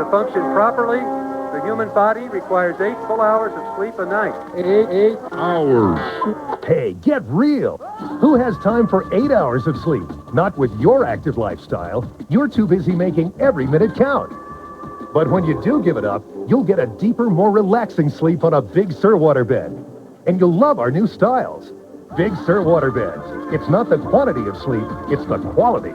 To function properly, the human body requires 8 full hours of sleep a night. 8 hours. Hey, get real. Who has time for 8 hours of sleep? Not with your active lifestyle. You're too busy making every minute count. But when you do give it up, you'll get a deeper, more relaxing sleep on a Big Sur waterbed. And you'll love our new styles. Big Sur waterbeds. It's not the quantity of sleep, it's the quality.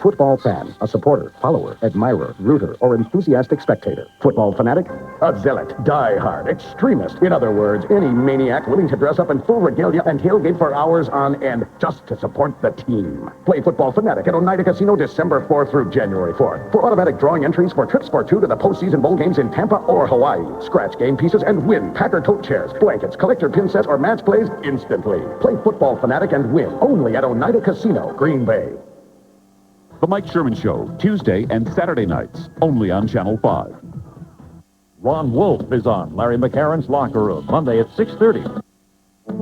Football fan, a supporter, follower, admirer, rooter, or enthusiastic spectator. Football fanatic, a zealot, die-hard, extremist. In other words, any maniac willing to dress up in full regalia and tailgate for hours on end just to support the team. Play Football Fanatic at Oneida Casino December 4th through January 4th. For automatic drawing entries for trips for 2 to the postseason bowl games in Tampa or Hawaii. Scratch game pieces and win Packer tote chairs, blankets, collector pin sets, or match plays instantly. Play Football Fanatic and win only at Oneida Casino, Green Bay. The Mike Sherman Show, Tuesday and Saturday nights, only on Channel 5. Ron Wolf is on Larry McCarron's Locker Room, Monday at 6:30.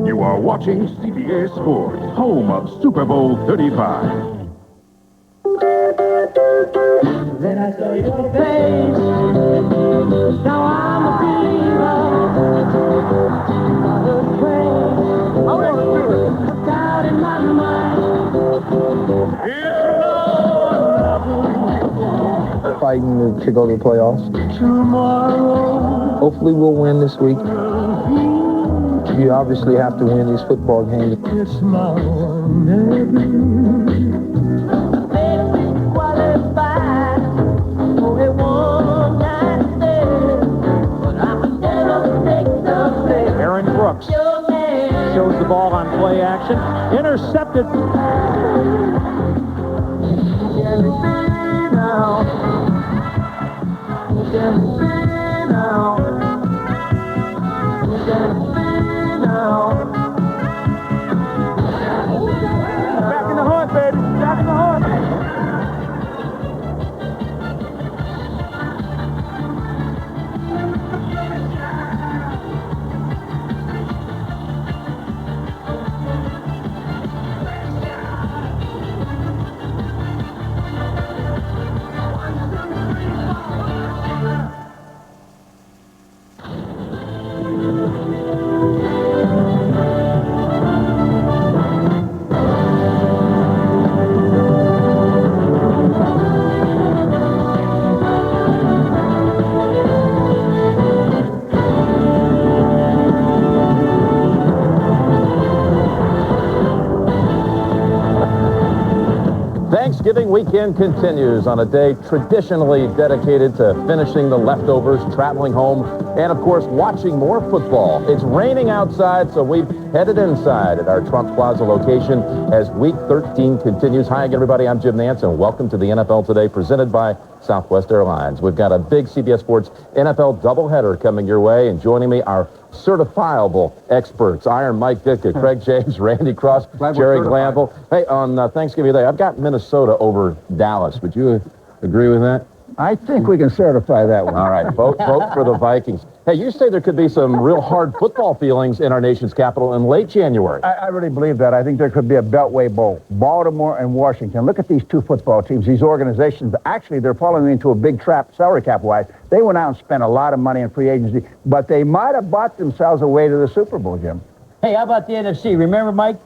You are watching CBS Sports, home of Super Bowl 35. Then I saw your face. Now I'm a believer. I want to do it. Out in my mind. Fighting to go to the playoffs. Tomorrow. Hopefully we'll win this week. You obviously have to win these football games. It's my Aaron Brooks shows the ball on play action. Intercepted. Back in the hunt, baby. Back in the hunt. Thanksgiving weekend continues on a day traditionally dedicated to finishing the leftovers, traveling home, and, of course, watching more football. It's raining outside, so we've headed inside at our Trump Plaza location as Week 13 continues. Hi, everybody. I'm Jim Nance, and welcome to the NFL Today, presented by Southwest Airlines. We've got a big CBS Sports NFL doubleheader coming your way, and joining me are certifiable experts, Iron Mike Ditka, Craig James, Randy Cross, Jerry Glanville. Hey, on Thanksgiving Day, I've got Minnesota over Dallas. Would you agree with that? I think we can certify that one. All right, vote for the Vikings. Hey, you say there could be some real hard football feelings in our nation's capital in late January. I really believe that. I think there could be a Beltway Bowl. Baltimore and Washington. Look at these two football teams, these organizations. Actually, they're falling into a big trap salary cap-wise. They went out and spent a lot of money in free agency, but they might have bought themselves a way to the Super Bowl, Jim. Hey, how about the NFC? Remember, Mike?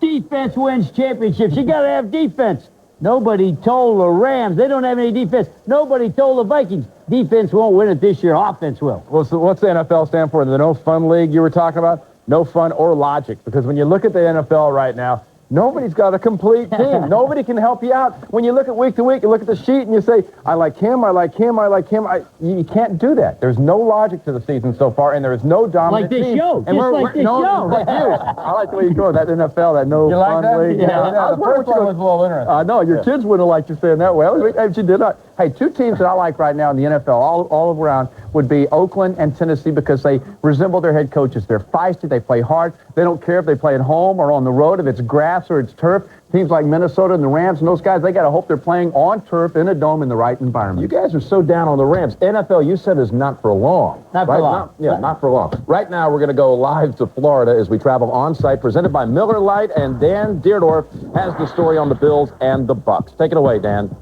Defense wins championships. You got to have defense. Nobody told the Rams they don't have any defense. Nobody told the Vikings defense won't win it this year. Offense will. Well, so what's the NFL stand for? The No Fun League you were talking about? No fun or logic. Because when you look at the NFL right now, nobody's got a complete team. Nobody can help you out. When you look at week to week, you look at the sheet and you say, I like him, I like him, I like him. You can't do that. There's no logic to the season so far, and there is no dominant team. Like this show. And just like this show. Like you. I like the way you go. That NFL, that No Fun League. Yeah, the first one was a little interesting. No, your kids wouldn't have liked you saying that way. But you did not. Hey, two teams that I like right now in the NFL all around would be Oakland and Tennessee because they resemble their head coaches. They're feisty. They play hard. They don't care if they play at home or on the road, if it's grass or it's turf. Teams like Minnesota and the Rams and those guys, they got to hope they're playing on turf in a dome in the right environment. You guys are so down on the Rams. NFL, you said, is not for long. Not for long. Not for long. Right now, we're going to go live to Florida as we travel on-site, presented by Miller Lite, and Dan Deerdorf has the story on the Bills and the Bucks. Take it away, Dan.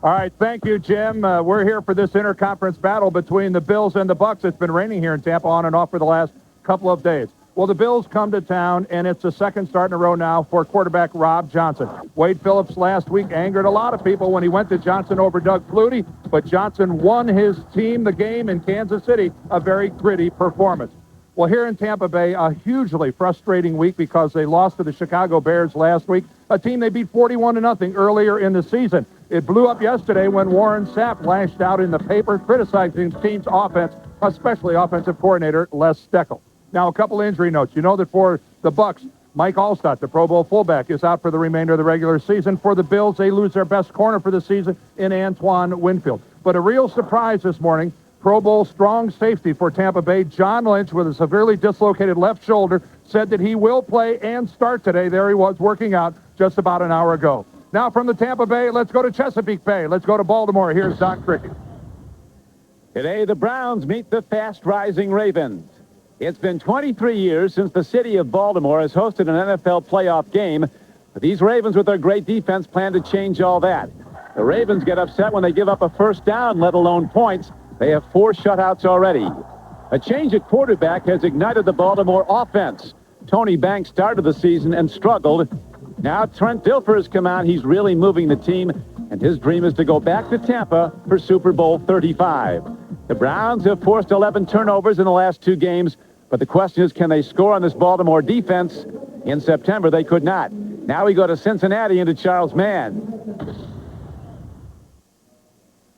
All right, thank you, Jim. We're here for this interconference battle between the Bills and the Bucs. It's been raining here in Tampa on and off for the last couple of days. Well, the Bills come to town, and it's the second start in a row now for quarterback Rob Johnson. Wade Phillips last week angered a lot of people when he went to Johnson over Doug Flutie, but Johnson won his team the game in Kansas City, a very gritty performance. Well, here in Tampa Bay, a hugely frustrating week because they lost to the Chicago Bears last week, a team they beat 41-0 earlier in the season. It blew up yesterday when Warren Sapp lashed out in the paper criticizing the team's offense, especially offensive coordinator Les Steckel. Now, a couple injury notes. You know that for the Bucs, Mike Allstott, the Pro Bowl fullback, is out for the remainder of the regular season. For the Bills, they lose their best corner for the season in Antoine Winfield. But a real surprise this morning, Pro Bowl strong safety for Tampa Bay, John Lynch, with a severely dislocated left shoulder, said that he will play and start today. There he was working out just about an hour ago. Now from the Tampa Bay, let's go to Chesapeake Bay. Let's go to Baltimore. Here's Don Cricket. Today, the Browns meet the fast-rising Ravens. It's been 23 years since the city of Baltimore has hosted an NFL playoff game. But these Ravens, with their great defense, plan to change all that. The Ravens get upset when they give up a first down, let alone points. They have 4 shutouts already. A change at quarterback has ignited the Baltimore offense. Tony Banks started the season and struggled. Now Trent Dilfer has come out. He's really moving the team, and his dream is to go back to Tampa for Super Bowl 35. The Browns have forced 11 turnovers in the last 2 games, but the question is, can they score on this Baltimore defense? In September, they could not. Now we go to Cincinnati into Charles Mann.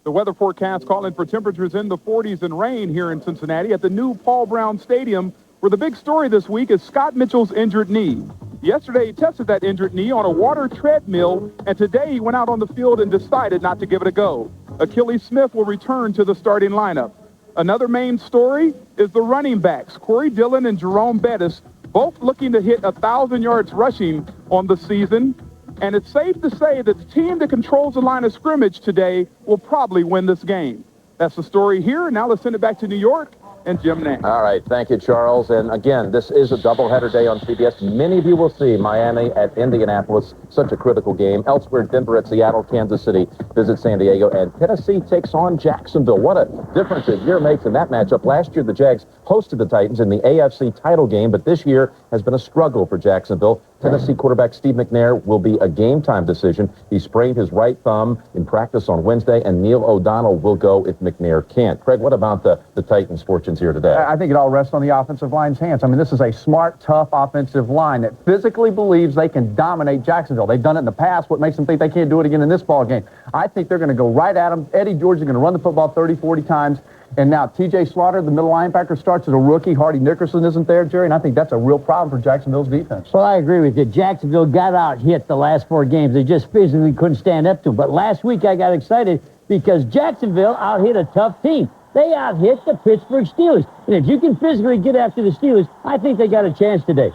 The weather forecast calling for temperatures in the 40s and rain here in Cincinnati at the new Paul Brown Stadium, where the big story this week is Scott Mitchell's injured knee. Yesterday, he tested that injured knee on a water treadmill, and today he went out on the field and decided not to give it a go. Achilles Smith will return to the starting lineup. Another main story is the running backs, Corey Dillon and Jerome Bettis, both looking to hit 1,000 yards rushing on the season. And it's safe to say that the team that controls the line of scrimmage today will probably win this game. That's the story here. Now let's send it back to New York and Jim Nance. All right, thank you, Charles. And again, this is a doubleheader day on CBS. Many of you will see Miami at Indianapolis, such a critical game. Elsewhere, Denver at Seattle, Kansas City visits San Diego, and Tennessee takes on Jacksonville. What a difference a year makes in that matchup. Last year, the Jags hosted the Titans in the AFC title game, but this year has been a struggle for Jacksonville. Tennessee quarterback Steve McNair will be a game-time decision. He sprained his right thumb in practice on Wednesday, and Neil O'Donnell will go if McNair can't. Craig, what about the Titans' fortunes here today? I think it all rests on the offensive line's hands. I mean, this is a smart, tough offensive line that physically believes they can dominate Jacksonville. They've done it in the past. What makes them think they can't do it again in this ball game? I think they're going to go right at them. Eddie George is going to run the football 30, 40 times. And now T.J. Slaughter, the middle linebacker, starts as a rookie. Hardy Nickerson isn't there, Jerry, and I think that's a real problem for Jacksonville's defense. Well, I agree with you. Jacksonville got out hit the last 4 games. They just physically couldn't stand up to them. But last week I got excited because Jacksonville out-hit a tough team. They out-hit the Pittsburgh Steelers. And if you can physically get after the Steelers, I think they got a chance today.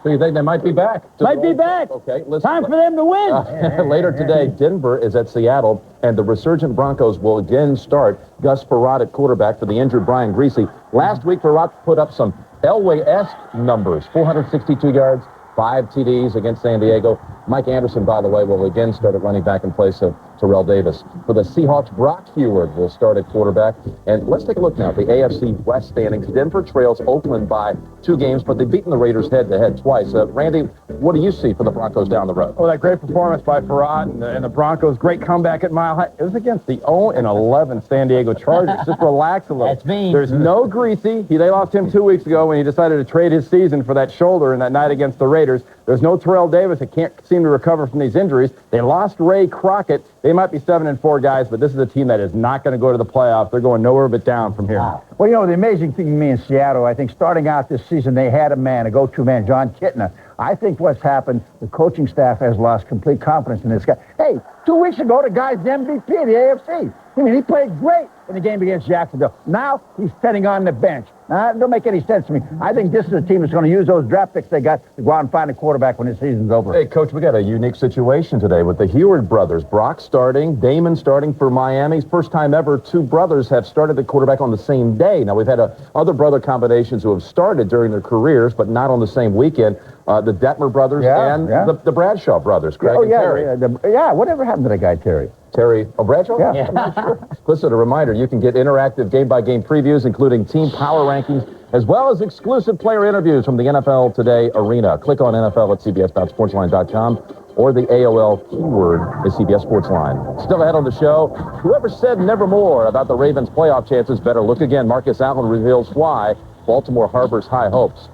So you think they might be back? Might be back. Okay, listen. Time for them to win. Later today, Denver is at Seattle, and the resurgent Broncos will again start Gus Frerotte at quarterback for the injured Brian Griese. Last week, Frerotte put up some Elway-esque numbers, 462 yards, 5 TDs against San Diego. Mike Anderson, by the way, will again start at running back in place of Terrell Davis. For the Seahawks, Brock Heward will start at quarterback. And let's take a look now at the AFC West standings. Denver trails Oakland by 2 games, but they've beaten the Raiders head-to-head twice. Randy, what do you see for the Broncos down the road? Oh, that great performance by Frerotte and the Broncos. Great comeback at Mile High. It was against the 0-11 San Diego Chargers. Just relax a little. That's mean. There's no Griese. They lost him 2 weeks ago when he decided to trade his season for that shoulder in that night against the Raiders. There's no Terrell Davis. He can't seem to recover from these injuries. They lost Ray Crockett. They might be 7-4 guys, but this is a team that is not going to go to the playoffs. They're going nowhere but down from here. Wow. Well, you know, the amazing thing to me in Seattle, I think starting out this season, they had a go-to man, John Kitna. I think what's happened, the coaching staff has lost complete confidence in this guy. Hey, 2 weeks ago, the guy's the MVP of the AFC. I mean, he played great in the game against Jacksonville. Now he's sitting on the bench. Now, that don't make any sense to me. I think this is a team that's going to use those draft picks they got to go out and find a quarterback when the season's over. Hey, Coach, we got a unique situation today with the Heward brothers. Brock starting, Damon starting for Miami's first time ever. 2 brothers have started the quarterback on the same day. Now, we've had other brother combinations who have started during their careers, but not on the same weekend. The Detmer brothers and the Bradshaw brothers, Craig and Terry. Yeah, whatever happened to that guy, Terry? Terry Bradshaw? Yeah. Sure. Listen, a reminder, you can get interactive game-by-game previews, including team power rankings, as well as exclusive player interviews from the NFL Today arena. Click on NFL at cbs.sportsline.com or the AOL keyword is CBS Sportsline. Still ahead on the show, whoever said nevermore about the Ravens' playoff chances better look again. Marcus Allen reveals why Baltimore harbors high hopes.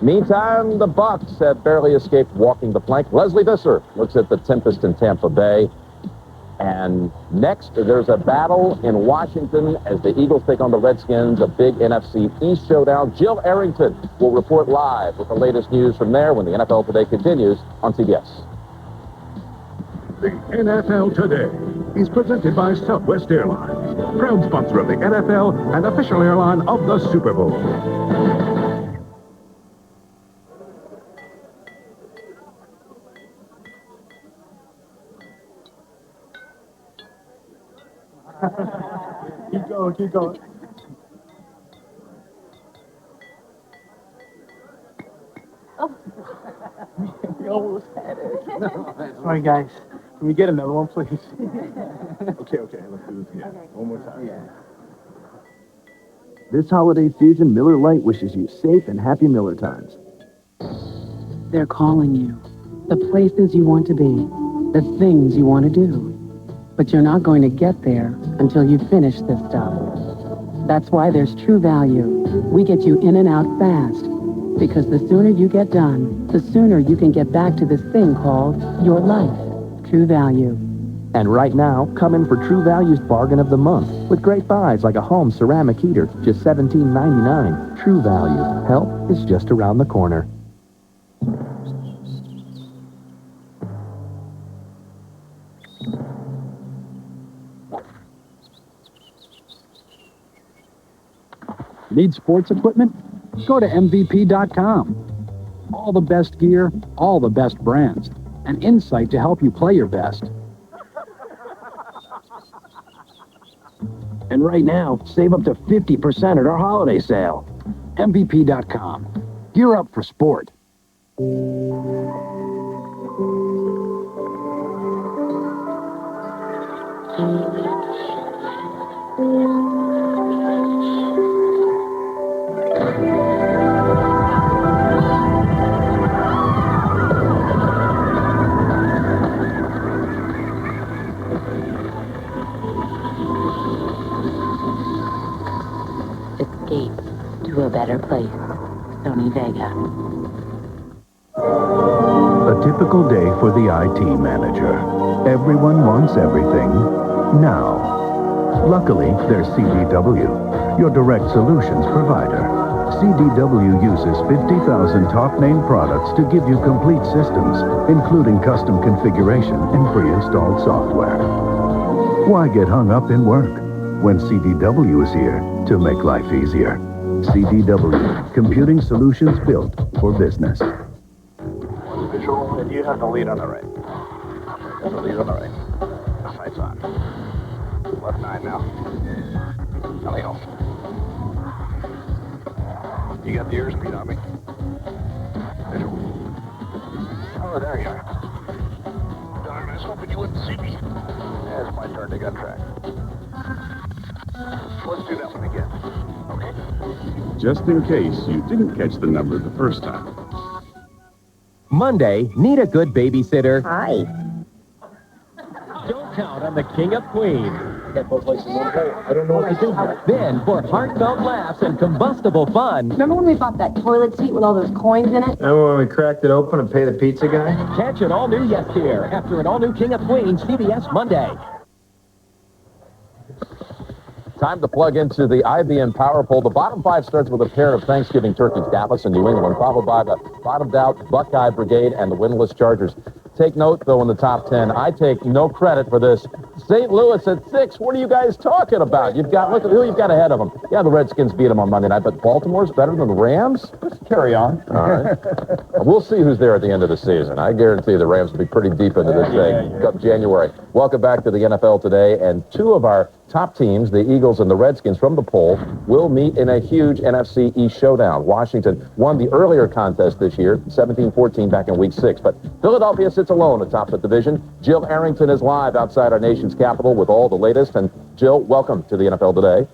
Meantime, the Bucs have barely escaped walking the plank. Leslie Visser looks at the tempest in Tampa Bay. And next, there's a battle in Washington as the Eagles take on the Redskins, a big NFC East showdown. Jill Arrington will report live with the latest news from there when the NFL Today continues on CBS. The NFL Today is presented by Southwest Airlines, proud sponsor of the NFL and official airline of the Super Bowl. Keep going, keep going. We almost had it. Sorry, guys. Can we get another one, please? Okay, let's do this again. One more time. Yeah. This holiday season, Miller Lite wishes you safe and happy Miller times. They're calling you. The places you want to be. The things you want to do. But you're not going to get there until you finish this stuff. That's why there's True Value. We get you in and out fast. Because the sooner you get done, the sooner you can get back to this thing called your life. True Value. And right now, come in for True Value's Bargain of the Month with great buys like a home ceramic heater, just $17.99. True Value. Help is just around the corner. Need sports equipment? Go to MVP.com. All the best gear, all the best brands, and insight to help you play your best. And right now, save up to 50% at our holiday sale. MVP.com. Gear up for sport. Escape to a better place. Sony Vega. A typical day for the IT manager. Everyone wants everything now. Luckily, there's CDW, your direct solutions provider. CDW uses 50,000 top-name products to give you complete systems, including custom configuration and pre-installed software. Why get hung up in work when CDW is here to make life easier? CDW, computing solutions built for business. Visual, and you have the lead on the right. There's the lead on the right. Sights on. Left 9 now. Coming home. You got the airspeed on me. Visual. Oh, there you are. Darn, I was hoping you wouldn't see me. Yeah, it's my turn to gut track. Let's do that one again. Okay? Just in case you didn't catch the number the first time. Monday, need a good babysitter? Hi. Don't count on the King of Queens. I don't know what to do. Then, for heartfelt laughs and combustible fun, Remember when we bought that toilet seat with all those coins in it? Remember when we cracked it open and paid the pizza guy? catch an all-new Yes Dear after an all-new King of Queens CBS Monday. Time to plug into the IBM Power Poll. The bottom 5 starts with a pair of Thanksgiving turkeys, Dallas and New England, followed by the bottomed out Buckeye Brigade and the winless Chargers. Take note, though, in the top 10, I take no credit for this. St. Louis at 6. What are you guys talking about? Look at who you've got ahead of them. Yeah, the Redskins beat them on Monday night, but Baltimore's better than the Rams? Just carry on. All right. We'll see who's there at the end of the season. I guarantee the Rams will be pretty deep into this thing come January. Welcome back to the NFL Today, and 2 of our top teams, the Eagles and the Redskins from the poll, will meet in a huge NFC East showdown. Washington won the earlier contest this year, 17-14 back in Week 6. But Philadelphia sits alone atop the division. Jill Arrington is live outside our nation's capital with all the latest. And Jill, welcome to the NFL Today.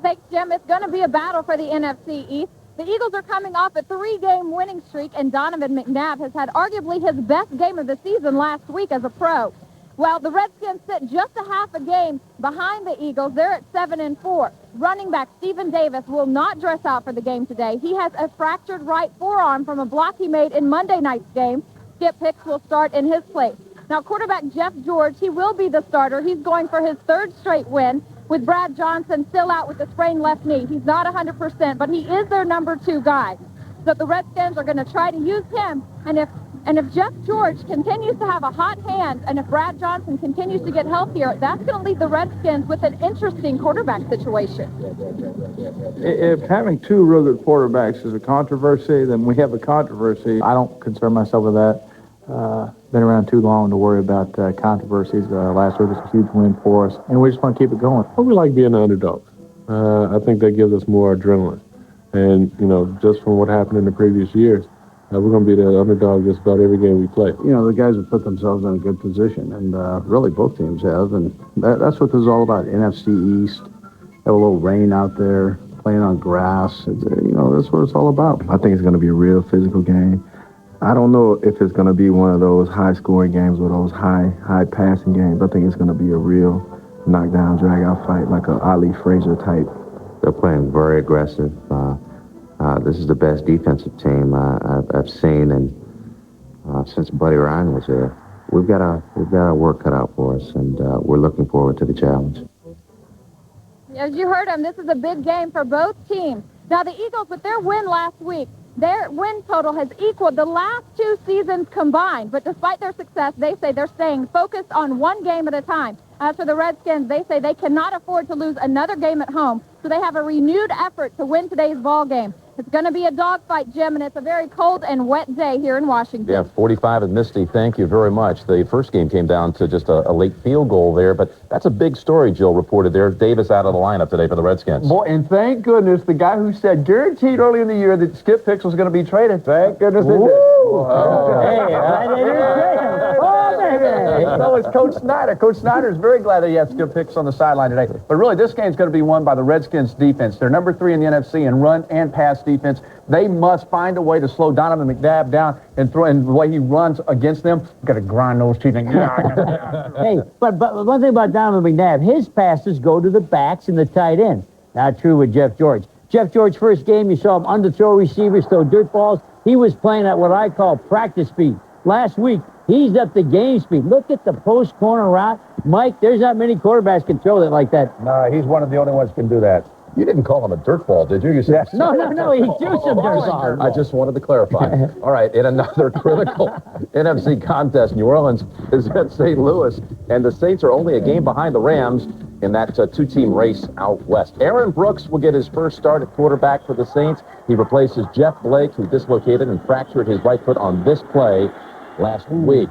Thanks, Jim. It's going to be a battle for the NFC East. The Eagles are coming off a 3-game winning streak, and Donovan McNabb has had arguably his best game of the season last week as a pro. Well, the Redskins sit just a half a game behind the Eagles. They're at 7-4. Running back Stephen Davis will not dress out for the game today. He has a fractured right forearm from a block he made in Monday night's game. Skip Hicks will start in his place. Now, quarterback Jeff George, he will be the starter. He's going for his third straight win, with Brad Johnson still out with a sprained left knee. He's not 100%, but he is their number 2 guy. So the Redskins are going to try to use him, and if Jeff George continues to have a hot hand, and if Brad Johnson continues to get healthier, that's going to leave the Redskins with an interesting quarterback situation. If having 2 real good quarterbacks is a controversy, then we have a controversy. I don't concern myself with that. Been around too long to worry about controversies. Last week was a huge win for us, and we just want to keep it going. Well, we like being the underdogs. I think that gives us more adrenaline. And, just from what happened in the previous years, we're going to be the underdog just about every game we play. The guys have put themselves in a good position, and really both teams have, and that's what this is all about. NFC East, have a little rain out there, playing on grass. That's what it's all about. I think it's going to be a real physical game. I don't know if it's going to be one of those high-scoring games or those high-passing games. I think it's going to be a real knockdown, drag-out fight, like a Ali Frazier type. They're playing very aggressive. This is the best defensive team I've seen, and since Buddy Ryan was here, we've got our work cut out for us, and we're looking forward to the challenge. As you heard him, this is a big game for both teams. Now, the Eagles, with their win last week, their win total has equaled the last 2 seasons combined. But despite their success, they say they're staying focused on one game at a time. As for the Redskins, they say they cannot afford to lose another game at home, so they have a renewed effort to win today's ball game. It's going to be a dogfight, Jim, and it's a very cold and wet day here in Washington. Yeah, 45 and misty. Thank you very much. The first game came down to just a late field goal there, but that's a big story, Jill reported there. Davis out of the lineup today for the Redskins. Boy, and thank goodness the guy who said guaranteed early in the year that Skip Hicks was going to be traded. Thank goodness they did. Hey, I didn't trade him. Oh, baby. So is Coach Snyder. Coach Snyder is very glad that he has Skip Hicks on the sideline today. But really, this game's going to be won by the Redskins defense. They're number 3 in the NFC in run and pass defense. They must find a way to slow Donovan McNabb down and the way he runs against them. Got to grind those teeth. Hey, but one thing about Donovan McNabb, his passes go to the backs and the tight end. Not true with Jeff George. Jeff George, first game, you saw him underthrow receivers, throw dirt balls. He was playing at what I call practice speed. Last week, he's up to game speed. Look at the post corner route. Mike, there's not many quarterbacks can throw it like that. No, he's one of the only ones who can do that. You didn't call him a dirt ball, did you? You said No, he threw some dirt balls. I just wanted to clarify. All right, in another critical NFC contest, New Orleans is at St. Louis, and the Saints are only a game behind the Rams in that 2-team race out west. Aaron Brooks will get his first start at quarterback for the Saints. He replaces Jeff Blake, who dislocated and fractured his right foot on this play last week.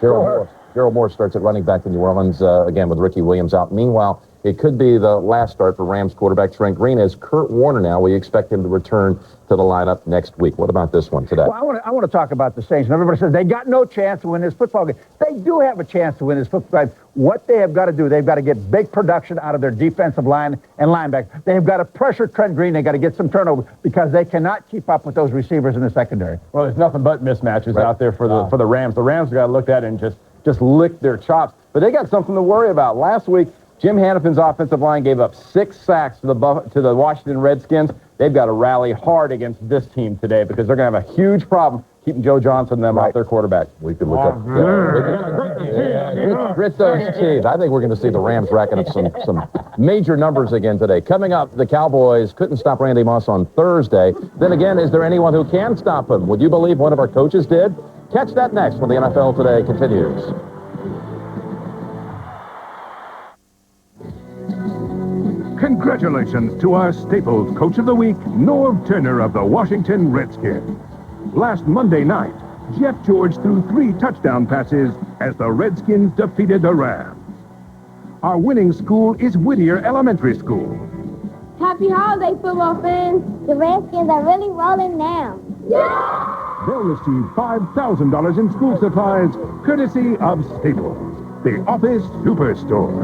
Gerald Moore starts at running back in New Orleans, again with Ricky Williams out. Meanwhile, it could be the last start for Rams quarterback Trent Green, as Kurt Warner now. We expect him to return to the lineup next week. What about this one today? Well, I want to talk about the Saints. And everybody says they got no chance to win this football game. They do have a chance to win this football game. What they have got to do, they've got to get big production out of their defensive line and linebacker. They've got to pressure Trent Green. They've got to get some turnover because they cannot keep up with those receivers in the secondary. Well, there's nothing but mismatches out there for the Rams. The Rams have got to look at it and just lick their chops. But they got something to worry about. Last week, Jim Hannafin's offensive line gave up 6 sacks to the Washington Redskins. They've got to rally hard against this team today because they're going to have a huge problem keeping Joe Johnson and them off their quarterback. We could look up. Grit those teeth. I think we're going to see the Rams racking up some major numbers again today. Coming up, the Cowboys couldn't stop Randy Moss on Thursday. Then again, is there anyone who can stop him? Would you believe one of our coaches did? Catch that next when the NFL Today continues. Congratulations to our Staples Coach of the Week, Norv Turner of the Washington Redskins. Last Monday night, Jeff George threw 3 touchdown passes as the Redskins defeated the Rams. Our winning school is Whittier Elementary School. Happy holiday, football fans. The Redskins are really rolling now. Yeah! They'll receive $5,000 in school supplies, courtesy of Staples, the office superstore.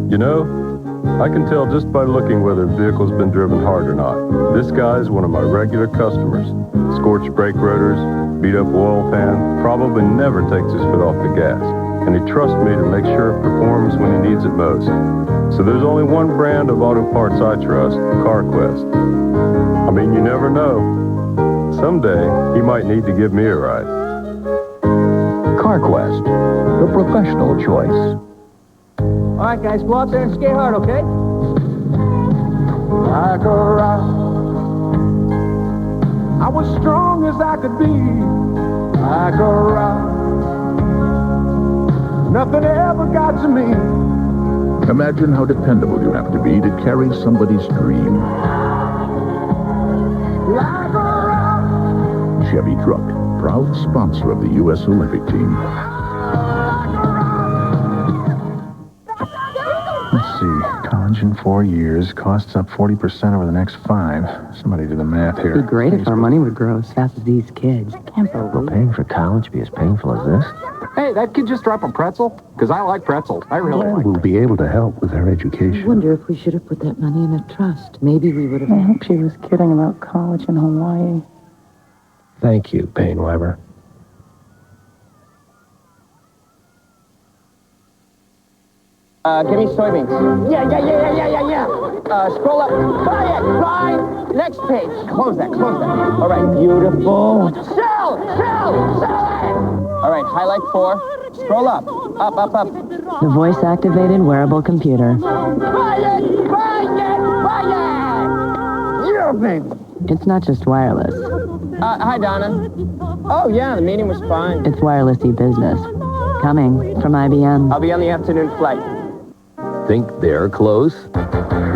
You know, I can tell just by looking whether a vehicle's been driven hard or not. This guy's one of my regular customers. Scorched brake rotors, beat up oil pan, probably never takes his foot off the gas. And he trusts me to make sure it performs when he needs it most. So there's only one brand of auto parts I trust, CarQuest. I mean, you never know. Someday, he might need to give me a ride. CarQuest, the professional choice. All right, guys, go out there and skate hard, okay? Like a rock, I was strong as I could be. Like a rock, nothing ever got to me. Imagine how dependable you have to be to carry somebody's dream. Like a rock. Chevy Truck, proud sponsor of the U.S. Olympic team. Let's see, college in 4 years, costs up 40% over the next 5. Somebody do the math here. It'd be great if our money would grow as fast as these kids. I can't believe Paying for college be as painful as this? Hey, that kid just dropped a pretzel? Because I like pretzels. I really like We'll be able to help with their I education. wonder if we should have put that money in a trust. Maybe we would have... I hope she was kidding about college in Hawaii. Thank you, Payne Weber. Give me soybeans. Yeah. Scroll up. Buy it. Next page. Close that. All right, beautiful. Sell it. All right, highlight 4. Scroll up. Up. The voice-activated wearable computer. Buy it. Yeah, baby. It's not just wireless. Hi, Donna. Oh, yeah, the meeting was fine. It's wireless e-business. Coming from IBM. I'll be on the afternoon flight. Think they're close?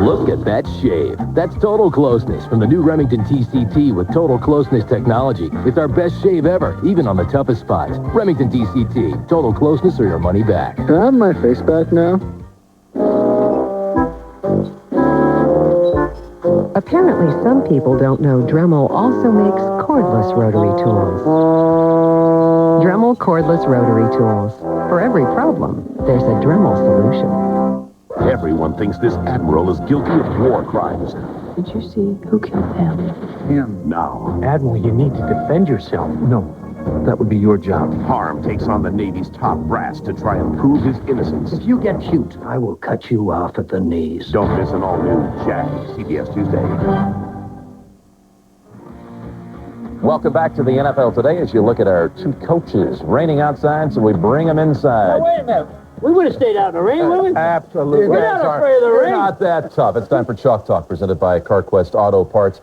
Look at that shave. That's total closeness from the new Remington TCT with total closeness technology. It's our best shave ever, even on the toughest spots. Remington TCT, total closeness or your money back. Can I have my face back now? Apparently, some people don't know Dremel also makes cordless rotary tools. Dremel cordless rotary tools. For every problem, there's a Dremel solution. Everyone thinks this admiral is guilty of war crimes. Did you see who killed him? Him. Now, Admiral, you need to defend yourself. No, that would be your job. Harm takes on the Navy's top brass to try and prove his innocence. If you get cute, I will cut you off at the knees. Don't miss an all-new Jag, CBS Tuesday. Welcome back to the NFL Today as you look at our 2 coaches raining outside, so we bring them inside. Now, wait a minute. We would have stayed out in the rain, wouldn't we? Absolutely. We're not afraid of the rain. Not that tough. It's time for Chalk Talk, presented by CarQuest Auto Parts.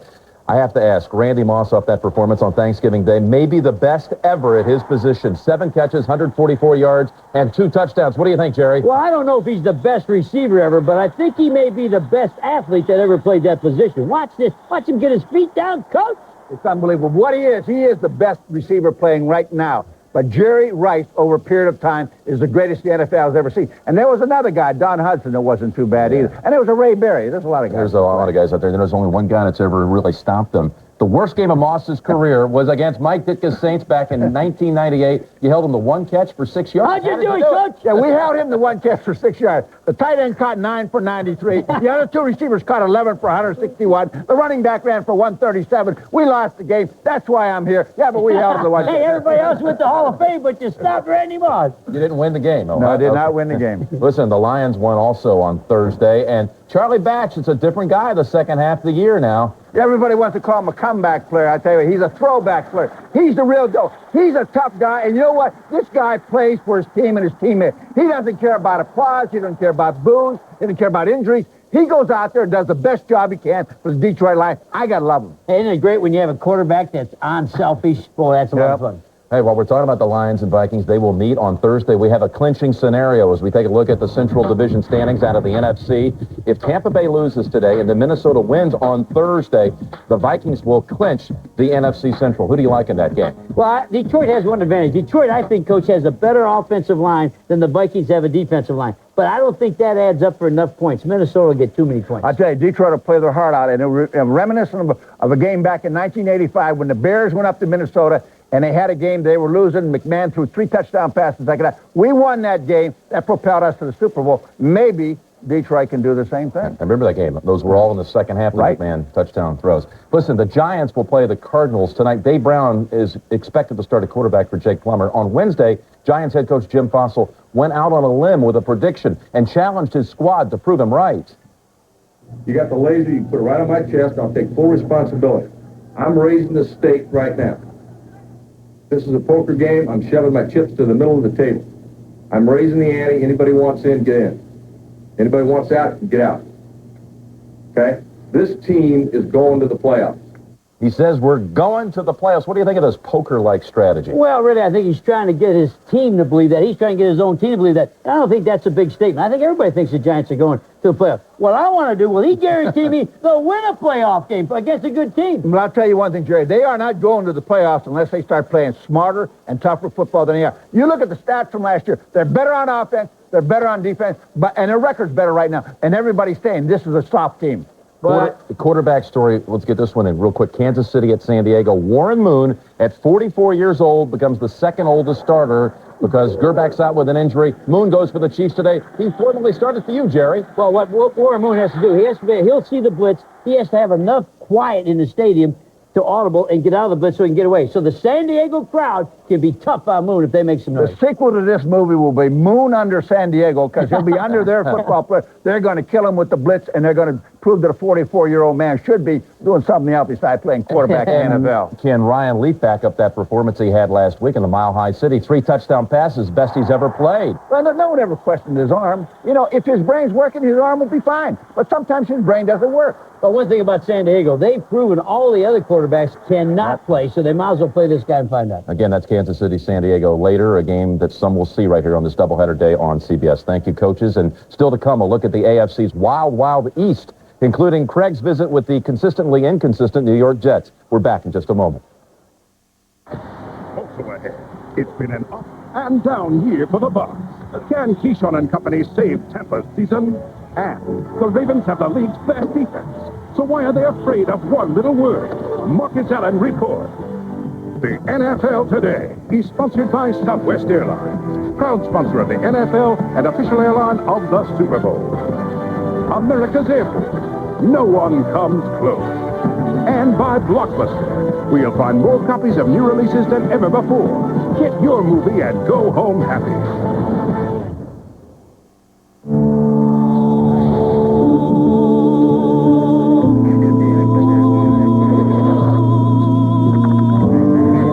I have to ask, Randy Moss off that performance on Thanksgiving Day, maybe the best ever at his position. 7 catches, 144 yards, and 2 touchdowns. What do you think, Jerry? Well, I don't know if he's the best receiver ever, but I think he may be the best athlete that ever played that position. Watch this. Watch him get his feet down, coach. It's unbelievable. What he is the best receiver playing right now. But Jerry Rice, over a period of time, is the greatest the NFL has ever seen. And there was another guy, Don Hudson, that wasn't too bad either. And there was a Ray Berry. There's a lot of guys. There's a lot of guys out there. There's only one guy that's ever really stopped them. The worst game of Moss's career was against Mike Ditka's Saints back in 1998. You held him to 1 catch for 6 yards. How'd you do it, coach? Yeah, we held him to 1 catch for 6 yards. The tight end caught 9 for 93. The other 2 receivers caught 11 for 161. The running back ran for 137. We lost the game. That's why I'm here. Yeah, but we held him to 1 catch. Hey, everybody else went to Hall of Fame, but you stopped Randy Moss. You didn't win the game. No, I did not win the game. Listen, the Lions won also on Thursday, and Charlie Batch, it's a different guy the second half of the year now. Everybody wants to call him a comeback player. I tell you, he's a throwback player. He's the real deal. He's a tough guy, and you know what? This guy plays for his team and his teammates. He doesn't care about applause. He doesn't care about boos. He doesn't care about injuries. He goes out there and does the best job he can for the Detroit Lions. I got to love him. Hey, isn't it great when you have a quarterback that's unselfish? Boy, that's a lot of fun. Hey, while we're talking about the Lions and Vikings, they will meet on Thursday. We have a clinching scenario as we take a look at the Central Division standings out of the NFC. If Tampa Bay loses today and the Minnesota wins on Thursday, the Vikings will clinch the NFC Central. Who do you like in that game? Well, Detroit has one advantage. Detroit, I think, Coach, has a better offensive line than the Vikings have a defensive line. But I don't think that adds up for enough points. Minnesota will get too many points. I tell you, Detroit will play their heart out. And reminiscent of a game back in 1985 when the Bears went up to Minnesota and they had a game they were losing. McMahon threw 3 touchdown passes. We won that game. That propelled us to the Super Bowl. Maybe Detroit can do the same thing. I remember that game. Those were all in the second half of McMahon touchdown throws. Listen, the Giants will play the Cardinals tonight. Dave Brown is expected to start a quarterback for Jake Plummer. On Wednesday, Giants head coach Jim Fossil went out on a limb with a prediction and challenged his squad to prove him right. You got the laser, you put it right on my chest, I'll take full responsibility. I'm raising the stake right now. This is a poker game. I'm shoving my chips to the middle of the table. I'm raising the ante. Anybody wants in, get in. Anybody wants out, get out. Okay? This team is going to the playoffs. He says we're going to the playoffs. What do you think of this poker-like strategy? Well, really, I think he's trying to get his team to believe that. He's trying to get his own team to believe that. I don't think that's a big statement. I think everybody thinks the Giants are going to the playoffs. What I want to do, well, he guaranteed me they'll win a playoff game against a good team. But I'll tell you one thing, Jerry. They are not going to the playoffs unless they start playing smarter and tougher football than they are. You look at the stats from last year. They're better on offense. They're better on defense. And their record's better right now. And everybody's saying this is a soft team. The quarterback story, let's get this one in real quick. Kansas City at San Diego. Warren Moon, at 44 years old, becomes the second oldest starter because Gerbach's out with an injury. Moon goes for the Chiefs today. He formally started for you, Jerry. Well, what Warren Moon has to do, he'll see the blitz. He has to have enough quiet in the stadium to audible and get out of the blitz so he can get away. So the San Diego crowd can be tough on Moon if they make some noise. The sequel to this movie will be Moon under San Diego because he'll be under their football player. They're going to kill him with the blitz, and they're going to prove that a 44-year-old man should be doing something else besides playing quarterback in the NFL. Can Ryan Leaf back up that performance he had last week in the Mile High City? 3 touchdown passes, best he's ever played. Well, no one ever questioned his arm. You know, if his brain's working, his arm will be fine. But sometimes his brain doesn't work. But one thing about San Diego, they've proven all the other quarterbacks cannot play, so they might as well play this guy and find out. Again, that's Kansas City, San Diego later, a game that some will see right here on this doubleheader day on CBS. Thank you, coaches. And still to come, a look at the AFC's Wild, Wild East, including Craig's visit with the consistently inconsistent New York Jets. We're back in just a moment. Also ahead, it's been an up and down year for the Bucs. Can Keyshawn and company save Tampa's season? And the Ravens have the league's best defense. So why are they afraid of one little word? Marcus Allen report. The NFL Today is sponsored by Southwest Airlines, proud sponsor of the NFL and official airline of the Super Bowl. America's Airport. No one comes close. And by Blockbuster. We'll find more copies of new releases than ever before. Get your movie and go home happy.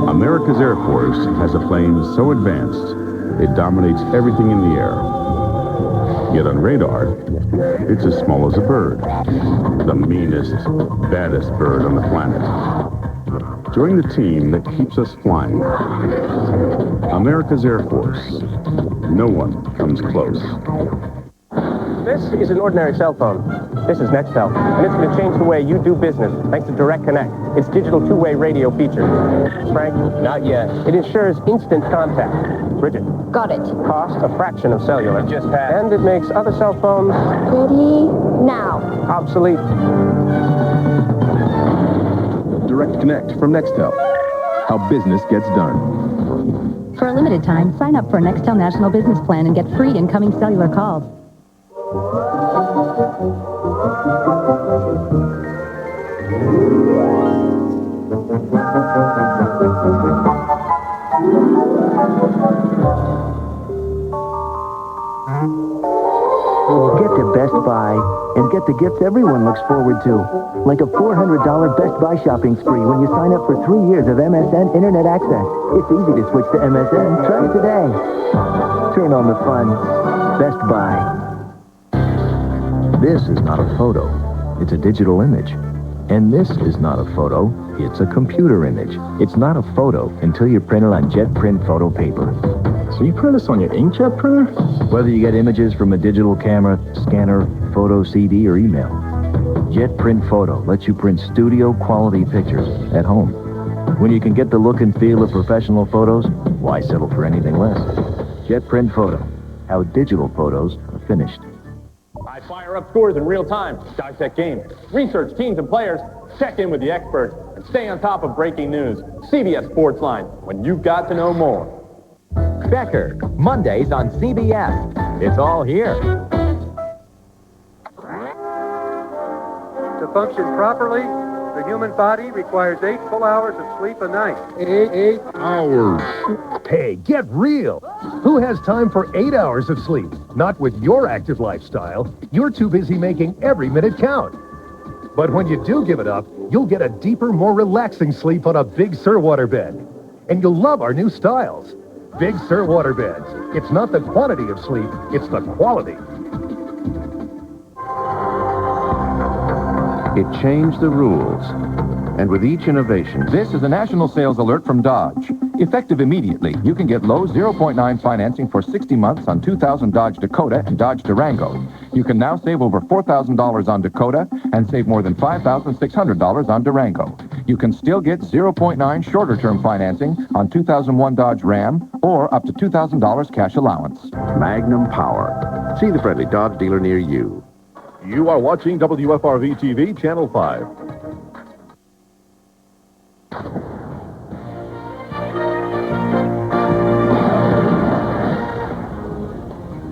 America's Air Force has a plane so advanced, it dominates everything in the air. Yet on radar, it's as small as a bird. The meanest, baddest bird on the planet. Join the team that keeps us flying. America's Air Force. No one comes close. This isn't ordinary cell phone. This is Nextel, and it's going to change the way you do business thanks to Direct Connect, its digital two-way radio feature. Frank? Not yet. It ensures instant contact. Bridget? Got it. Cost a fraction of cellular. Just passed. And it makes other cell phones... Ready now. Obsolete. Direct Connect from Nextel. How business gets done. For a limited time, sign up for a Nextel National Business Plan and get free incoming cellular calls. Get to Best Buy and get the gifts everyone looks forward to. Like a $400 Best Buy shopping spree when you sign up for 3 years of MSN Internet access. It's easy to switch to MSN. Try it today. Turn on the fun. Best Buy. This is not a photo. It's a digital image. And this is not a photo, it's a computer image. It's not a photo until you print it on jet print photo paper. So you print this on your inkjet printer? Whether you get images from a digital camera, scanner, photo CD, or email, Jet Print Photo lets you print studio quality pictures at home. When you can get the look and feel of professional photos, why settle for anything less? Jet Print Photo, how digital photos are finished. I fire up scores in real time, dissect games, research teams and players, check in with the experts, and stay on top of breaking news. CBS Sports Line, when you've got to know more. Becker, Mondays on CBS. It's all here. To function properly, the human body requires 8 full hours of sleep a night. 8 hours. Hey, get real. Who has time for 8 hours of sleep? Not with your active lifestyle. You're too busy making every minute count. But when you do give it up, you'll get a deeper, more relaxing sleep on a Big Sur waterbed. And you'll love our new styles. Big Sur waterbeds. It's not the quantity of sleep, it's the quality. It changed the rules. And with each innovation... This is a national sales alert from Dodge. Effective immediately, you can get low 0.9 financing for 60 months on 2000 Dodge Dakota and Dodge Durango. You can now save over $4,000 on Dakota and save more than $5,600 on Durango. You can still get 0.9 shorter-term financing on 2001 Dodge Ram or up to $2,000 cash allowance. Magnum Power. See the friendly Dodge dealer near you. You are watching WFRV TV, Channel 5.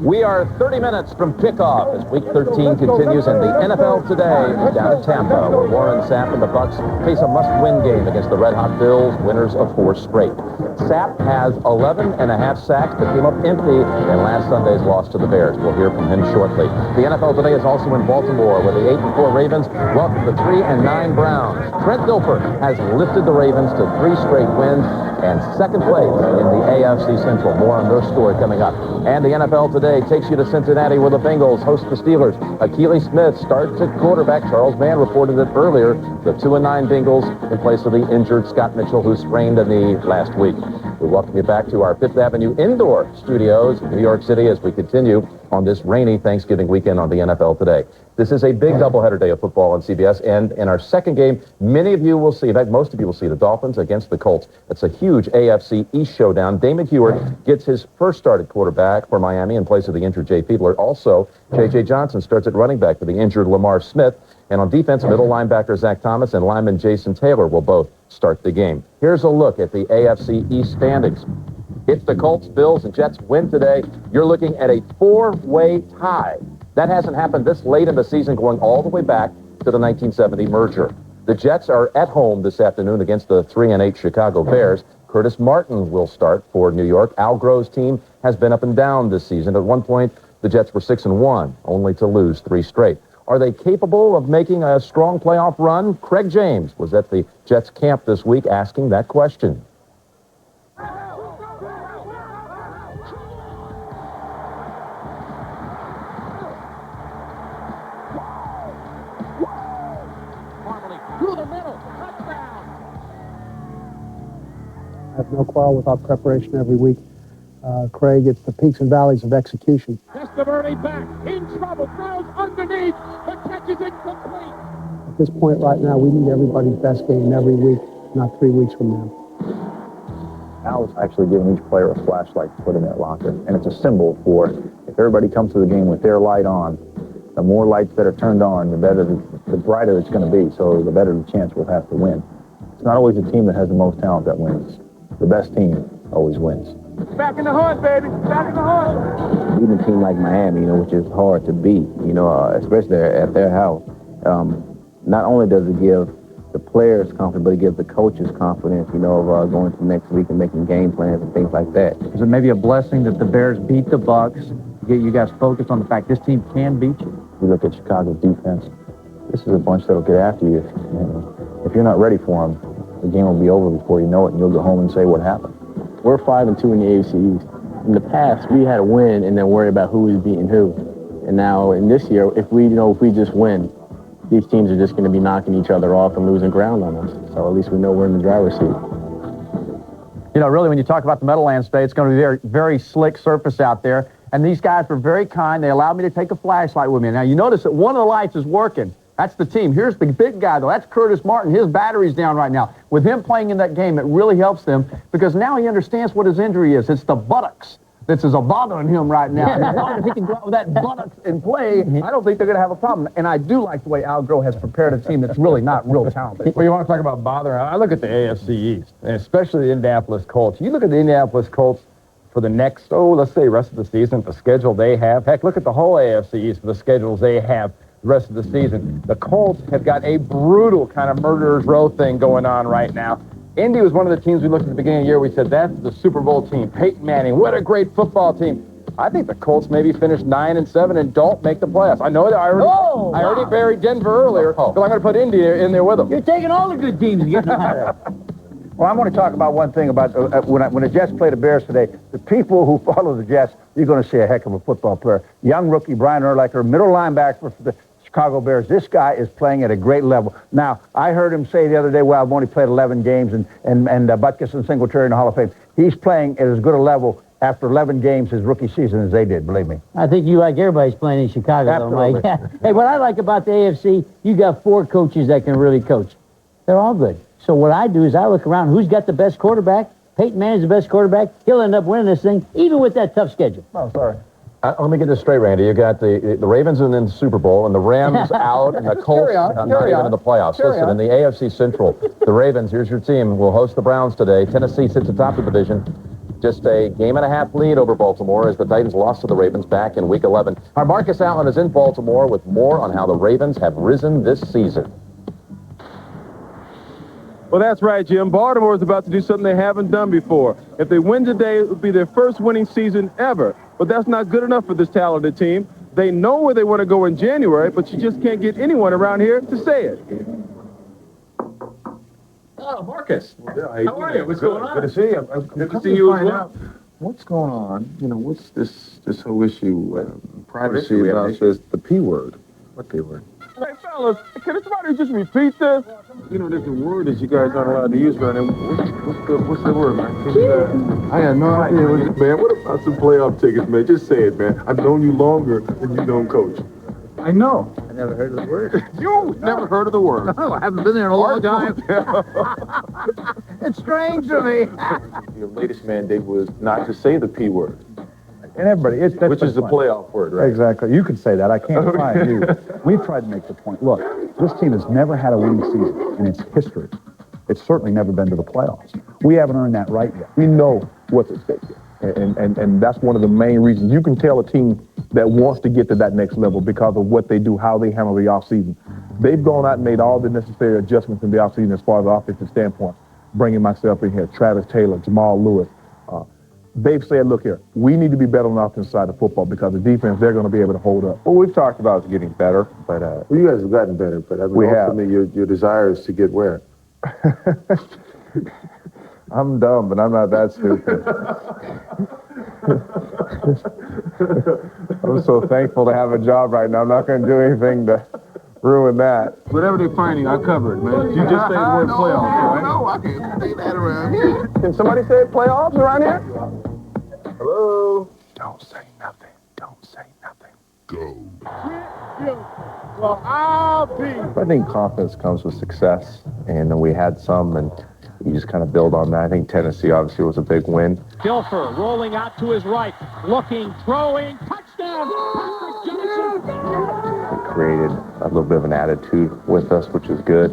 We are 30 minutes from kickoff as Week 13 continues and the NFL today down in Tampa, where Warren Sapp and the Bucs face a must-win game against the Red-Hot Bills, winners of 4 straight. Sapp has 11 and a half sacks but came up empty in last Sunday's loss to the Bears. We'll hear from him shortly. The NFL today is also in Baltimore, where the 8-4 Ravens welcome the 3-9 Browns. Trent Dilfer has lifted the Ravens to 3 straight wins and second place in the AFC Central. More on their story coming up. And the NFL today takes you to Cincinnati, where the Bengals host the Steelers. Akili Smith starts at quarterback. Charles Mann reported it earlier. The 2-9 Bengals in place of the injured Scott Mitchell, who sprained a knee last week. We welcome you back to our Fifth Avenue indoor studios in New York City as we continue on this rainy Thanksgiving weekend on the NFL today. This is a big doubleheader day of football on CBS, and in our second game, many of you will see, in fact, most of you will see the Dolphins against the Colts. It's a huge AFC East showdown. Damon Hewart gets his first start at quarterback for Miami in place of the injured Jay Fiedler. Also, J.J. Johnson starts at running back for the injured Lamar Smith. And on defense, middle linebacker Zach Thomas and lineman Jason Taylor will both start the game. Here's a look at the AFC East standings. If the Colts, Bills, and Jets win today, you're looking at a 4-way tie. That hasn't happened this late in the season, going all the way back to the 1970 merger. The Jets are at home this afternoon against the 3-8 Chicago Bears. Curtis Martin will start for New York. Al Groh's team has been up and down this season. At one point, the Jets were 6-1, only to lose 3 straight. Are they capable of making a strong playoff run? Craig James was at the Jets camp this week asking that question. Through the middle, touchdown. I have no quarrel with our preparation every week. Craig, it's the peaks and valleys of execution. Testaverde back, in trouble, throws underneath, the catch is incomplete. At this point right now, we need everybody's best game every week, not 3 weeks from now. Al's actually giving each player a flashlight to put in their locker, and it's a symbol for if everybody comes to the game with their light on, the more lights that are turned on, the better, the brighter it's going to be, so the better the chance we'll have to win. It's not always the team that has the most talent that wins. The best team always wins. Back in the hunt, baby. Back in the hunt. Beating a team like Miami, which is hard to beat, especially at their house. Not only does it give the players confidence, but it gives the coaches confidence, of going to next week and making game plans and things like that. Is it maybe a blessing that the Bears beat the Bucs, get you guys focused on the fact this team can beat you? You look at Chicago's defense, this is a bunch that'll get after you. If you're not ready for them, the game will be over before you know it, and you'll go home and say what happened. We're 5-2 in the AFC East. In the past, we had to win and then worry about who was beating who. And now in this year, if we just win, these teams are just going to be knocking each other off and losing ground on us. So at least we know we're in the driver's seat. You know, really, when you talk about the Meadowlands today, it's going to be very, very slick surface out there. And these guys were very kind. They allowed me to take a flashlight with me. Now, you notice that one of the lights is working. That's the team. Here's the big guy, though. That's Curtis Martin. His battery's down right now. With him playing in that game, it really helps them because now he understands what his injury is. It's the buttocks. This is a bothering him right now. If he can go out with that buttocks and play, I don't think they're going to have a problem. And I do like the way Al Groh has prepared a team that's really not real talented. Well, you want to talk about bothering? I look at the AFC East, and especially the Indianapolis Colts. You look at the Indianapolis Colts for the next, let's say, rest of the season, the schedule they have. Heck, look at the whole AFC East for the schedules they have the rest of the season. The Colts have got a brutal kind of murderer's row thing going on right now. Indy was one of the teams we looked at the beginning of the year. We said, that's the Super Bowl team. Peyton Manning, what a great football team. I think the Colts maybe finish 9-7 and don't make the playoffs. I know that I already buried Denver earlier, but I'm going to put Indy in there with them. You're taking all the good teams and getting them out of there. Well, I want to talk about one thing about when the Jets play the Bears today. The people who follow the Jets, you're going to see a heck of a football player. Young rookie Brian Urlacher, middle linebacker for the Chicago Bears. This guy is playing at a great level. Now, I heard him say the other day, well, I've only played 11 games, and Butkus and Singletary in the Hall of Fame. He's playing at as good a level after 11 games his rookie season as they did, believe me. I think you like everybody's playing in Chicago, Absolutely. though, Mike. Hey, what I like about the AFC, you got 4 coaches that can really coach. They're all good. So what I do is I look around, who's got the best quarterback? Peyton Manning's the best quarterback. He'll end up winning this thing, even with that tough schedule. Oh, sorry. Let me get this straight, Randy. You got the Ravens in the Super Bowl, and the Rams out, and the Colts not even in the playoffs. Listen, in the AFC Central, the Ravens, here's your team, will host the Browns today. Tennessee sits atop the division. Just a game-and-a-half lead over Baltimore as the Titans lost to the Ravens back in Week 11. Our Marcus Allen is in Baltimore with more on how the Ravens have risen this season. Well, that's right, Jim. Baltimore is about to do something they haven't done before. If they win today, it would be their first winning season ever. But that's not good enough for this talented team. They know where they want to go in January, but you just can't get anyone around here to say it. Oh, Marcus. How are you? What's going on? Good to see you. Good to see you as well. What's going on? You know, what's this whole issue, privacy about the P word? What P word? Hey, fellas, can somebody just repeat this? You know, there's a word that you guys aren't allowed to use right now. What's the word, man? I had no idea. Man, what about some playoff tickets, man? Just say it, man. I've known you longer than you don't coach. I know. I never heard of the word. You never heard of the word? No, I haven't been there in a long time. It's strange to me. Your latest mandate was not to say the P word. And everybody, which is the playoff word, right? Exactly. You can say that. I can't try and do it. We've tried to make the point. Look, this team has never had a winning season in its history. It's certainly never been to the playoffs. We haven't earned that right yet. We know what's at stake here. And that's one of the main reasons. You can tell a team that wants to get to that next level because of what they do, how they handle the offseason. They've gone out and made all the necessary adjustments in the offseason as far as the offensive standpoint. Bringing myself in here, Travis Taylor, Jamal Lewis. They've said, look here, we need to be better on the offensive side of football because the defense, they're going to be able to hold up. Well, we've talked about getting better, but well, you guys have gotten better, but I mean, ultimately your desire is to get where? I'm dumb, but I'm not that stupid. I'm so thankful to have a job right now. I'm not going to do anything to ruin that. Whatever they're finding, I covered, man. You just say the word playoffs, right? No, I can't say that around here. Can somebody say playoffs around here? Hello? Don't say nothing. Don't say nothing. Go. Well, I'll be. I think confidence comes with success, and we had some, and you just kind of build on that. I think Tennessee obviously was a big win. Dilfer rolling out to his right, looking, throwing, touchdown, Patrick Johnson. We created a little bit of an attitude with us, which is good,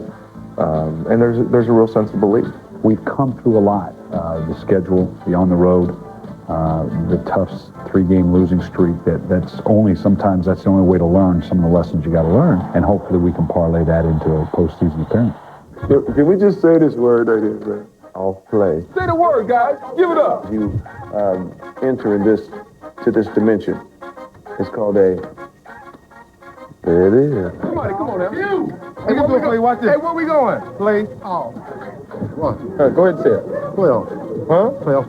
and there's a real sense of belief. We've come through a lot. The schedule, the on the road, the tough 3-game losing streak. Sometimes that's the only way to learn some of the lessons you got to learn, and hopefully we can parlay that into a postseason appearance. Can we just say this word right here, man? I'll play. Say the word, guys. Give it up. You enter to this dimension. It's called a. There it is. Somebody, come on now. You. Hey, where we going? Watch this. Hey, where we going? Play. Oh. What? Go ahead and say it. Playoff. Huh? Playoff.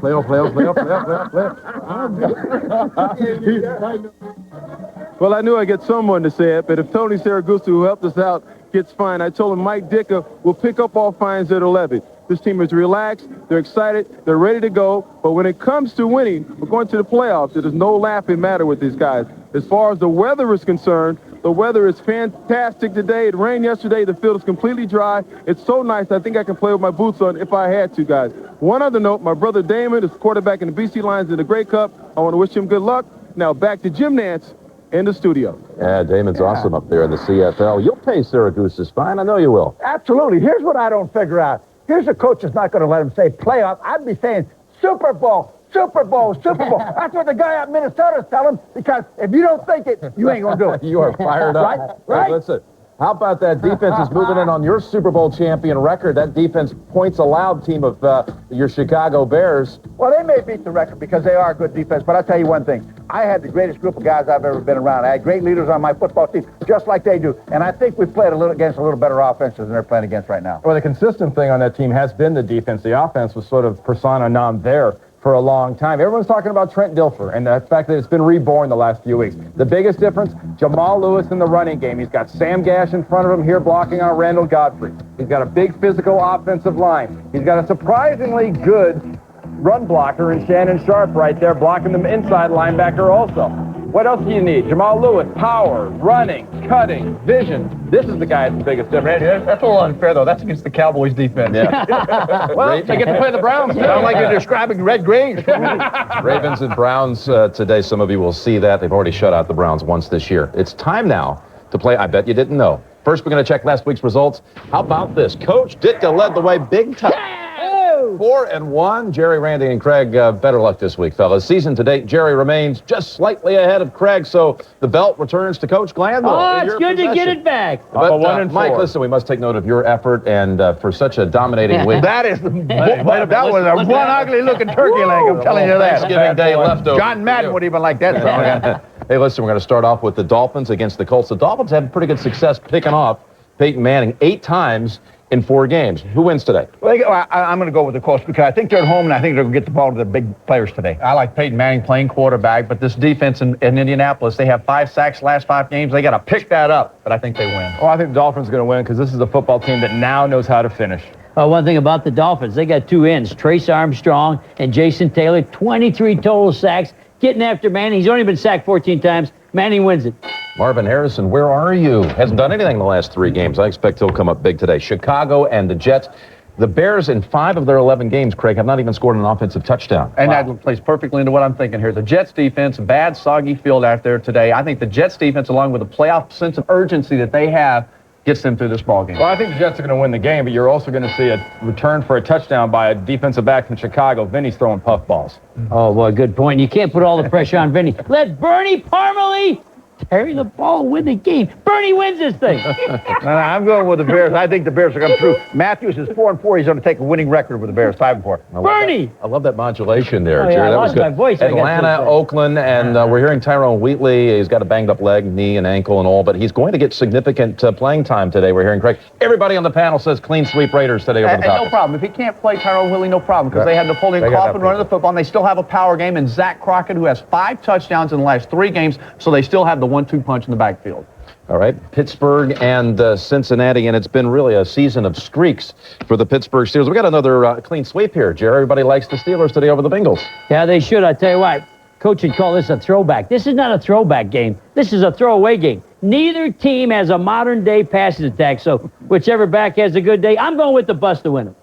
Well, I knew I'd get someone to say it, but if Tony Saragusa, who helped us out gets fined. I told him Mike Dicker will pick up all fines that are levied. This team is relaxed, they're excited, they're ready to go. But when it comes to winning, we're going to the playoffs. There's no laughing matter with these guys. As far as the weather is concerned, the weather is fantastic today. It rained yesterday. The field is completely dry. It's so nice. I think I can play with my boots on if I had to, guys. One other note, my brother Damon is quarterback in the BC Lions in the Grey Cup. I want to wish him good luck. Now back to Jim Nantz in the studio. Yeah, Damon's awesome up there in the CFL. You'll pay Syracuse's fine. I know you will. Absolutely. Here's what I don't figure out. Here's a coach that's not going to let him say playoff. I'd be saying Super Bowl, Super Bowl, Super Bowl. That's what the guy out in Minnesota is telling, because if you don't think it, you ain't going to do it. You are fired up. Right? Hey, listen, how about that defense is moving in on your Super Bowl champion record? That defense points allowed team of your Chicago Bears. Well, they may beat the record because they are a good defense, but I'll tell you one thing. I had the greatest group of guys I've ever been around. I had great leaders on my football team, just like they do. And I think we've played against a little better offenses than they're playing against right now. Well, the consistent thing on that team has been the defense. The offense was sort of persona non there for a long time. Everyone's talking about Trent Dilfer and the fact that it's been reborn the last few weeks. The biggest difference, Jamal Lewis in the running game. He's got Sam Gash in front of him here blocking on Randall Godfrey. He's got a big physical offensive line. He's got a surprisingly good run blocker in Shannon Sharp right there blocking the inside linebacker also. What else do you need? Jamal Lewis, power, running, cutting, vision. This is the guy that's the biggest difference. That's a little unfair, though. That's against the Cowboys' defense. Yeah. Well, they get to play the Browns. Sound like you're describing Red Grange. Ravens and Browns today. Some of you will see that. They've already shut out the Browns once this year. It's time now to play. I bet you didn't know. First, we're going to check last week's results. How about this? Coach Ditka led the way big time. 4-1. Jerry, Randy, and Craig, better luck this week, fellas. Season to date, Jerry remains just slightly ahead of Craig, so the belt returns to Coach Glanville. Oh, it's good to get it back. But, Mike, listen, we must take note of your effort and for such a dominating week. That was a one ugly-looking turkey leg, I'm telling you that. Thanksgiving Day leftover. John Madden would even like that song. Hey, listen, we're going to start off with the Dolphins against the Colts. The Dolphins have pretty good success picking off Peyton Manning 8 times in 4 games. Who wins today? Well, I'm going to go with the Colts because I think they're at home and I think they're going to get the ball to the big players today. I like Peyton Manning playing quarterback, but this defense in Indianapolis, they have 5 sacks last 5 games. They got to pick that up, but I think they win. Oh, I think the Dolphins are going to win because this is a football team that now knows how to finish. One thing about the Dolphins, they got 2 ends, Trace Armstrong and Jason Taylor, 23 total sacks, getting after Manning. He's only been sacked 14 times. Manning wins it. Marvin Harrison, where are you? Hasn't done anything in the last 3 games. I expect he'll come up big today. Chicago and the Jets. The Bears in 5 of their 11 games, Craig, have not even scored an offensive touchdown. And that plays perfectly into what I'm thinking here. The Jets defense, bad, soggy field out there today. I think the Jets defense, along with the playoff sense of urgency that they have, gets them through this ball game. Well, I think the Jets are going to win the game, but you're also going to see a return for a touchdown by a defensive back from Chicago. Vinny's throwing puff balls. Oh, well, good point. You can't put all the pressure on Vinny. Let Bernie Parmalee carry the ball, win the game. Bernie wins this thing. I'm going with the Bears. I think the Bears are coming through. Matthews is 4-4. He's going to take a winning record with the Bears, 5-4. Bernie! I love that modulation there, Oh, yeah, Jerry. I That was lost good. my voice. Atlanta, Oakland, and we're hearing Tyrone Wheatley. He's got a banged-up leg, knee, and ankle, and all, but he's going to get significant playing time today. We're hearing Craig. Everybody on the panel says clean sweep Raiders today over the top. No problem. If he can't play Tyrone Wheatley, no problem, because they have Napoleon Kaufman running the football, and they still have a power game, and Zach Crockett, who has 5 touchdowns in the last 3 games, so they still have the 1-2 punch in the backfield. All right, Pittsburgh and Cincinnati, and it's been really a season of streaks for the Pittsburgh Steelers. We got another clean sweep here, Jerry. Everybody likes the Steelers today over the Bengals. Yeah, they should. I tell you what, Coach would call this a throwback. This is not a throwback game. This is a throwaway game. Neither team has a modern-day passing attack, so whichever back has a good day, I'm going with the bus to win them.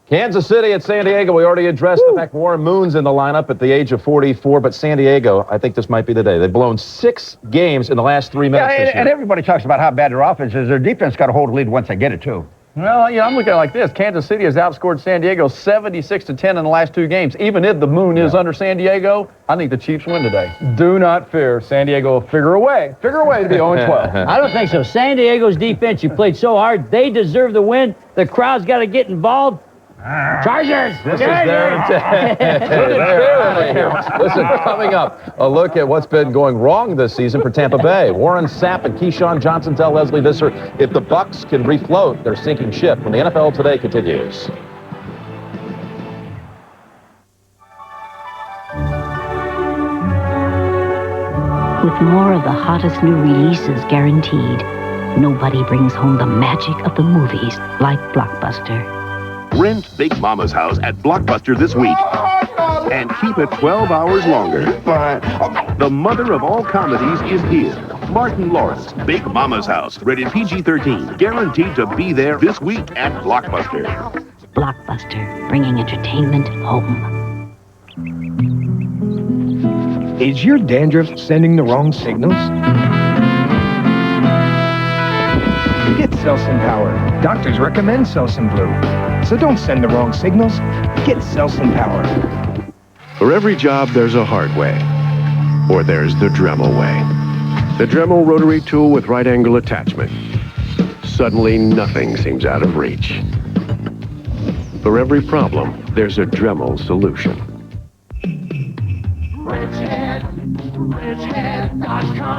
Kansas City at San Diego. We already addressed the fact Warren Moon's in the lineup at the age of 44, but San Diego, I think this might be the day. They've blown 6 games in the last 3 minutes this year. And everybody talks about how bad their offense is. Their defense got to hold a lead once they get it, too. Well, I'm looking at it like this. Kansas City has outscored San Diego 76-10 in the last 2 games. Even if the Moon is under San Diego, I think the Chiefs win today. Do not fear. San Diego will figure a way to be 0-12. I don't think so. San Diego's defense, you played so hard. They deserve the win. The crowd's got to get involved. Chargers! This is their Listen, coming up, a look at what's been going wrong this season for Tampa Bay. Warren Sapp and Keyshawn Johnson tell Leslie Visser if the Bucs can refloat their sinking ship when the NFL Today continues. With more of the hottest new releases guaranteed, Nobody brings home the magic of the movies like Blockbuster. Rent Big Mama's House at Blockbuster this week and keep it 12 hours longer. The mother of all comedies is here. Martin Lawrence, Big Mama's House, rated PG-13, guaranteed to be there this week at Blockbuster. Blockbuster, bringing entertainment home. Is your dandruff sending the wrong signals? Get Selsun Power. Doctors recommend Selsun Blue. So don't send the wrong signals. Get Selsun Power. For every job, there's a hard way. Or there's the Dremel way. The Dremel rotary tool with right angle attachment. Suddenly, nothing seems out of reach. For every problem, there's a Dremel solution.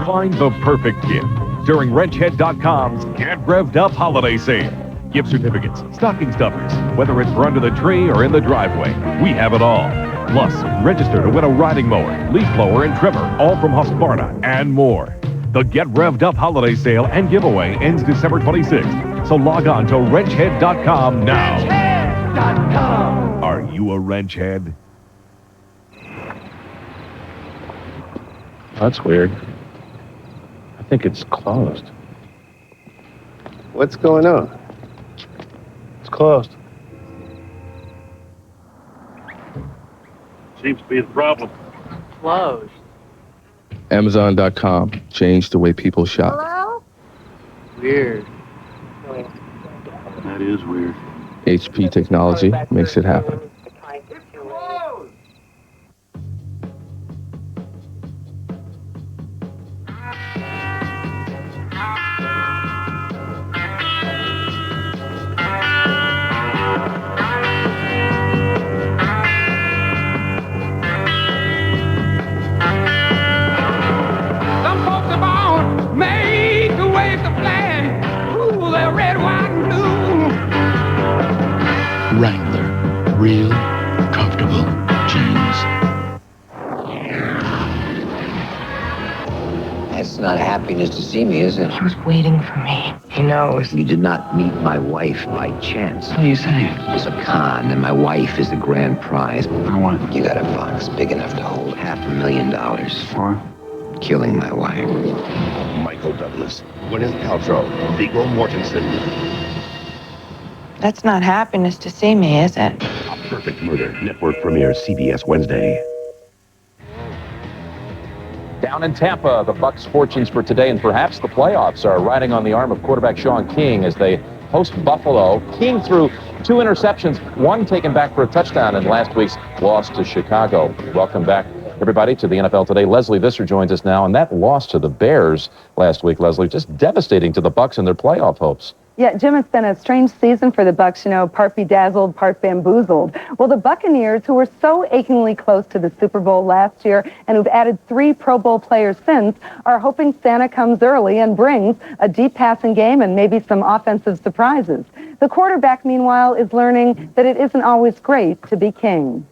Find the perfect gift during WrenchHead.com's Get Revved Up Holiday Sale. Gift certificates, stocking stuffers, whether it's for under the tree or in the driveway, we have it all. Plus, register to win a riding mower, leaf blower, and trimmer, all from Husqvarna, and more. The Get Revved Up Holiday Sale and giveaway ends December 26th, so log on to WrenchHead.com now. WrenchHead.com. Are you a wrench head? That's weird. I think it's closed. What's going on? It's closed. Seems to be the problem. Closed. Amazon.com changed the way people shop. Hello? Weird. That is weird. HP technology makes it happen. Wrangler, real, comfortable jeans. That's not happiness to see me, is it? He was waiting for me. He knows. You did not meet my wife by chance. What are you saying? It's a con, and my wife is the grand prize. I want. You got a box big enough to hold $500,000. For? Killing my wife. Michael Douglas, Gwyneth Paltrow, Viggo Mortensen. That's not happiness to see me, is it? A Perfect Murder. Network premiere CBS Wednesday. Down in Tampa, the Bucs' fortunes for today and perhaps the playoffs are riding on the arm of quarterback Sean King as they host Buffalo. King threw 2 interceptions, 1 taken back for a touchdown in last week's loss to Chicago. Welcome back, everybody, to the NFL Today. Leslie Visser joins us now, and that loss to the Bears last week, Leslie, just devastating to the Bucs and their playoff hopes. Yeah, Jim, it's been a strange season for the Bucs, you know, part bedazzled, part bamboozled. Well, the Buccaneers, who were so achingly close to the Super Bowl last year and who've added 3 Pro Bowl players since, are hoping Santa comes early and brings a deep passing game and maybe some offensive surprises. The quarterback, meanwhile, is learning that it isn't always great to be king.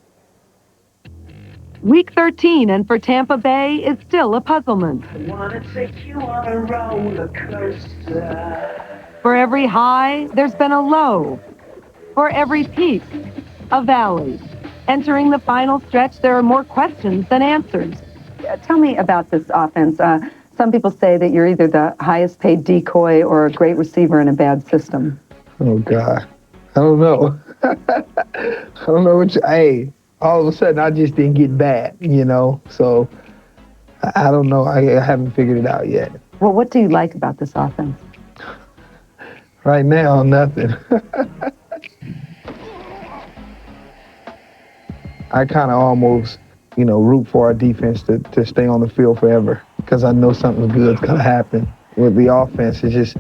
Week 13, and for Tampa Bay, is still a puzzlement. I wanna take you on a roller coaster. For every high, there's been a low. For every peak, a valley. Entering the final stretch, there are more questions than answers. Tell me about this offense. Some people say that you're either the highest paid decoy or a great receiver in a bad system. Oh, God. I don't know. I don't know what hey, all of a sudden I just didn't get bad, you know? So I don't know. I haven't figured it out yet. Well, what do you like about this offense? Right now, nothing. I kind of almost, you know, root for our defense to stay on the field forever because I know something good's going to happen. With the offense, it's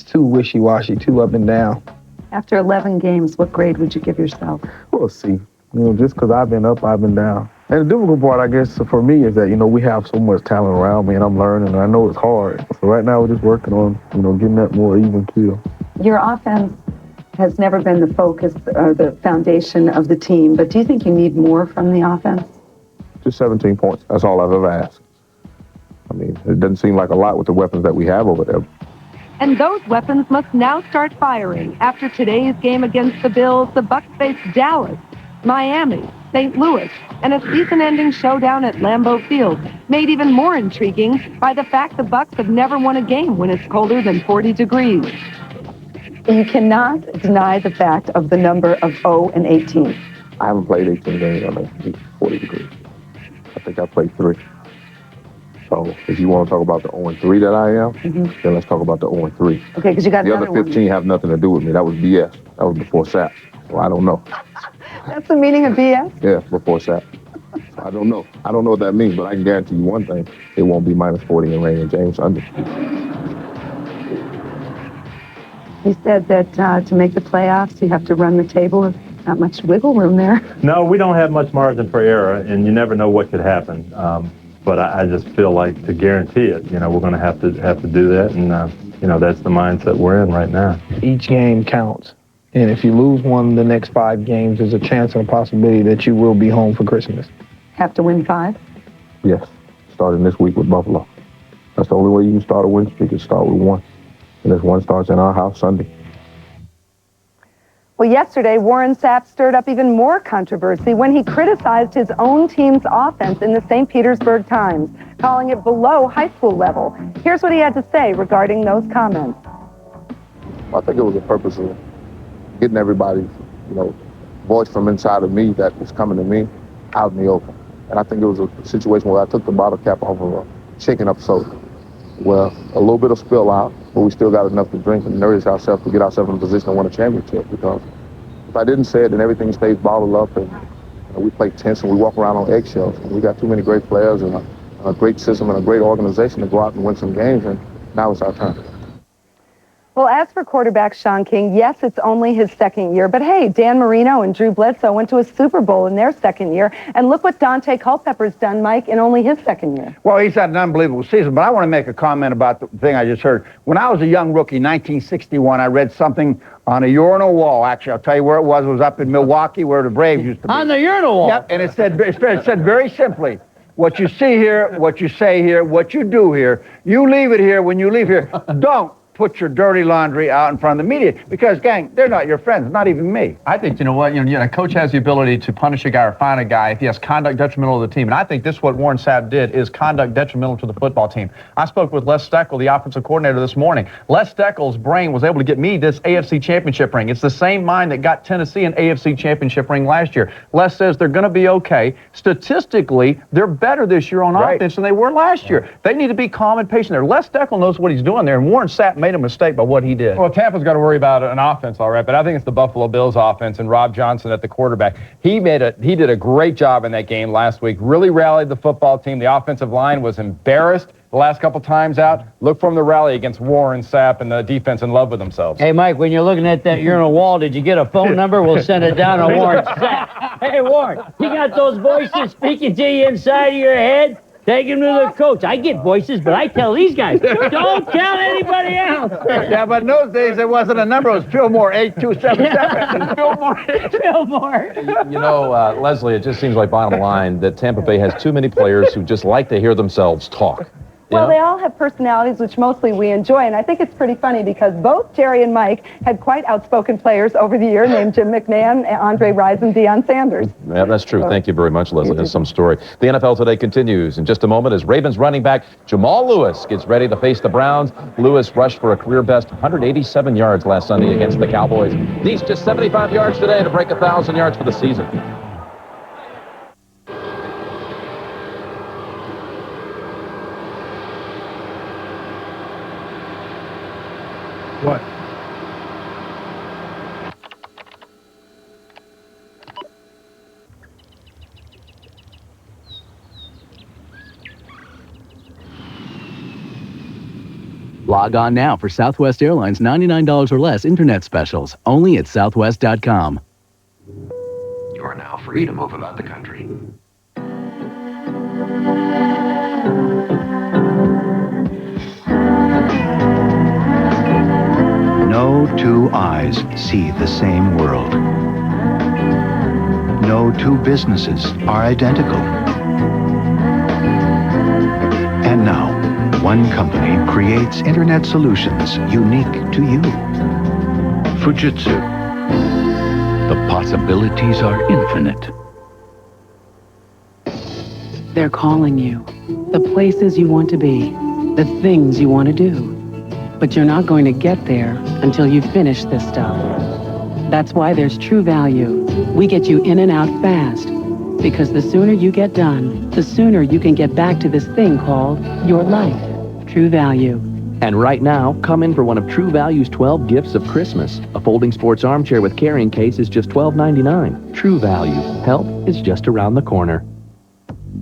too wishy-washy, too up and down. After 11 games, what grade would you give yourself? We'll see. You know, just because I've been up, I've been down. And the difficult part, I guess, for me is that, you know, we have so much talent around me and I'm learning and I know it's hard. So right now we're just working on, you know, getting that more even keel. Your offense has never been the focus or the foundation of the team, but do you think you need more from the offense? Just 17 points. That's all I've ever asked. I mean, it doesn't seem like a lot with the weapons that we have over there. And those weapons must now start firing. After today's game against the Bills, the Bucs face Dallas, Miami, St. Louis, and a season-ending showdown at Lambeau Field, made even more intriguing by the fact the Bucs have never won a game when it's colder than 40 degrees. You cannot deny the fact of the number of 0 and 18. I haven't played 18 games on 40 degrees. I think I played 3. So if you want to talk about the 0 and 3 that I am, then let's talk about the 0 and 3. Okay, because you got the another other 15 have nothing to do with me. That was BS. That was before SAP. So I don't know. That's the meaning of BS? Yeah, before SAP. I don't know. I don't know what that means, but I can guarantee you one thing. It won't be minus 40 in Raymond James Sunday. You said that to make the playoffs, you have to run the table. There's not much wiggle room there. No, we don't have much margin for error, and you never know what could happen. But I just feel like to guarantee it, we're going to have to do that, and that's the mindset we're in right now. Each game counts, and if you lose one of the next 5 games, there's a chance and a possibility that you will be home for Christmas. Have to win 5? Yes, starting this week with Buffalo. That's the only way you can start a win streak is start with 1. And this 1 starts in our house Sunday. Well, yesterday, Warren Sapp stirred up even more controversy when he criticized his own team's offense in the St. Petersburg Times, calling it below high school level. Here's what he had to say regarding those comments. I think it was the purpose of getting everybody's, voice from inside of me that was coming to me out in the open. And I think it was a situation where I took the bottle cap off of a shaking up soda. Well, a little bit of spill out, but we still got enough to drink and nourish ourselves to get ourselves in a position to win a championship. Because if I didn't say it, then everything stays bottled up, and we play tense and we walk around on eggshells. And we got too many great players and a great system and a great organization to go out and win some games, and now it's our turn. Well, as for quarterback Sean King, yes, it's only his 2nd year, but hey, Dan Marino and Drew Bledsoe went to a Super Bowl in their 2nd year, and look what Dante Culpepper's done, Mike, in only his 2nd year. Well, he's had an unbelievable season, but I want to make a comment about the thing I just heard. When I was a young rookie, 1961, I read something on a urinal wall. Actually, I'll tell you where it was. It was up in Milwaukee, where the Braves used to be. On the urinal wall? Yep, and it said very simply, what you see here, what you say here, what you do here, you leave it here when you leave here. Don't put your dirty laundry out in front of the media, because, gang, they're not your friends, not even me. I think, a coach has the ability to punish a guy or fine a guy if he has conduct detrimental to the team. And I think what Warren Sapp did is conduct detrimental to the football team. I spoke with Les Steckel, the offensive coordinator, this morning. Les Steckel's brain was able to get me this AFC championship ring. It's the same mind that got Tennessee an AFC championship ring last year. Les says they're going to be okay. Statistically, they're better this year on offense than they were last year. They need to be calm and patient there. Les Steckel knows what he's doing there, and Warren Sapp made a mistake by what he did. Well, Tampa's got to worry about an offense, all right, but I think it's the Buffalo Bills offense and Rob Johnson at the quarterback. He did a great job in that game last week, really rallied the football team. The offensive line was embarrassed the last couple times out. Look for him to rally against Warren Sapp and the defense in love with themselves. Hey, Mike, when you're looking at that urinal wall, did you get a phone number? We'll send it down on Warren Sapp. Hey, Warren, you got those voices speaking to you inside of your head? Take him to the coach. I get voices, but I tell these guys, don't tell anybody else. Yeah, but in those days, it wasn't a number. It was Fillmore 8277. Fillmore. Leslie, it just seems like bottom line that Tampa Bay has too many players who just like to hear themselves talk. Well, they all have personalities, which mostly we enjoy, and I think it's pretty funny because both Jerry and Mike had quite outspoken players over the year named Jim McMahon, Andre Rison, and Deion Sanders. Yeah, that's true. Thank you very much, Leslie. That's some story. The NFL Today continues in just a moment as Ravens running back Jamal Lewis gets ready to face the Browns. Lewis rushed for a career-best 187 yards last Sunday against the Cowboys. Needs just 75 yards today to break 1,000 yards for the season. What? Log on now for Southwest Airlines $99 or less internet specials, only at southwest.com. You are now free to move about the country. No two eyes see the same world. No two businesses are identical. And now, one company creates internet solutions unique to you. Fujitsu. The possibilities are infinite. They're calling you. The places you want to be. The things you want to do. But you're not going to get there until you finish this stuff. That's why there's True Value. We get you in and out fast. Because the sooner you get done, the sooner you can get back to this thing called your life. True Value. And right now, come in for one of True Value's 12 gifts of Christmas. A folding sports armchair with carrying case is just $12.99. True Value. Help is just around the corner.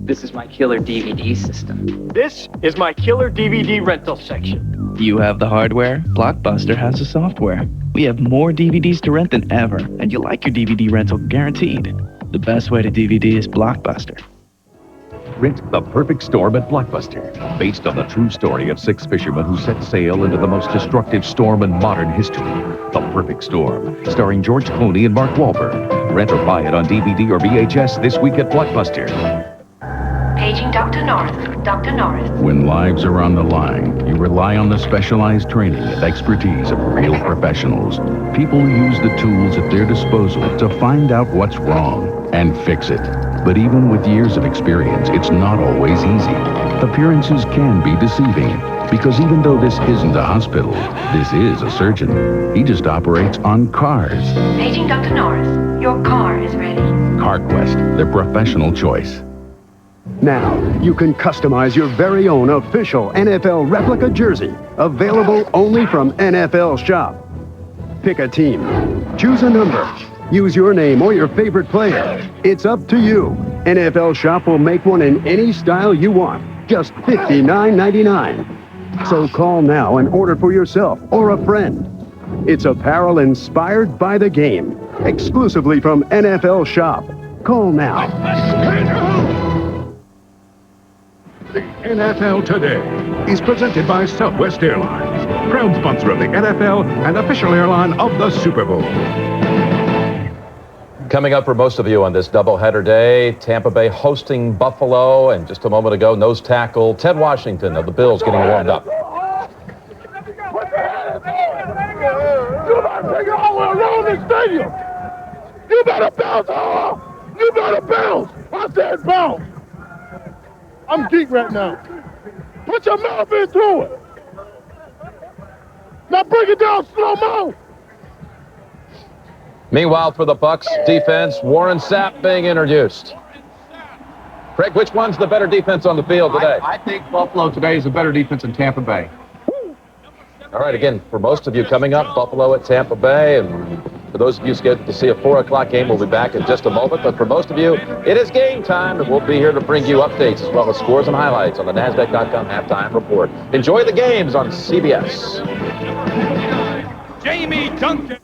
This is my killer DVD system. This is my killer DVD rental section. You have the hardware, Blockbuster has the software. We have more DVDs to rent than ever, and you'll like your DVD rental guaranteed. The best way to DVD is Blockbuster. Rent The Perfect Storm at Blockbuster, based on the true story of 6 fishermen who set sail into the most destructive storm in modern history. The Perfect Storm, starring George Clooney and Mark Wahlberg. Rent or buy it on DVD or VHS this week at Blockbuster. Paging Dr. North. Dr. North. When lives are on the line, you rely on the specialized training and expertise of real professionals. People who use the tools at their disposal to find out what's wrong and fix it. But even with years of experience, it's not always easy. Appearances can be deceiving, because even though this isn't a hospital, this is a surgeon. He just operates on cars. Paging Dr. North. Your car is ready. CarQuest, their professional choice. Now, you can customize your very own official NFL replica jersey, available only from NFL Shop. Pick a team, choose a number, use your name or your favorite player. It's up to you. NFL Shop will make one in any style you want, just $59.99. So call now and order for yourself or a friend. It's apparel inspired by the game, exclusively from NFL Shop. Call now. The NFL Today is presented by Southwest Airlines, proud sponsor of the NFL and official airline of the Super Bowl. Coming up for most of you on this doubleheader day, Tampa Bay hosting Buffalo, and just a moment ago, nose tackle Ted Washington of the Bills getting warmed up. You better take it all the way around the stadium. You better bounce, You better bounce. I said bounce. I'm geek right now. Put your mouth into it. Now bring it down slow-mo. Meanwhile, for the Bucs defense, Warren Sapp being introduced. Craig, which one's the better defense on the field today? I think Buffalo today is a better defense than Tampa Bay. All right, again, for most of you coming up, Buffalo at Tampa Bay, and for those of you scheduled to see a 4 o'clock game, we'll be back in just a moment. But for most of you, it is game time, and we'll be here to bring you updates as well as scores and highlights on the NASDAQ.com halftime report. Enjoy the games on CBS. Jamie Duncan.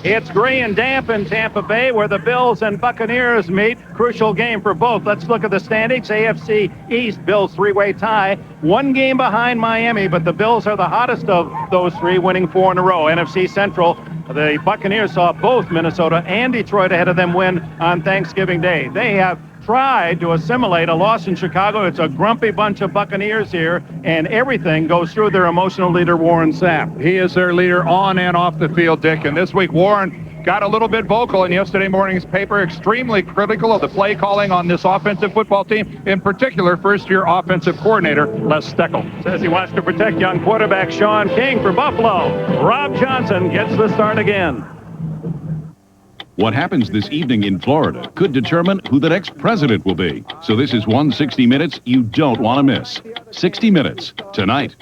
It's gray and damp in Tampa Bay where the Bills and Buccaneers meet. Crucial game for both. Let's look at the standings. AFC East, Bills three-way tie. 1 game behind Miami, but the Bills are the hottest of those 3, winning 4 in a row. NFC Central, the Buccaneers saw both Minnesota and Detroit ahead of them win on Thanksgiving Day. They have tried to assimilate a loss in Chicago. It's a grumpy bunch of Buccaneers here, and everything goes through their emotional leader, Warren Sapp. He is their leader on and off the field, Dick, and this week Warren got a little bit vocal in yesterday morning's paper, extremely critical of the play calling on this offensive football team, in particular first-year offensive coordinator Les Steckel. Says he wants to protect young quarterback Sean King for Buffalo. Rob Johnson gets the start again. What happens this evening in Florida could determine who the next president will be. So this is 160 Minutes you don't want to miss. 60 Minutes, tonight.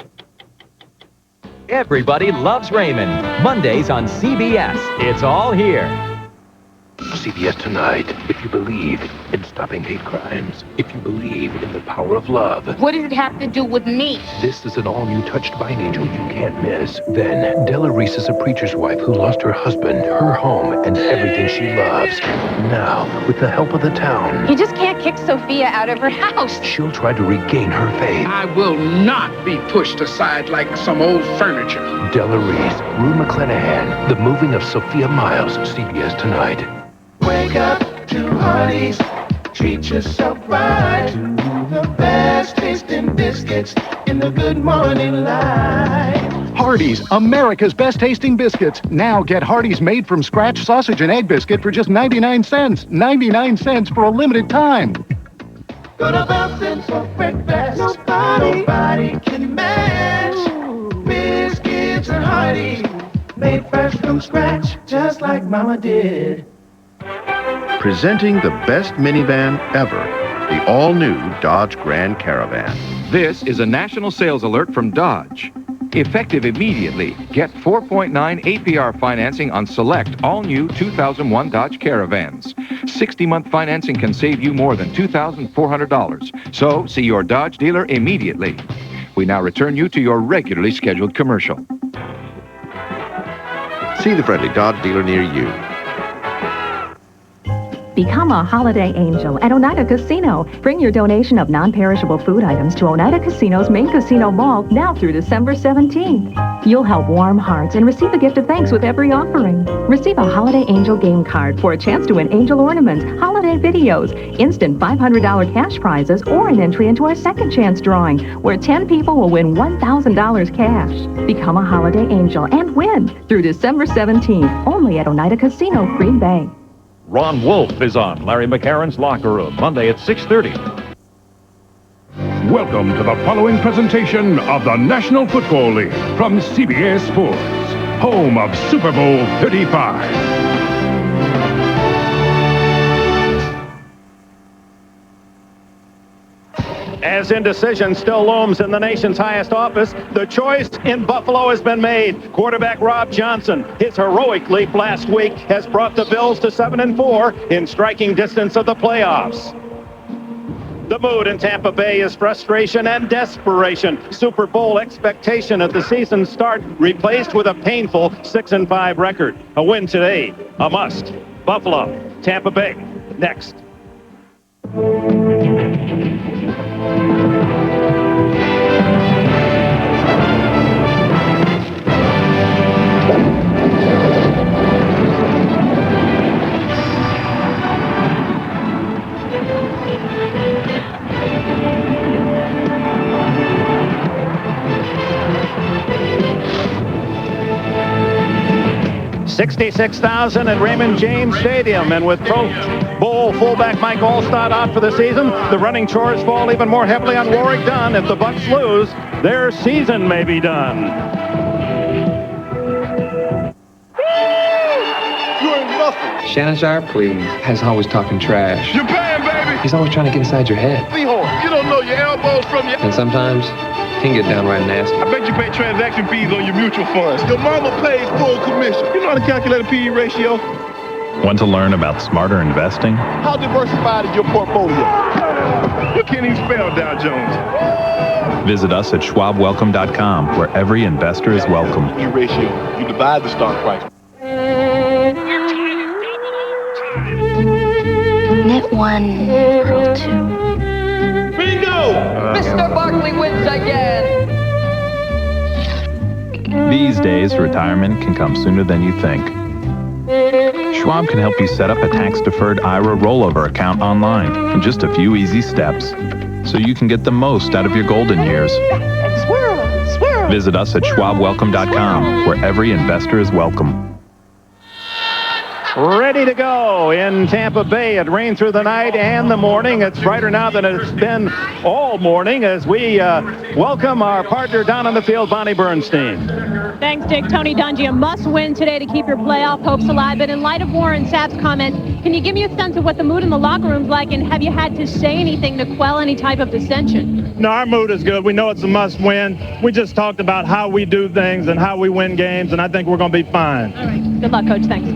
Everybody loves Raymond. Mondays on CBS. It's all here. CBS Tonight. If you believe in stopping hate crimes, if you believe in the power of love. What does it have to do with me? This is an all-new Touched by an Angel you can't miss. Then, Della Reese is a preacher's wife who lost her husband, her home, and everything she loves. Now, with the help of the town, You just can't kick Sophia out of her house. she'll try to regain her faith. I will not be pushed aside like some old furniture. Della Reese, Rue McClanahan, The Moving of Sophia Miles, CBS Tonight. Wake up to Hardee's. Treat yourself right to the best taste. biscuits in the Good Morning Light. Hardee's, America's best tasting biscuits. Now get Hardee's made from scratch sausage and egg biscuit for just 99 cents. 99 cents for a limited time. Go to Belton's for breakfast. Nobody can match. Biscuits and Hardee's, made fresh from scratch, just like Mama did. Presenting the best minivan ever, the all-new Dodge Grand Caravan. This is a national sales alert from Dodge. Effective immediately, get 4.9 APR financing on select all-new 2001 Dodge Caravans. 60-month financing can save you more than $2,400. So, see your Dodge dealer immediately. We now return you to your regularly scheduled commercial. See the friendly Dodge dealer near you. Become a holiday angel at Oneida Casino. Bring your donation of non-perishable food items to Oneida Casino's main casino mall now through December 17th. You'll help warm hearts and receive a gift of thanks with every offering. Receive a Holiday Angel game card for a chance to win angel ornaments, holiday videos, instant $500 cash prizes, or an entry into our second chance drawing, where 10 people will win $1,000 cash. Become a holiday angel and win through December 17th, only at Oneida Casino, Green Bay. Ron Wolf is on Larry McCarron's Locker Room, Monday at 6:30. Welcome to the following presentation of the National Football League from CBS Sports, home of Super Bowl 35. As indecision still looms in the nation's highest office, the choice in Buffalo has been made. Quarterback Rob Johnson, his heroic leap last week has brought the Bills to 7-4 in striking distance of the playoffs. The mood in Tampa Bay is frustration and desperation. Super Bowl expectation at the season's start replaced with a painful 6-5 record. A win today, a must. Buffalo, Tampa Bay, next. 66,000 at Raymond James Stadium, and with Pro Bowl fullback Mike Allstott out for the season, the running chores fall even more heavily on Warwick Dunn. If the Bucks lose, their season may be done. You ain't nothing. Shannon Sharp, Cleveland, has always talking trash. You're paying, baby. He's always trying to get inside your head. Seahorn, you don't know your elbows from your... And sometimes he can get downright nasty. I bet you pay transaction fees on your mutual funds. Your mama pays full commission. You know how to calculate a P/E ratio? Want to learn about smarter investing? How diversified is your portfolio? You can't even spell Dow Jones. Visit us at schwabwelcome.com, where every investor is welcome. P/E ratio. You divide the stock price. Knit one, purl two. Bingo! Mr. Barkley wins again! These days, retirement can come sooner than you think. Schwab can help you set up a tax-deferred IRA rollover account online in just a few easy steps, so you can get the most out of your golden years. Swirl, swirl. Visit us at schwabwelcome.com, where every investor is welcome. Ready to go in Tampa Bay. It rained through the night and the morning. It's brighter now than it's been all morning as we welcome our partner down on the field, Bonnie Bernstein. Thanks, Dick. Tony Dungy, a must-win today to keep your playoff hopes alive. But in light of Warren Sapp's comment, can you give me a sense of what the mood in the locker room's like, and have you had to say anything to quell any type of dissension? No, our mood is good. We know it's a must-win. We just talked about how we do things and how we win games, and I think we're going to be fine. All right. Good luck, Coach. Thanks.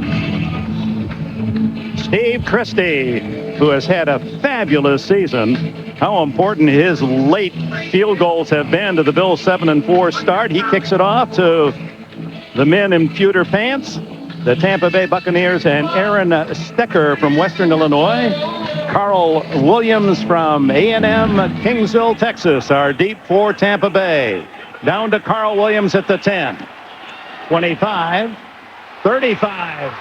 Steve Christie, who has had a fabulous season. How important his late field goals have been to the Bills' 7-4 start. He kicks it off to the men in pewter pants, the Tampa Bay Buccaneers, and Aaron Stecker from Western Illinois. Carl Williams from A&M Kingsville, Texas, are deep for Tampa Bay. Down to Carl Williams at the 10. 25, 35.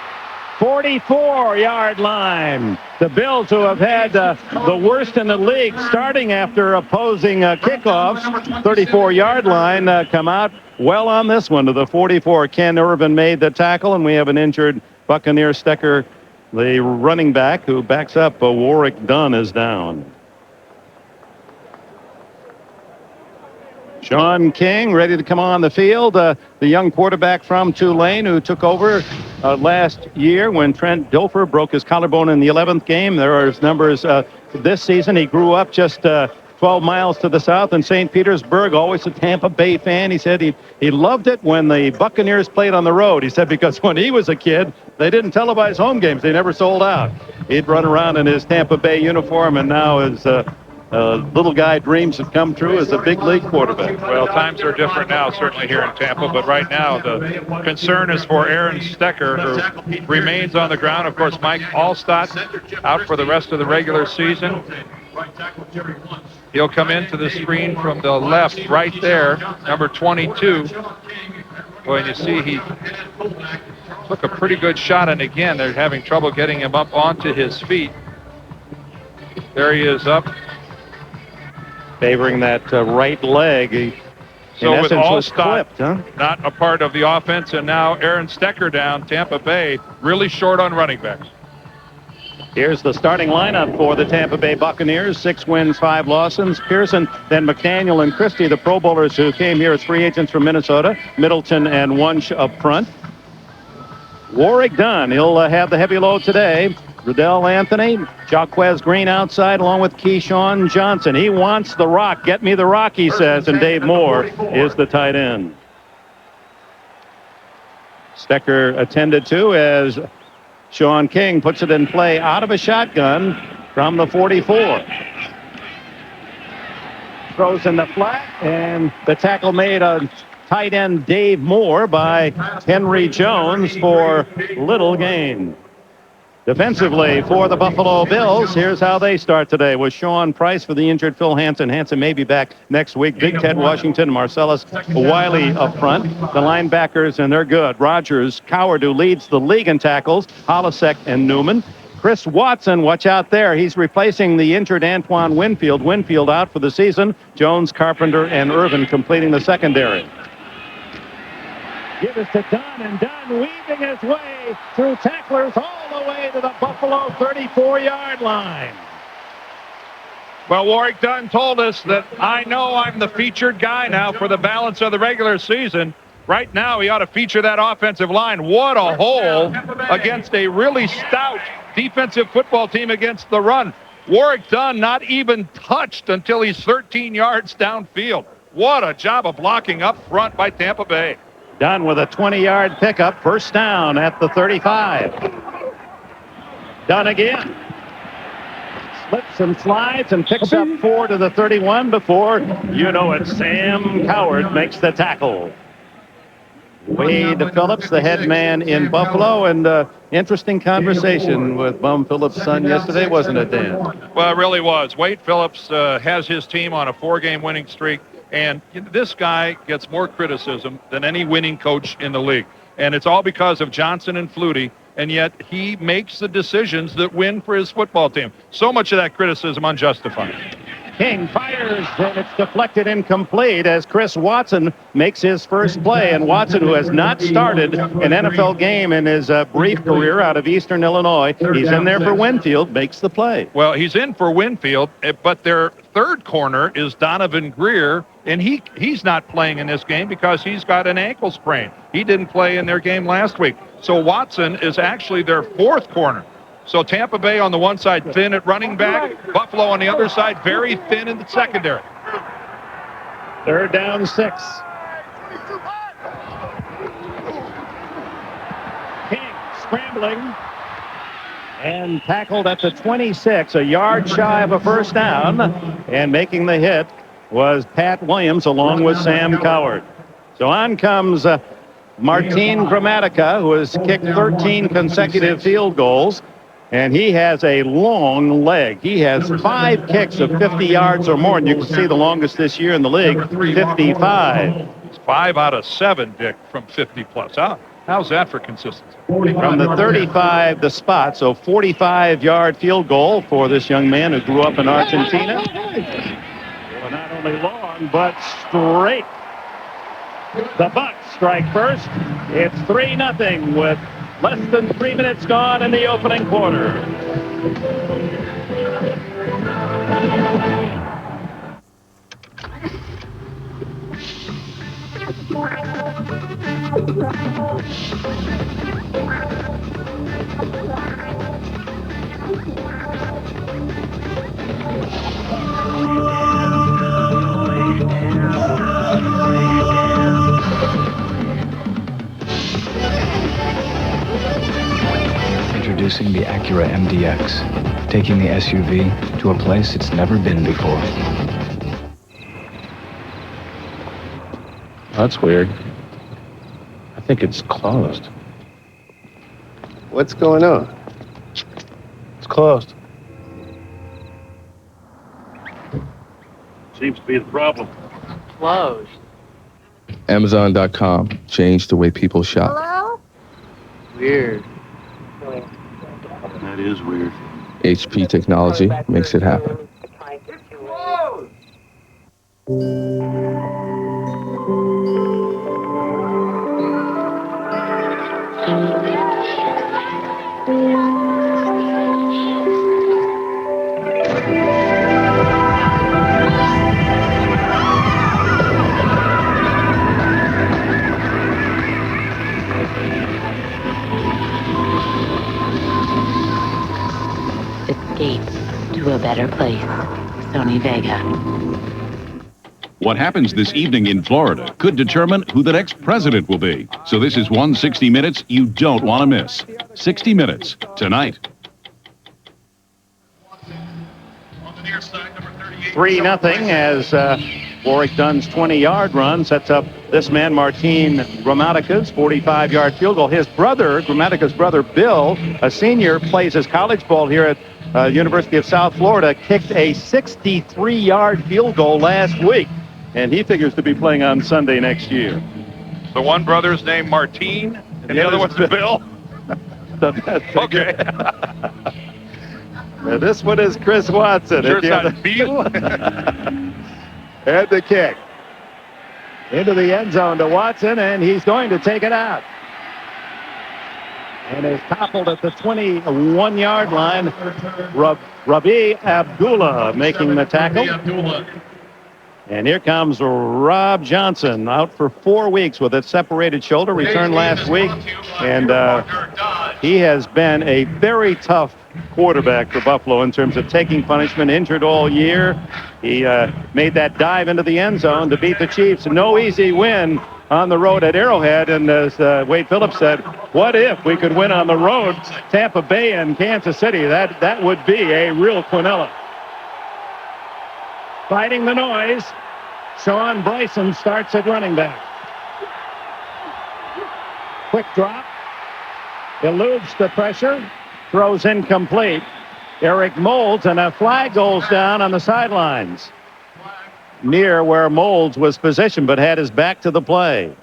44-yard line. The Bills, who have had the worst in the league starting after opposing kickoffs, 34-yard line, come out well on this one to the 44. Ken Irvin made the tackle, and we have an injured Buccaneer. Stecker, the running back who backs up. Warwick Dunn is down. Sean King ready to come on the field. The young quarterback from Tulane who took over last year when Trent Dilfer broke his collarbone in the 11th game. There are his numbers this season. He grew up just 12 miles to the south in St. Petersburg, always a Tampa Bay fan. He said he loved it when the Buccaneers played on the road. He said because when he was a kid, they didn't televise home games. They never sold out. He'd run around in his Tampa Bay uniform, and now his little guy dreams have come true as a big league quarterback. Well, times are different now, certainly here in Tampa, but right now the concern is for Aaron Stecker, who remains on the ground. Of course, Mike Allstott out for the rest of the regular season. He'll come into the screen from the left right there, number 22. Boy, and you see he took a pretty good shot, and again, they're having trouble getting him up onto his feet. There he is up. Favoring that right leg. So with Allstott not a part of the offense, and now Aaron Stecker down, Tampa Bay really short on running backs. Here's the starting lineup for the Tampa Bay Buccaneers. 6 wins, 5 losses. Pearson, then McDaniel and Christie, the Pro Bowlers who came here as free agents from Minnesota. Middleton and Wunsch up front. Warwick Dunn, he'll have the heavy load today. Riddell Anthony, Jaquez Green outside along with Keyshawn Johnson. He wants the rock. Get me the rock, he says, and Dave Moore is the tight end. Stecker attended to as Sean King puts it in play out of a shotgun from the 44. Throws in the flat, and the tackle made on tight end Dave Moore by Henry Jones for little gain. Defensively for the Buffalo Bills, here's how they start today with Sean Price for the injured Phil Hansen. Hansen may be back next week. Big Ted Washington, Marcellus Wiley up front. The linebackers, and they're good. Rogers, Coward, who leads the league in tackles. Holisek and Newman. Chris Watson, watch out there. He's replacing the injured Antoine Winfield. Winfield out for the season. Jones, Carpenter, and Irvin completing the secondary. Give us to Dunn, and Dunn weaving his way through tacklers all the way to the Buffalo 34-yard line. Well, Warwick Dunn told us that I know I'm the featured guy now for the balance of the regular season. Right now, he ought to feature that offensive line. What a hole against a really stout defensive football team against the run. Warwick Dunn not even touched until he's 13 yards downfield. What a job of blocking up front by Tampa Bay. Dunn with a 20-yard pickup, first down at the 35. Dunn again. Slips and slides and picks up 4 to the 31 before, you know it, Sam Coward makes the tackle. Wade Phillips, the head man in Buffalo, and interesting conversation with Bum Phillips' son yesterday, wasn't it, Dan? Well, it really was. Wade Phillips has his team on a 4-game winning streak. And this guy gets more criticism than any winning coach in the league. And it's all because of Johnson and Flutie, and yet he makes the decisions that win for his football team. So much of that criticism unjustified. King fires, and it's deflected incomplete as Chris Watson makes his first play. And Watson, who has not started an NFL game in his brief career out of Eastern Illinois, he's in there for Winfield, makes the play. Well, he's in for Winfield, but their third corner is Donovan Greer, and he's not playing in this game because he's got an ankle sprain. He didn't play in their game last week. So Watson is actually their fourth corner. So Tampa Bay on the one side thin at running back, Buffalo on the other side very thin in the secondary. Third down 6. King scrambling and tackled at the 26, a yard shy of a first down, and making the hit was Pat Williams along with Sam Coward. So on comes Martin Gramatica, who has kicked 13 consecutive field goals. And he has a long leg. He has 5 kicks of 50 yards or more. And you can see the longest this year in the league, 55. It's 5 out of 7, Dick, from 50 plus. How's that for consistency? From the 35, the spot, so 45-yard field goal for this young man who grew up in Argentina. Well, not only long, but straight. The Bucks strike first. It's 3-0 with less than 3 minutes gone in the opening quarter. Introducing the Acura MDX, taking the SUV to a place it's never been before. That's weird. I think it's closed. What's going on? It's closed. Seems to be the problem. Closed. Amazon.com changed the way people shop. Hello? Weird. That is weird. HP technology makes it happen. Escape to a better place. Sony Vega. What happens this evening in Florida could determine who the next president will be. So this is 160 Minutes you don't want to miss. 60 Minutes, tonight. 3-0 as Warwick Dunn's 20-yard run sets up this man, Martin Grammatica's 45-yard field goal. His brother, Grammatica's brother, Bill, a senior, plays his college ball here at University of South Florida, kicked a 63-yard field goal last week, and he figures to be playing on Sunday next year. The one brother's named Martine, and the other one's Bill? Okay. Now this one is Chris Watson. Sure it's not Bill? And the kick. Into the end zone to Watson, and he's going to take it out. And is toppled at the 21-yard line. Rabi Abdullah making the tackle. And here comes Rob Johnson, out for 4 weeks with a separated shoulder, returned last week. And he has been a very tough quarterback for Buffalo in terms of taking punishment, injured all year. He made that dive into the end zone to beat the Chiefs. No easy win on the road at Arrowhead. And as Wade Phillips said, what if we could win on the road, Tampa Bay and Kansas City? That would be a real quinella. Fighting the noise, Sean Bryson starts at running back. Quick drop. Eludes the pressure. Throws incomplete. Eric Moulds, and a flag goes down on the sidelines near where Moulds was positioned but had his back to the play.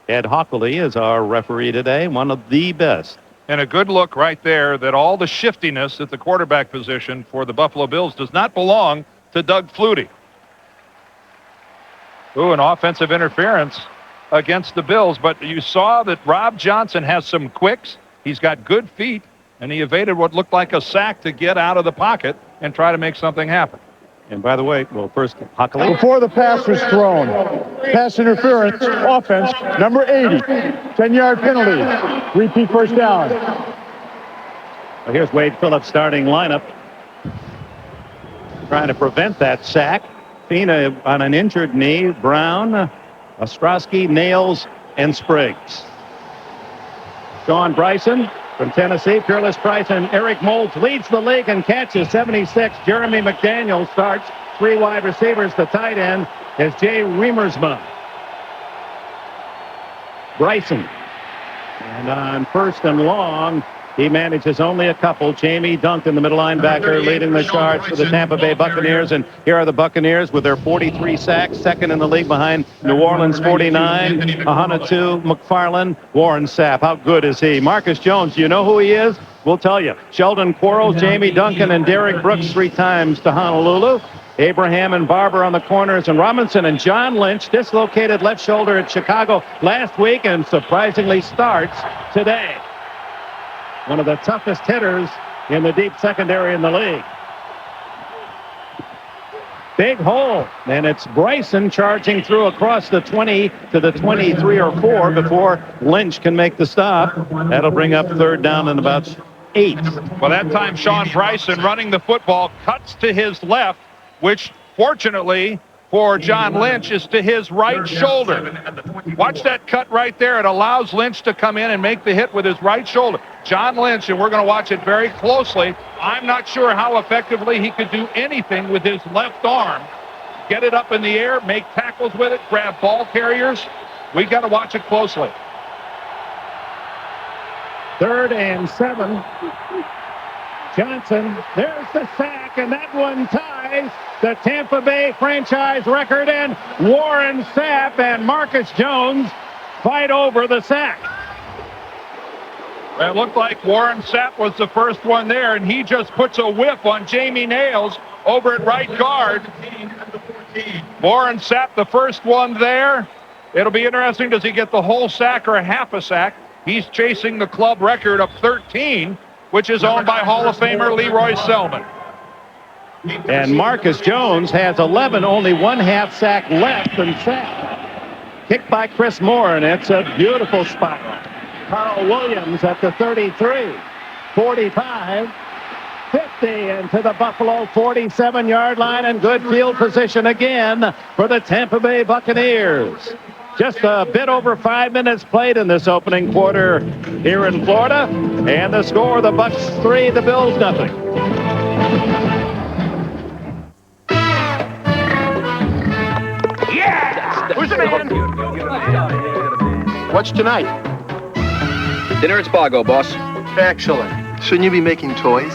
Ed Hockley is our referee today, one of the best. And a good look right there that all the shiftiness at the quarterback position for the Buffalo Bills does not belong to Doug Flutie. Ooh, an offensive interference against the Bills, but you saw that Rob Johnson has some quicks. He's got good feet, and he evaded what looked like a sack to get out of the pocket and try to make something happen. And by the way, well, first, Hockley. Before the pass was thrown, pass interference, offense, number 80, 10-yard penalty, repeat first down. Well, here's Wade Phillips' starting lineup, trying to prevent that sack. Fina on an injured knee, Brown, Ostrowski, Nails, and Spriggs. Sean Bryson from Tennessee, Peerless Bryson. Eric Moulds leads the league and catches 76. Jeremy McDaniel starts. 3 wide receivers. The tight end is Jay Remersma. Bryson. And on first and long, He manages only a couple. Jamie Duncan, the middle linebacker, leading the charge for the Tampa Bay Buccaneers. And here are the Buccaneers with their 43 sacks, second in the league behind New Orleans 49, Ahanotu, McFarland, Warren Sapp. How good is he? Marcus Jones, do you know who he is? We'll tell you. Sheldon Quarles, Jamie Duncan, and Derek Brooks 3 times to Honolulu. Abraham and Barber on the corners, and Robinson and John Lynch dislocated left shoulder at Chicago last week and surprisingly starts today. One of the toughest hitters in the deep secondary in the league. Big hole, and it's Bryson charging through across the 20 to the 23 or 4 before Lynch can make the stop. That'll bring up third down and about 8. Well, that time Sean Bryson running the football cuts to his left, which fortunately for John Lynch is to his right shoulder. Watch that cut right there. It allows Lynch to come in and make the hit with his right shoulder. John Lynch, and we're going to watch it very closely. I'm not sure how effectively he could do anything with his left arm. Get it up in the air, make tackles with it, grab ball carriers. We got to watch it closely. 3rd and 7. Johnson, there's the sack, and that one ties the Tampa Bay franchise record, and Warren Sapp and Marcus Jones fight over the sack. It looked like Warren Sapp was the first one there, and he just puts a whiff on Jamie Nails over at right guard. Warren Sapp, the first one there. It'll be interesting. Does he get the whole sack or a half a sack? He's chasing the club record of 13, which is owned by Hall of Famer Leroy Selman. And Marcus Jones has 11, only 1 half sack left and sack. Kicked by Chris Moore, and it's a beautiful spiral. Carl Williams at the 33, 45, 50, and to the Buffalo 47-yard line, and good field position again for the Tampa Bay Buccaneers. Just a bit over 5 minutes played in this opening quarter here in Florida, and the score, the Bucs 3, the Bills nothing. Yeah! Who's the man? What's tonight? Dinner at Spago, boss. Excellent. Shouldn't you be making toys?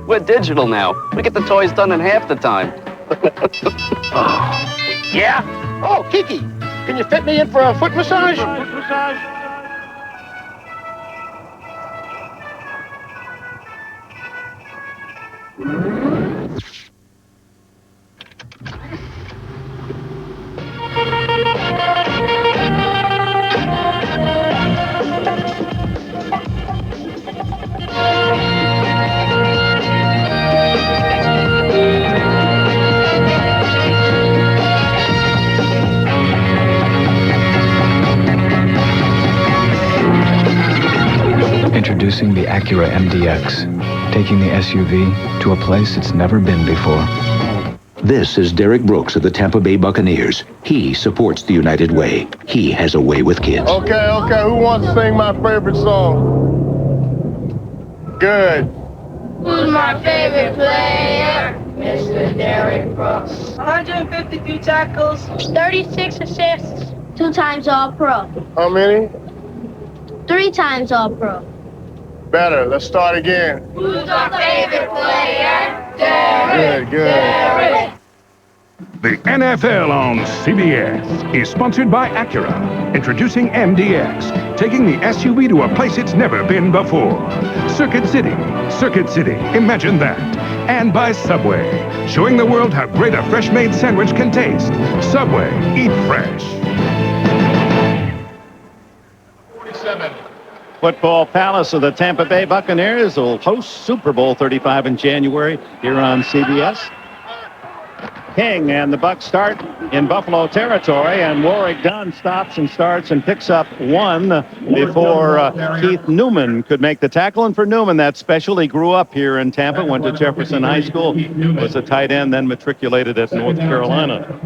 We're digital now. We get the toys done in half the time. Oh. Yeah? Oh, Kiki, can you fit me in for a foot massage? Introducing the Acura MDX, taking the SUV to a place it's never been before. This is Derek Brooks of the Tampa Bay Buccaneers. He supports the United Way. He has a way with kids. Okay, who wants to sing my favorite song? Good. Who's my favorite player? Mr. Derek Brooks. 152 tackles, 36 assists, 2 times All-Pro. How many? 3 times All-Pro. Better. Let's start again. Who's our favorite player? Derek. Good. Derek. The NFL on CBS is sponsored by Acura. Introducing MDX, taking the SUV to a place it's never been before. Circuit City, imagine that. And by Subway, showing the world how great a fresh-made sandwich can taste. Subway, eat fresh. 47. Football Palace of the Tampa Bay Buccaneers will host Super Bowl 35 in January here on CBS. King and the Bucs start in Buffalo territory, and Warwick Dunn stops and starts and picks up 1 before Keith Newman could make the tackle. And for Newman, that's special. He grew up here in Tampa, went to Jefferson High School, was a tight end, then matriculated at North Carolina.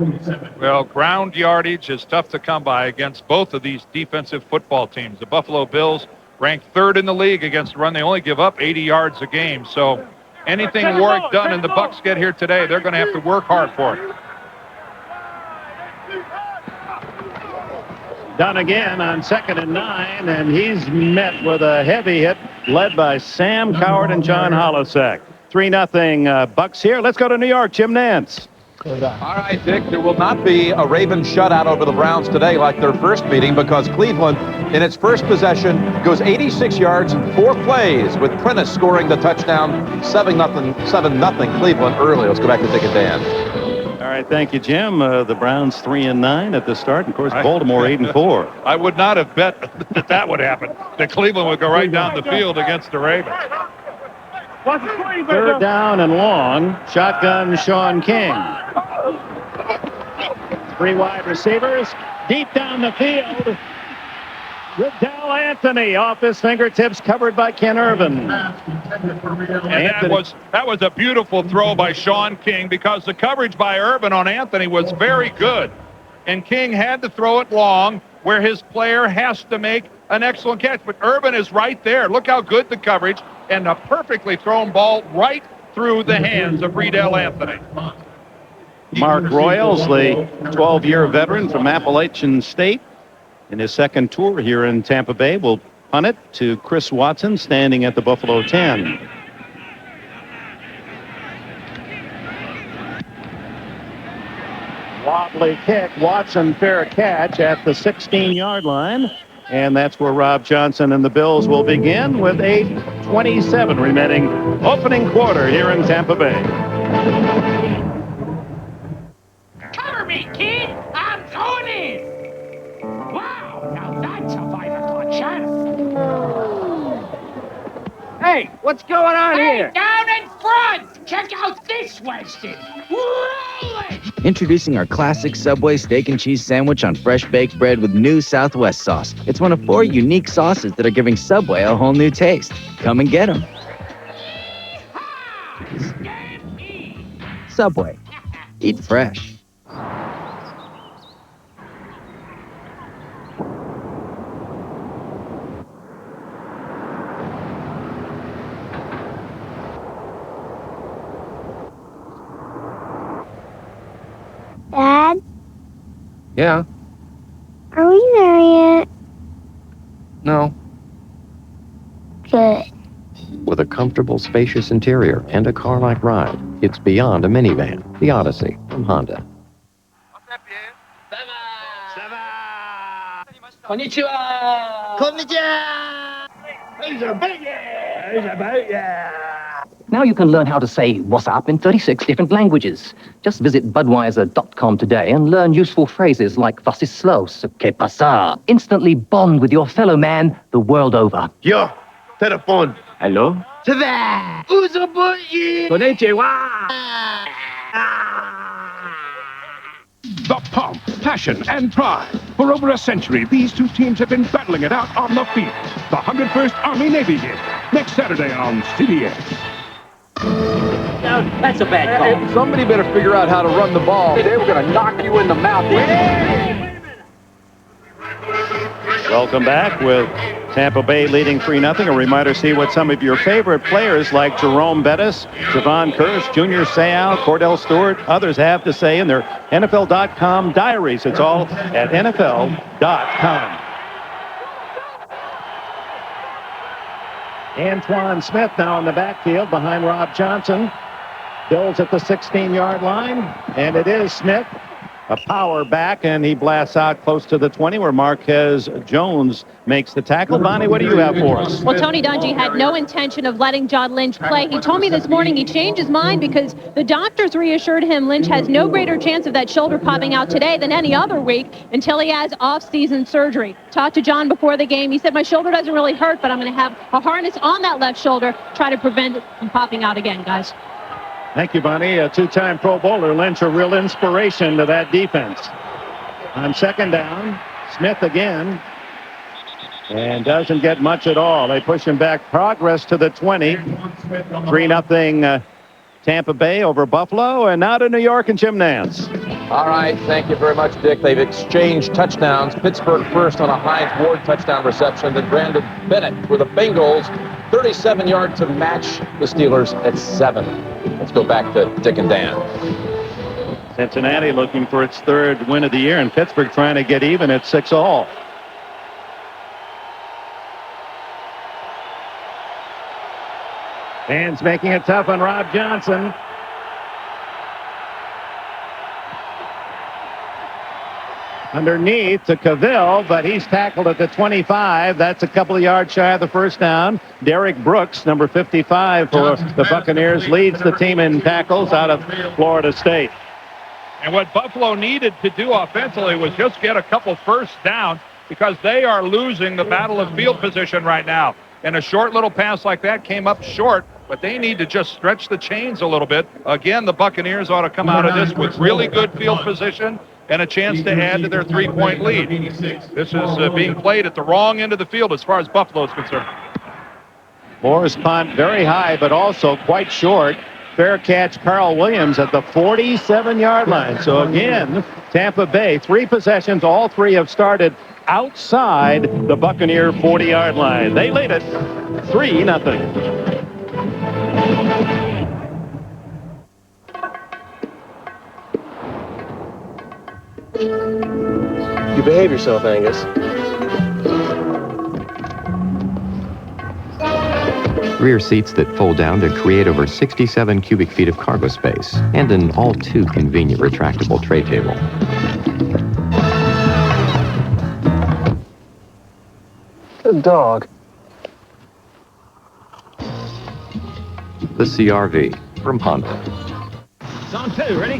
Well, ground yardage is tough to come by against both of these defensive football teams. The Buffalo Bills ranked 3rd in the league against the run. They only give up 80 yards a game, so anything Warwick Dunn and the Bucs get here today, they're going to have to work hard for it. Dunn again on 2nd and 9, and he's met with a heavy hit led by Sam Coward and John Holosek. 3-0 Bucks here. Let's go to New York. Jim Nantz. All right, Dick, there will not be a Ravens shutout over the Browns today like their first meeting because Cleveland, in its first possession, goes 86 yards in 4 plays with Prentice scoring the touchdown, 7-0 Cleveland early. Let's go back to Dick and Dan. All right, thank you, Jim. The Browns 3-9 at the start. And of course, Baltimore 8-4. I would not have bet that would happen, that Cleveland would go right down the field against the Ravens. 3rd down and long. Shotgun Sean King. 3 wide receivers. Deep down the field. Riddell Anthony off his fingertips, covered by Ken Irvin. And that was a beautiful throw by Sean King because the coverage by Irvin on Anthony was very good. And King had to throw it long where his player has to make an excellent catch. But Irvin is right there. Look how good the coverage and a perfectly thrown ball right through the hands of Riddell Anthony. Mark Royals, the 12-year veteran from Appalachian State, in his second tour here in Tampa Bay, will punt it to Chris Watson, standing at the Buffalo 10. Wobbly kick. Watson fair catch at the 16-yard line. And that's where Rob Johnson and the Bills will begin with 8:27 remaining opening quarter here in Tampa Bay. Cover me, kid! I'm going in! Wow, now that's a 5 o'clock shot. Hey, what's going on here? Down in front! Check out this Weston! Roll it! Introducing our classic Subway steak and cheese sandwich on fresh baked bread with new Southwest sauce. It's one of 4 unique sauces that are giving Subway a whole new taste. Come and get them. Subway. Eat fresh. Dad, Yeah? are we there yet? No. Good. With a comfortable, spacious interior and a car-like ride, it's beyond a minivan. The Odyssey from Honda. Konnichiwa! He's a biggie! He's a biggie! Now you can learn how to say what's up in 36 different languages. Just visit Budweiser.com today and learn useful phrases like "Was ist los?" "Que pasa?" Instantly bond with your fellow man the world over. Yo, telephone. Hello? Tava! Uzobuyi! Konnichiwa! The pomp, passion, and pride. For over a century, these two teams have been battling it out on the field. The 101st Army-Navy game, next Saturday on CBS. No, that's a bad call. Somebody better figure out how to run the ball. They were going to knock you in the mouth. Welcome back with Tampa Bay leading 3-0. A reminder, see what some of your favorite players like Jerome Bettis, Javon Curse, Junior Seau, Cordell Stewart, others have to say in their NFL.com diaries. It's all at NFL.com. Antoine Smith now in the backfield behind Rob Johnson. Bills at the 16-yard line, and it is Smith. A power back, and he blasts out close to the 20 where Marquez Jones makes the tackle. Bonnie, what do you have for us? Well, Tony Dungy had no intention of letting John Lynch play. He told me this morning he changed his mind because the doctors reassured him Lynch has no greater chance of that shoulder popping out today than any other week until he has off-season surgery. Talked to John before the game. He said, my shoulder doesn't really hurt, but I'm going to have a harness on that left shoulder, try to prevent it from popping out again, guys. Thank you, Bonnie. A two-time Pro Bowler. Lynch, a real inspiration to that defense. On second down, Smith again. And doesn't get much at all. They push him back. Progress to the 20. 3-0 Tampa Bay over Buffalo. And now to New York and Jim Nantz. All right, thank you very much, Dick. They've exchanged touchdowns. Pittsburgh first on a Hines Ward touchdown reception. Then Brandon Bennett for the Bengals. 37 yards to match the Steelers at 7. Let's go back to Dick and Dan. Cincinnati looking for its third win of the year, and Pittsburgh trying to get even at 6-all. Fans making it tough on Rob Johnson. Underneath to Cavill, but he's tackled at the 25. That's a couple of yards shy of the first down. Derek Brooks, number 55 for the Buccaneers, leads the team in tackles out of Florida State. And what Buffalo needed to do offensively was just get a couple first downs because they are losing the battle of field position right now. And a short little pass like that came up short, but they need to just stretch the chains a little bit. Again, the Buccaneers ought to come out of this with really good field position and a chance to add to their three-point lead. This is being played at the wrong end of the field as far as Buffalo is concerned. Moore's punt very high, but also quite short. Fair catch, Carl Williams at the 47-yard line. So again, Tampa Bay, 3 possessions, all 3 have started outside the Buccaneer 40-yard line. They lead it 3-0. You behave yourself, Angus. Rear seats that fold down to create over 67 cubic feet of cargo space and an all-too-convenient retractable tray table. Good dog. The CR-V from Honda. It's on 2, ready?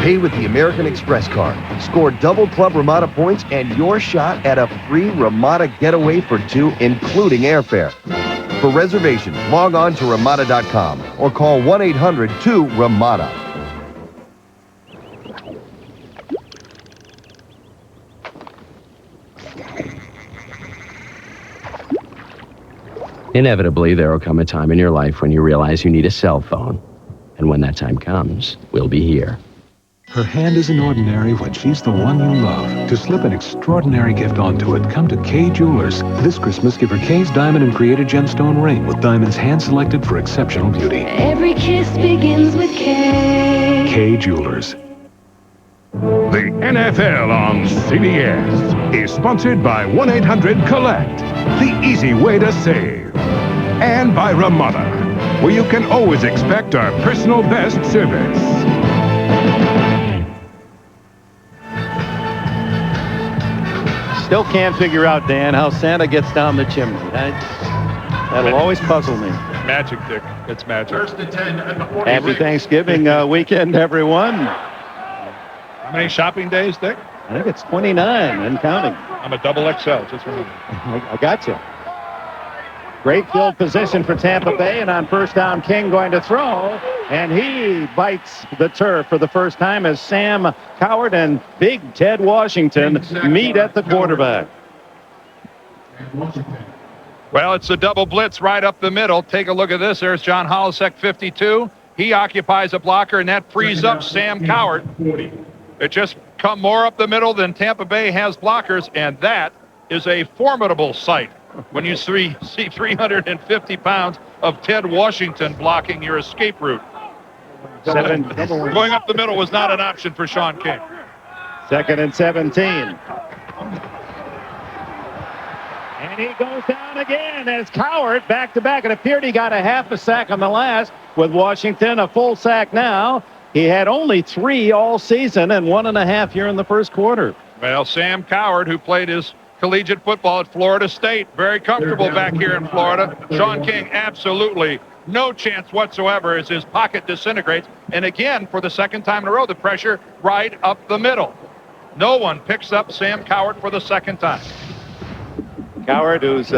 Pay with the American Express card. Score double Club Ramada points and your shot at a free Ramada getaway for 2, including airfare. For reservations, log on to Ramada.com or call 1-800-2-RAMADA. Inevitably, there will come a time in your life when you realize you need a cell phone. And when that time comes, we'll be here. Her hand isn't ordinary when she's the one you love. To slip an extraordinary gift onto it, come to K Jewelers. This Christmas, give her K's Diamond and Created Gemstone ring with diamonds hand-selected for exceptional beauty. Every kiss begins with K. K Jewelers. The NFL on CBS is sponsored by 1-800-COLLECT, the easy way to save. And by Ramada, where you can always expect our personal best service. Still can't figure out, Dan, how Santa gets down the chimney. That'll always puzzle me. Magic, Dick. It's magic. First and 10 at the 40. Happy Thanksgiving weekend, everyone. How many shopping days, Dick? I think it's 29 and counting. I'm a double XL, just remember. I got you. Great field position for Tampa Bay, and on first down, King going to throw, and he bites the turf for the first time as Sam Coward and Big Ted Washington meet at the quarterback. Well, it's a double blitz right up the middle. Take a look at this. There's John Holisek, 52. He occupies a blocker, and that frees up Sam Coward. It just come more up the middle than Tampa Bay has blockers, and that is a formidable sight when you see 350 pounds of Ted Washington blocking your escape route. Going up the middle was not an option for Sean King. 2nd and 17. And he goes down again as Coward back-to-back. It appeared he got a half a sack on the last with Washington, a full sack now. He had only 3 all season and 1.5 here in the first quarter. Well, Sam Coward, who played his collegiate football at Florida State, very comfortable back here in Florida. Sean King, absolutely no chance whatsoever as his pocket disintegrates. And again, for the second time in a row, the pressure right up the middle. No one picks up Sam Coward for the second time. Coward, whose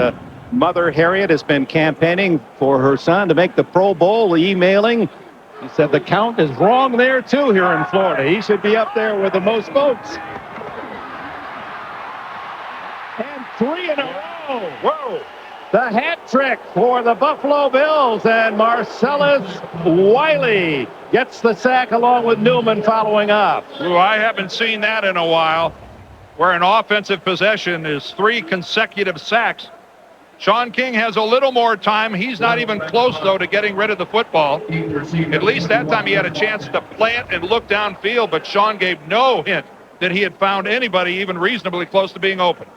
mother, Harriet, has been campaigning for her son to make the Pro Bowl, emailing. He said the count is wrong there, too, here in Florida. He should be up there with the most votes. And 3 in a row. Whoa. The hat trick for the Buffalo Bills, and Marcellus Wiley gets the sack along with Newman following up. Ooh, I haven't seen that in a while, where an offensive possession is 3 consecutive sacks. Sean King has a little more time. He's not even close, though, to getting rid of the football. At least that time he had a chance to plant and look downfield, but Sean gave no hint that he had found anybody even reasonably close to being open.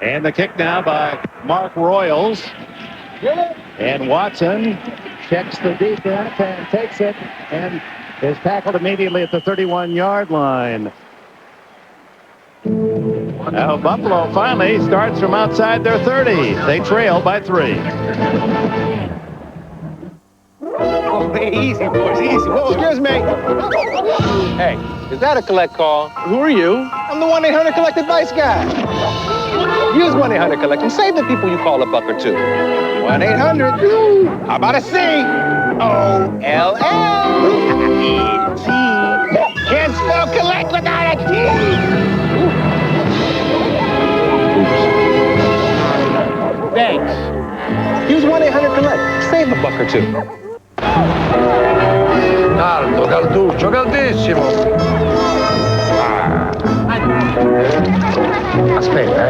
And the kick now by Mark Royals. And Watson checks the defense and takes it and is tackled immediately at the 31-yard line. Now Buffalo finally starts from outside their 30. They trail by 3. Oh, easy, boys, easy. Whoa, excuse me. Hey, is that a collect call? Who are you? I'm the 1-800 collect advice guy. Use 1-800 collect and save the people you call a buck or two. 1-800. How about a C-O-L-L? E-T. Can't spell collect without a T. Thanks. Use 1-800 collect. Save a buck or two. Caldo, calduccio, caldissimo. Aspetta,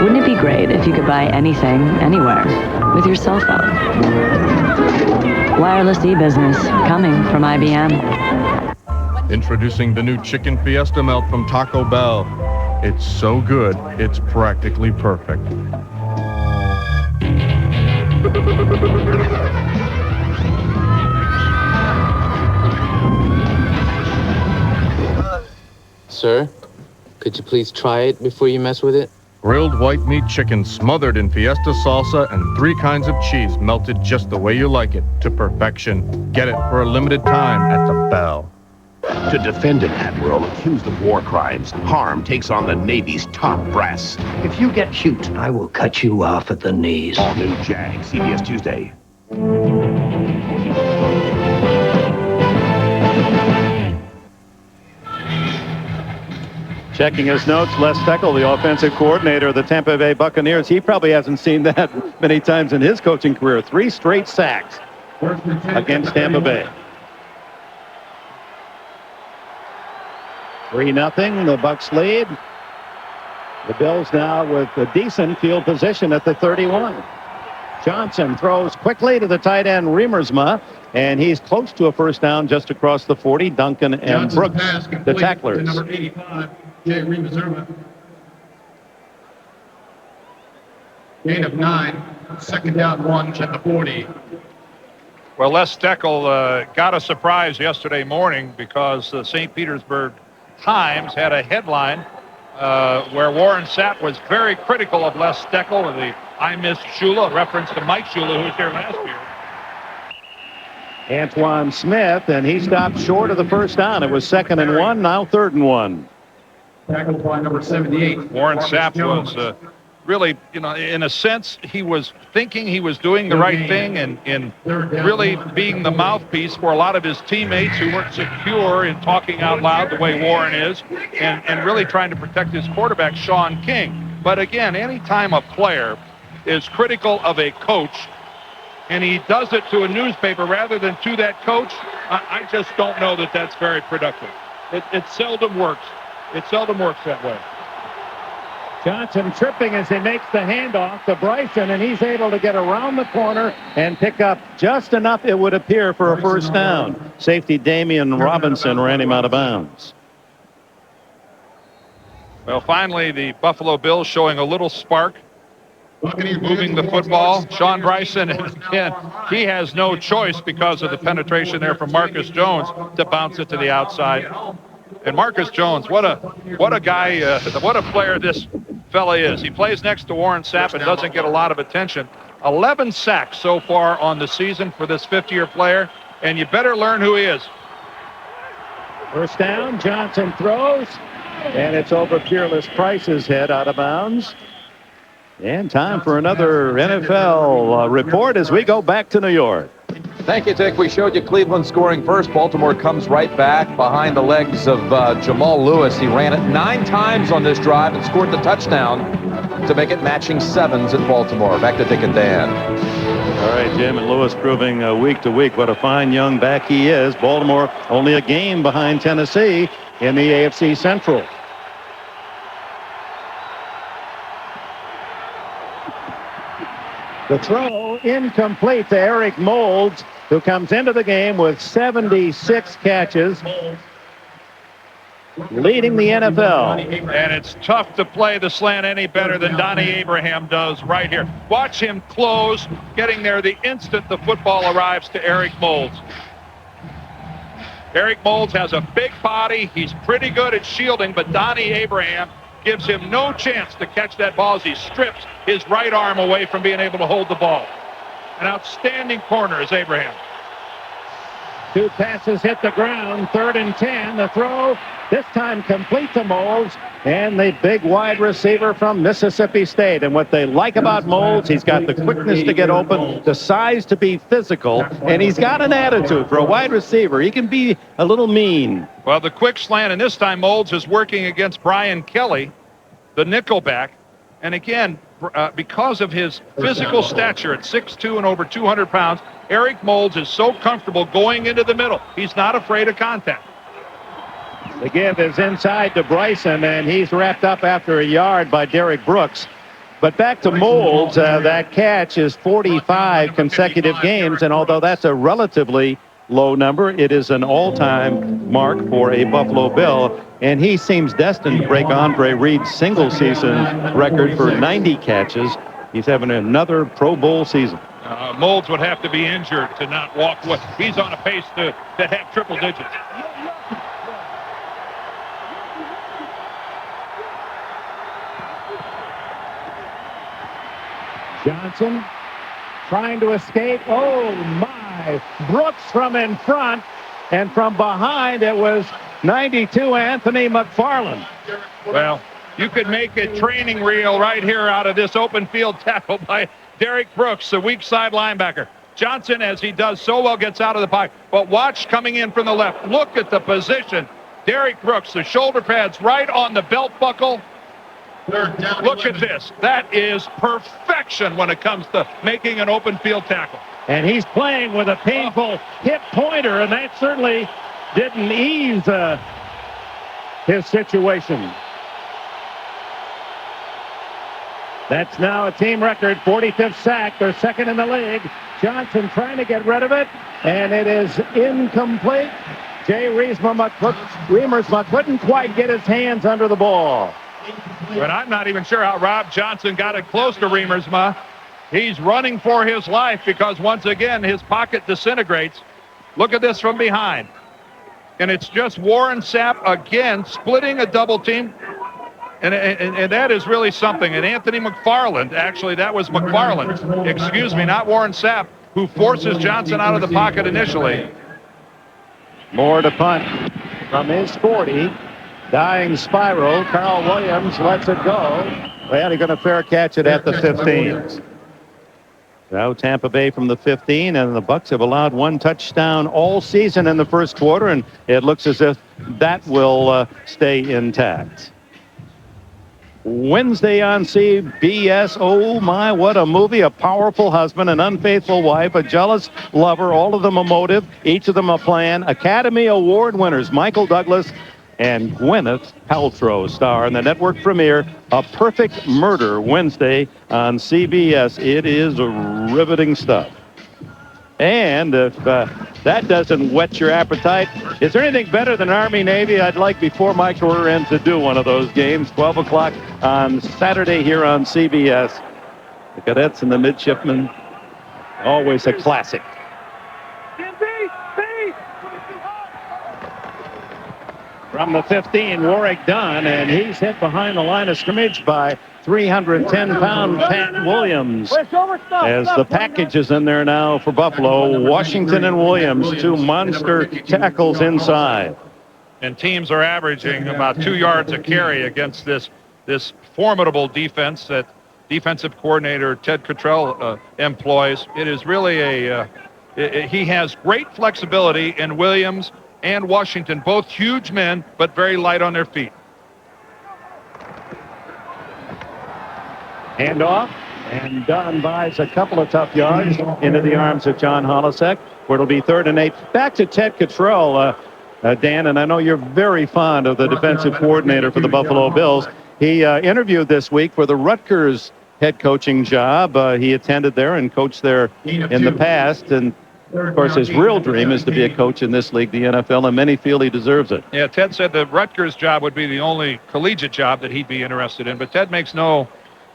Wouldn't it be great if you could buy anything, anywhere, with your cell phone? Wireless e-business, coming from IBM. Introducing the new Chicken Fiesta Melt from Taco Bell. It's so good, it's practically perfect. Sir, could you please try it before you mess with it? Grilled white meat chicken smothered in Fiesta salsa and 3 kinds of cheese melted just the way you like it, to perfection. Get it for a limited time at the Bell. To defend an admiral accused of war crimes, Harm takes on the Navy's top brass. If you get cute, I will cut you off at the knees. All new Jag, CBS Tuesday. Checking his notes, Les Steckel, the offensive coordinator of the Tampa Bay Buccaneers. He probably hasn't seen that many times in his coaching career. 3 straight sacks against Tampa Bay. 3-0, the Bucs lead. The Bills now with a decent field position at the 31. Johnson throws quickly to the tight end Riemersma, and he's close to a first down just across the 40. Duncan and Brooks, the tacklers. Number 85, Jay Riemersma. Gain of 9, second down 1 at the 40. Well, Les Steckel got a surprise yesterday morning because the St. Petersburg Times had a headline where Warren Sapp was very critical of Les Steckel, the I Miss Shula, a reference to Mike Shula, who was here last year. Antoine Smith, and he stopped short of the first down. It was 2nd and 1, now 3rd and 1. Tackled by number 78. Warren Sapp was really, in a sense, he was thinking he was doing the right thing and in really being the mouthpiece for a lot of his teammates who weren't secure in talking out loud the way Warren is and really trying to protect his quarterback, Sean King. But again, anytime a player is critical of a coach and he does it to a newspaper rather than to that coach, I just don't know that that's very productive. It seldom works. It seldom works that way. Johnson tripping as he makes the handoff to Bryson, and he's able to get around the corner and pick up just enough, it would appear, for a first down. Safety Damian Robinson ran him out of bounds. Well, finally, the Buffalo Bills showing a little spark, moving the football. Sean Bryson, again, he has no choice because of the penetration there from Marcus Jones to bounce it to the outside. And Marcus Jones, what a guy, what a player this fella is. He plays next to Warren Sapp and doesn't get a lot of attention. 11 sacks so far on the season for this 50-year player, and you better learn who he is. First down, Johnson throws, and it's over Peerless Price's head, out of bounds. And time for another NFL report as we go back to New York. Thank you, Dick. We showed you Cleveland scoring first. Baltimore comes right back behind the legs of Jamal Lewis. He ran it 9 times on this drive and scored the touchdown to make it matching 7s in Baltimore. Back to Dick and Dan. All right, Jim, and Lewis proving week to week what a fine young back he is. Baltimore only a game behind Tennessee in the AFC Central. The throw incomplete to Eric Moulds, who comes into the game with 76 catches, leading the NFL. And it's tough to play the slant any better than Donnie Abraham does right here. Watch him close, getting there the instant the football arrives to Eric Moulds. Eric Moulds has a big body. He's pretty good at shielding, but Donnie Abraham gives him no chance to catch that ball as he strips his right arm away from being able to hold the ball. An outstanding corner is Abraham. 2 passes hit the ground, 3rd and 10. The throw, this time complete to Moulds, and the big wide receiver from Mississippi State. And what they like about Moulds, he's got the quickness to get open, the size to be physical, and he's got an attitude for a wide receiver. He can be a little mean. Well, the quick slant, and this time Moulds is working against Brian Kelly, the nickelback. And again, because of his physical stature at 6'2" and over 200 pounds, Eric Moulds is so comfortable going into the middle. He's not afraid of contact. The give is inside to Bryson, and he's wrapped up after a yard by Derek Brooks. But back to Moulds, that catch is 45 consecutive games, and although that's a relatively low number, it is an all-time mark for a Buffalo Bill, and he seems destined to break Andre Reed's single-season record for 90 catches. He's having another Pro Bowl season. Moulds would have to be injured to not walk away. He's on a pace to have triple digits. Johnson trying to escape. Oh, my. Brooks from in front, and from behind it was 92 Anthony McFarland. Well, you could make a training reel right here out of this open field tackle by Derek Brooks, the weak side linebacker. Johnson, as he does so well, gets out of the pocket. But watch coming in from the left. Look at the position. Derek Brooks, the shoulder pads right on the belt buckle. Look at this. That is perfection when it comes to making an open field tackle. And he's playing with a painful hip pointer, and that certainly didn't ease his situation. That's now a team record, 45th sack. They're second in the league. Johnson trying to get rid of it, and it is incomplete. Jay Remersma couldn't quite get his hands under the ball. But I'm not even sure how Rob Johnson got it close to Remersma. He's running for his life because, once again, his pocket disintegrates. Look at this from behind. And it's just Warren Sapp again splitting a double team. And that is really something. And Anthony McFarland, actually, that was McFarland, excuse me, not Warren Sapp, who forces Johnson out of the pocket initially. More to punt from his 40. Dying spiral. Carl Williams lets it go. Well, he's going to fair catch it at the 15. Now Tampa Bay from the 15, and the Bucs have allowed 1 touchdown all season in the first quarter, and it looks as if that will stay intact. Wednesday on CBS. Oh my, what a movie. A powerful husband, an unfaithful wife, a jealous lover, all of them a motive, each of them a plan. Academy Award winners Michael Douglas and Gwyneth Paltrow star in the network premiere, A Perfect Murder, Wednesday on CBS. It is riveting stuff. And if that doesn't whet your appetite, is there anything better than Army-Navy? I'd like, before my career ends, to do one of those games. 12 o'clock on Saturday here on CBS. The cadets and the midshipmen, always a classic. From the 15, Warwick Dunn, and he's hit behind the line of scrimmage by 310-pound Pat Williams. As the package is in there now for Buffalo, Washington and Williams, 2 monster tackles inside. And teams are averaging about 2 yards a carry against this formidable defense that defensive coordinator Ted Cottrell employs. It is really He has great flexibility in Williams and Washington, both huge men, but very light on their feet. Handoff, and Dunn buys a couple of tough yards into the arms of John Holisek, where it'll be 3rd and 8. Back to Ted Cottrell, Dan, and I know you're very fond of the defensive coordinator for the Buffalo Bills. He interviewed this week for the Rutgers head coaching job. He attended there and coached there in the past, and of course, his real dream is to be a coach in this league, the NFL, and many feel he deserves it. Yeah, Ted said the Rutgers job would be the only collegiate job that he'd be interested in, but Ted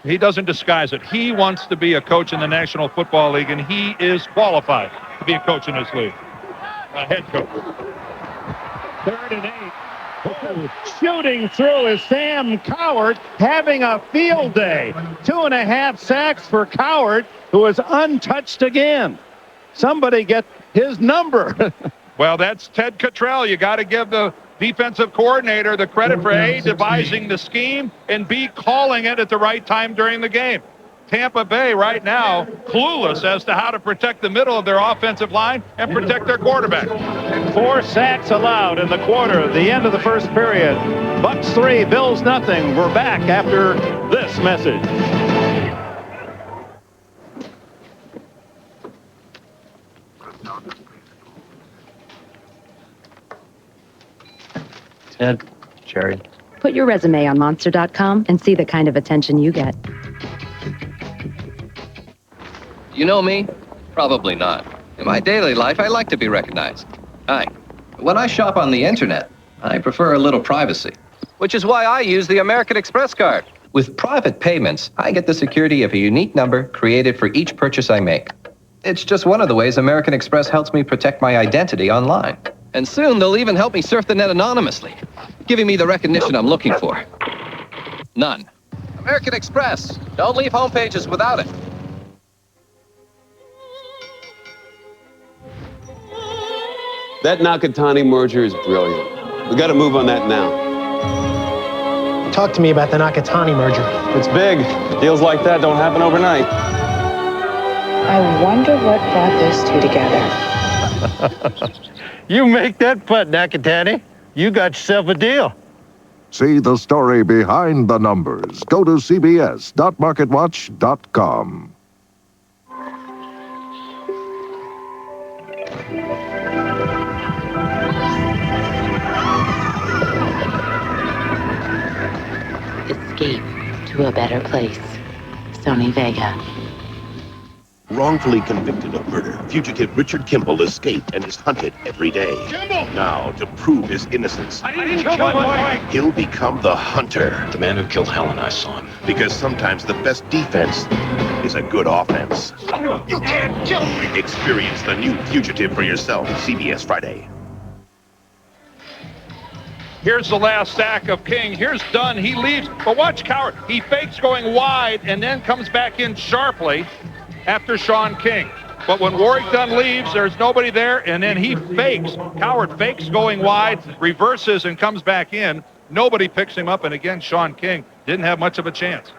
he doesn't disguise it. He wants to be a coach in the National Football League, and he is qualified to be a coach in this league, a head coach. 3rd and 8. Shooting through is Sam Cowart, having a field day. 2.5 sacks for Cowart, who is untouched again. Somebody get his number. Well, that's Ted Cottrell. You got to give the defensive coordinator the credit for A, devising the scheme, and B, calling it at the right time during the game. Tampa Bay right now clueless as to how to protect the middle of their offensive line and protect their quarterback. 4 sacks allowed in the quarter, the end of the first period. Bucks 3, Bills nothing. We're back after this message. Ted, Jerry. Put your resume on Monster.com and see the kind of attention you get. You know me? Probably not. In my daily life, I like to be recognized. Hi. When I shop on the internet, I prefer a little privacy, which is why I use the American Express card. With private payments, I get the security of a unique number created for each purchase I make. It's just one of the ways American Express helps me protect my identity online. And soon they'll even help me surf the net anonymously, giving me the recognition I'm looking for. None. American Express. Don't leave home pages without it. That Nakatani merger is brilliant. We got to move on that now. Talk to me about the Nakatani merger. It's big. Deals like that don't happen overnight. I wonder what brought those two together. You make that putt, Nakatani. You got yourself a deal. See the story behind the numbers. Go to cbs.marketwatch.com. Escape to a better place. Sony Vega. Wrongfully convicted of murder, fugitive Richard Kimball escaped and is hunted every day. Kimball! Now, to prove his innocence, I didn't kill my wife! he'll become the hunter. The man who killed Helen, I saw him. Because sometimes the best defense is a good offense. You can't kill me! Experience the new Fugitive for yourself, CBS Friday. Here's the last sack of King. Here's Dunn. He leaves, but watch Cowart. He fakes going wide and then comes back in sharply after Sean King. But when Warwick Dunn leaves, there's nobody there, and then he fakes. Cowart fakes going wide, reverses, and comes back in. Nobody picks him up, and again, Sean King didn't have much of a chance.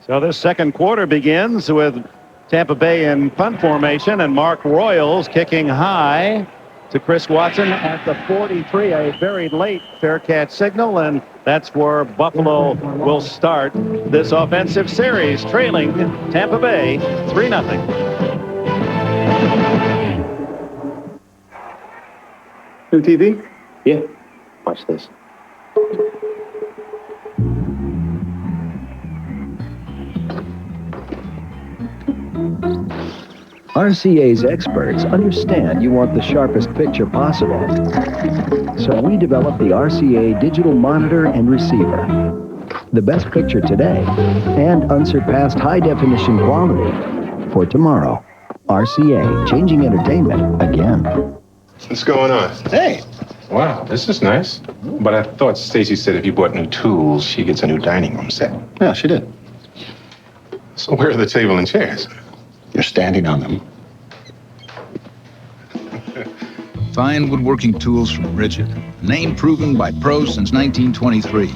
So this second quarter begins with Tampa Bay in punt formation, and Mark Royals kicking high to Chris Watson at the 43, a very late fair catch signal, and that's where Buffalo will start this offensive series, trailing Tampa Bay 3-0. New TV? Yeah. Watch this. RCA's experts understand you want the sharpest picture possible. So we developed the RCA digital monitor and receiver. The best picture today and unsurpassed high-definition quality for tomorrow. RCA, changing entertainment again. What's going on? Hey. Wow, this is nice. But I thought Stacy said if you bought new tools, she gets a new dining room set. Yeah, she did. So where are the table and chairs? You're standing on them. Fine woodworking tools from Rigid. Name proven by pros since 1923.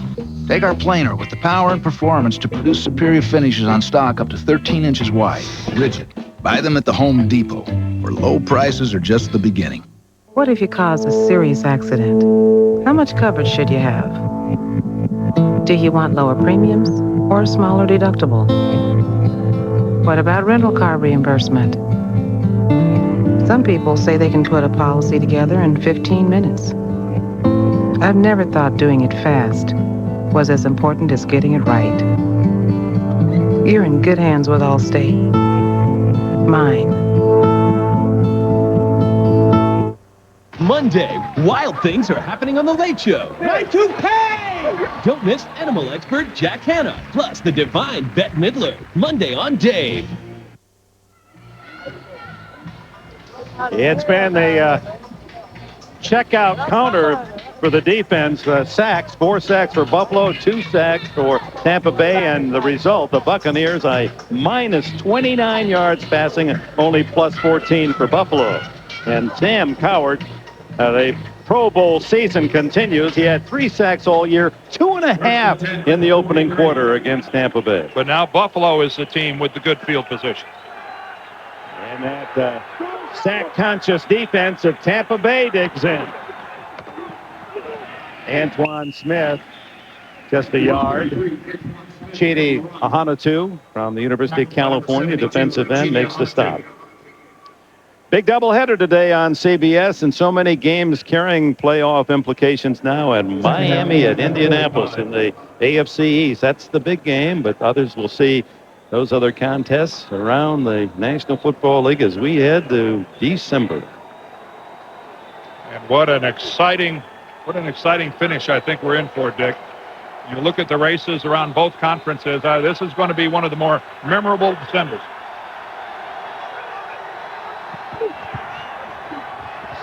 Take our planer with the power and performance to produce superior finishes on stock up to 13 inches wide. Rigid. Buy them at the Home Depot or where low prices are just the beginning. What if you cause a serious accident? How much coverage should you have? Do you want lower premiums or a smaller deductible? What about rental car reimbursement? Some people say they can put a policy together in 15 minutes. I've never thought doing it fast was as important as getting it right. You're in good hands with Allstate. Mine. Monday, wild things are happening on The Late Show. Y2K! Don't miss animal expert Jack Hanna, plus the divine Bette Midler. Monday on Dave. It's been a checkout counter for the defense. Sacks, 4 sacks for Buffalo, 2 sacks for Tampa Bay, and the result, the Buccaneers, a minus 29 yards passing, only plus 14 for Buffalo. And Sam Cowart, the Pro Bowl season continues. He had 3 sacks all year, 2.5 in the opening quarter against Tampa Bay. But now Buffalo is the team with the good field position. And that sack-conscious defense of Tampa Bay digs in. Antoine Smith, just a yard. Chidi Ahanatu from the University of California, defensive end, makes the stop. Big doubleheader today on CBS, and so many games carrying playoff implications now at Miami, at Indianapolis in the AFC East. That's the big game, but others will see those other contests around the National Football League as we head to December. And what an exciting finish I think we're in for, Dick. You look at the races around both conferences. This is going to be one of the more memorable Decembers.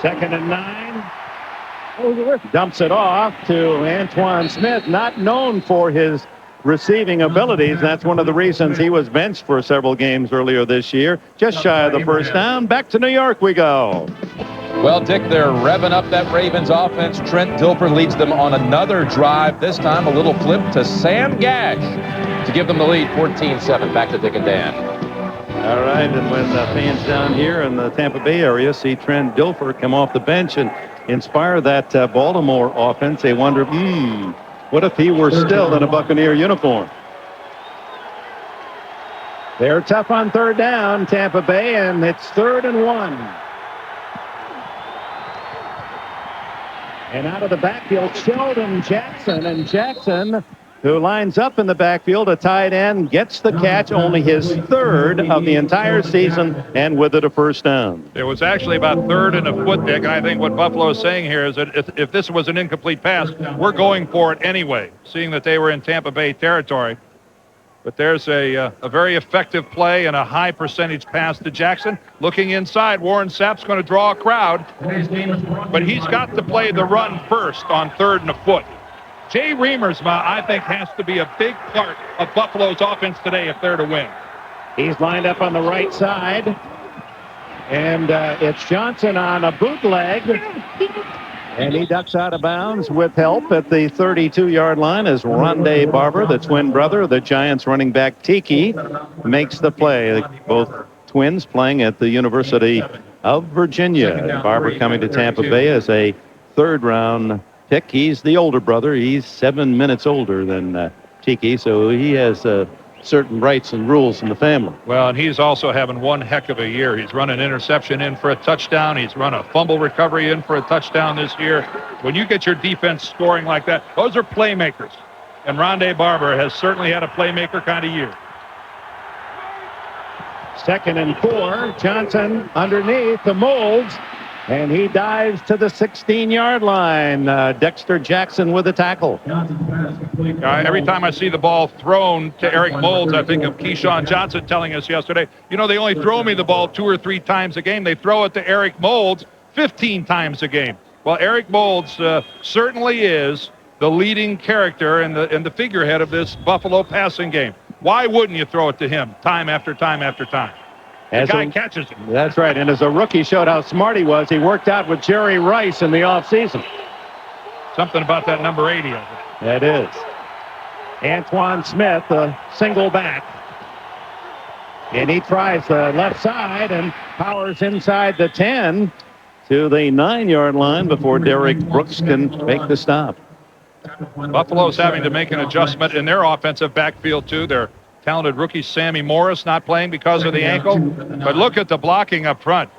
Second and 9. Dumps it off to Antoine Smith, not known for his receiving abilities. That's one of the reasons he was benched for several games earlier this year. Just shy of the first down. Back to New York we go. Well, Dick, they're revving up that Ravens offense. Trent Dilfer leads them on another drive. This time a little flip to Sam Gash to give them the lead, 14-7. Back to Dick and Dan. All right, and when the fans down here in the Tampa Bay area see Trent Dilfer come off the bench and inspire that Baltimore offense, they wonder, what if he were still in a Buccaneer uniform? They're tough on third down, Tampa Bay, and it's 3rd and 1. And out of the backfield, Sheldon Jackson. And Jackson, who lines up in the backfield, a tight end, gets the catch, only his 3rd of the entire season, and with it a first down. It was actually about 3rd and a foot, Dick, and I think what Buffalo is saying here is that if this was an incomplete pass, we're going for it anyway, seeing that they were in Tampa Bay territory. But there's a very effective play and a high percentage pass to Jackson. Looking inside, Warren Sapp's going to draw a crowd, but he's got to play the run first on 3rd and a foot. Jay Reamersma, I think, has to be a big part of Buffalo's offense today if they're to win. He's lined up on the right side, and it's Johnson on a bootleg. And he ducks out of bounds with help at the 32-yard line as Rondé Barber, the twin brother of the Giants running back Tiki, makes the play. Both twins playing at the University of Virginia. Barber coming to Tampa Bay as a 3rd-round pick. He's the older brother. He's 7 minutes older than Tiki, so he has certain rights and rules in the family. Well, and he's also having one heck of a year. He's run an interception in for a touchdown. He's run a fumble recovery in for a touchdown this year. When you get your defense scoring like that, those are playmakers. And Rondé Barber has certainly had a playmaker kind of year. 2nd and 4. Johnson underneath the molds, and he dives to the 16-yard line. Dexter Jackson with a tackle. Every time I see the ball thrown to Eric Moulds, I think of Keyshawn Johnson telling us yesterday, they only throw me the ball 2 or 3 times a game. They throw it to Eric Moulds 15 times a game. Well, Eric Moulds certainly is the leading character and the figurehead of this Buffalo passing game. Why wouldn't you throw it to him time after time after time? The guy catches it. That's right. And as a rookie showed how smart he was, he worked out with Jerry Rice in the offseason. Something about that number 80 of it. That is. Antoine Smith, a single back. And he tries the left side and powers inside the 10 to the 9-yard line before Derek Brooks can make the stop. Buffalo's having to make an adjustment in their offensive backfield, too. Their talented rookie Sammy Morris not playing because of the ankle. But look at the blocking up front.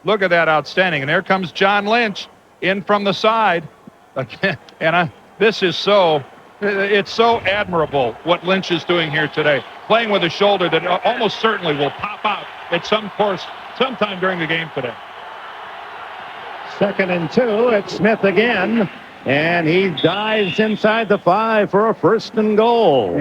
Look at that, outstanding. And there comes John Lynch in from the side. And this is it's so admirable what Lynch is doing here today. Playing with a shoulder that almost certainly will pop out at sometime during the game today. 2nd and 2. It's Smith again. And he dives inside the 5 for a 1st and goal.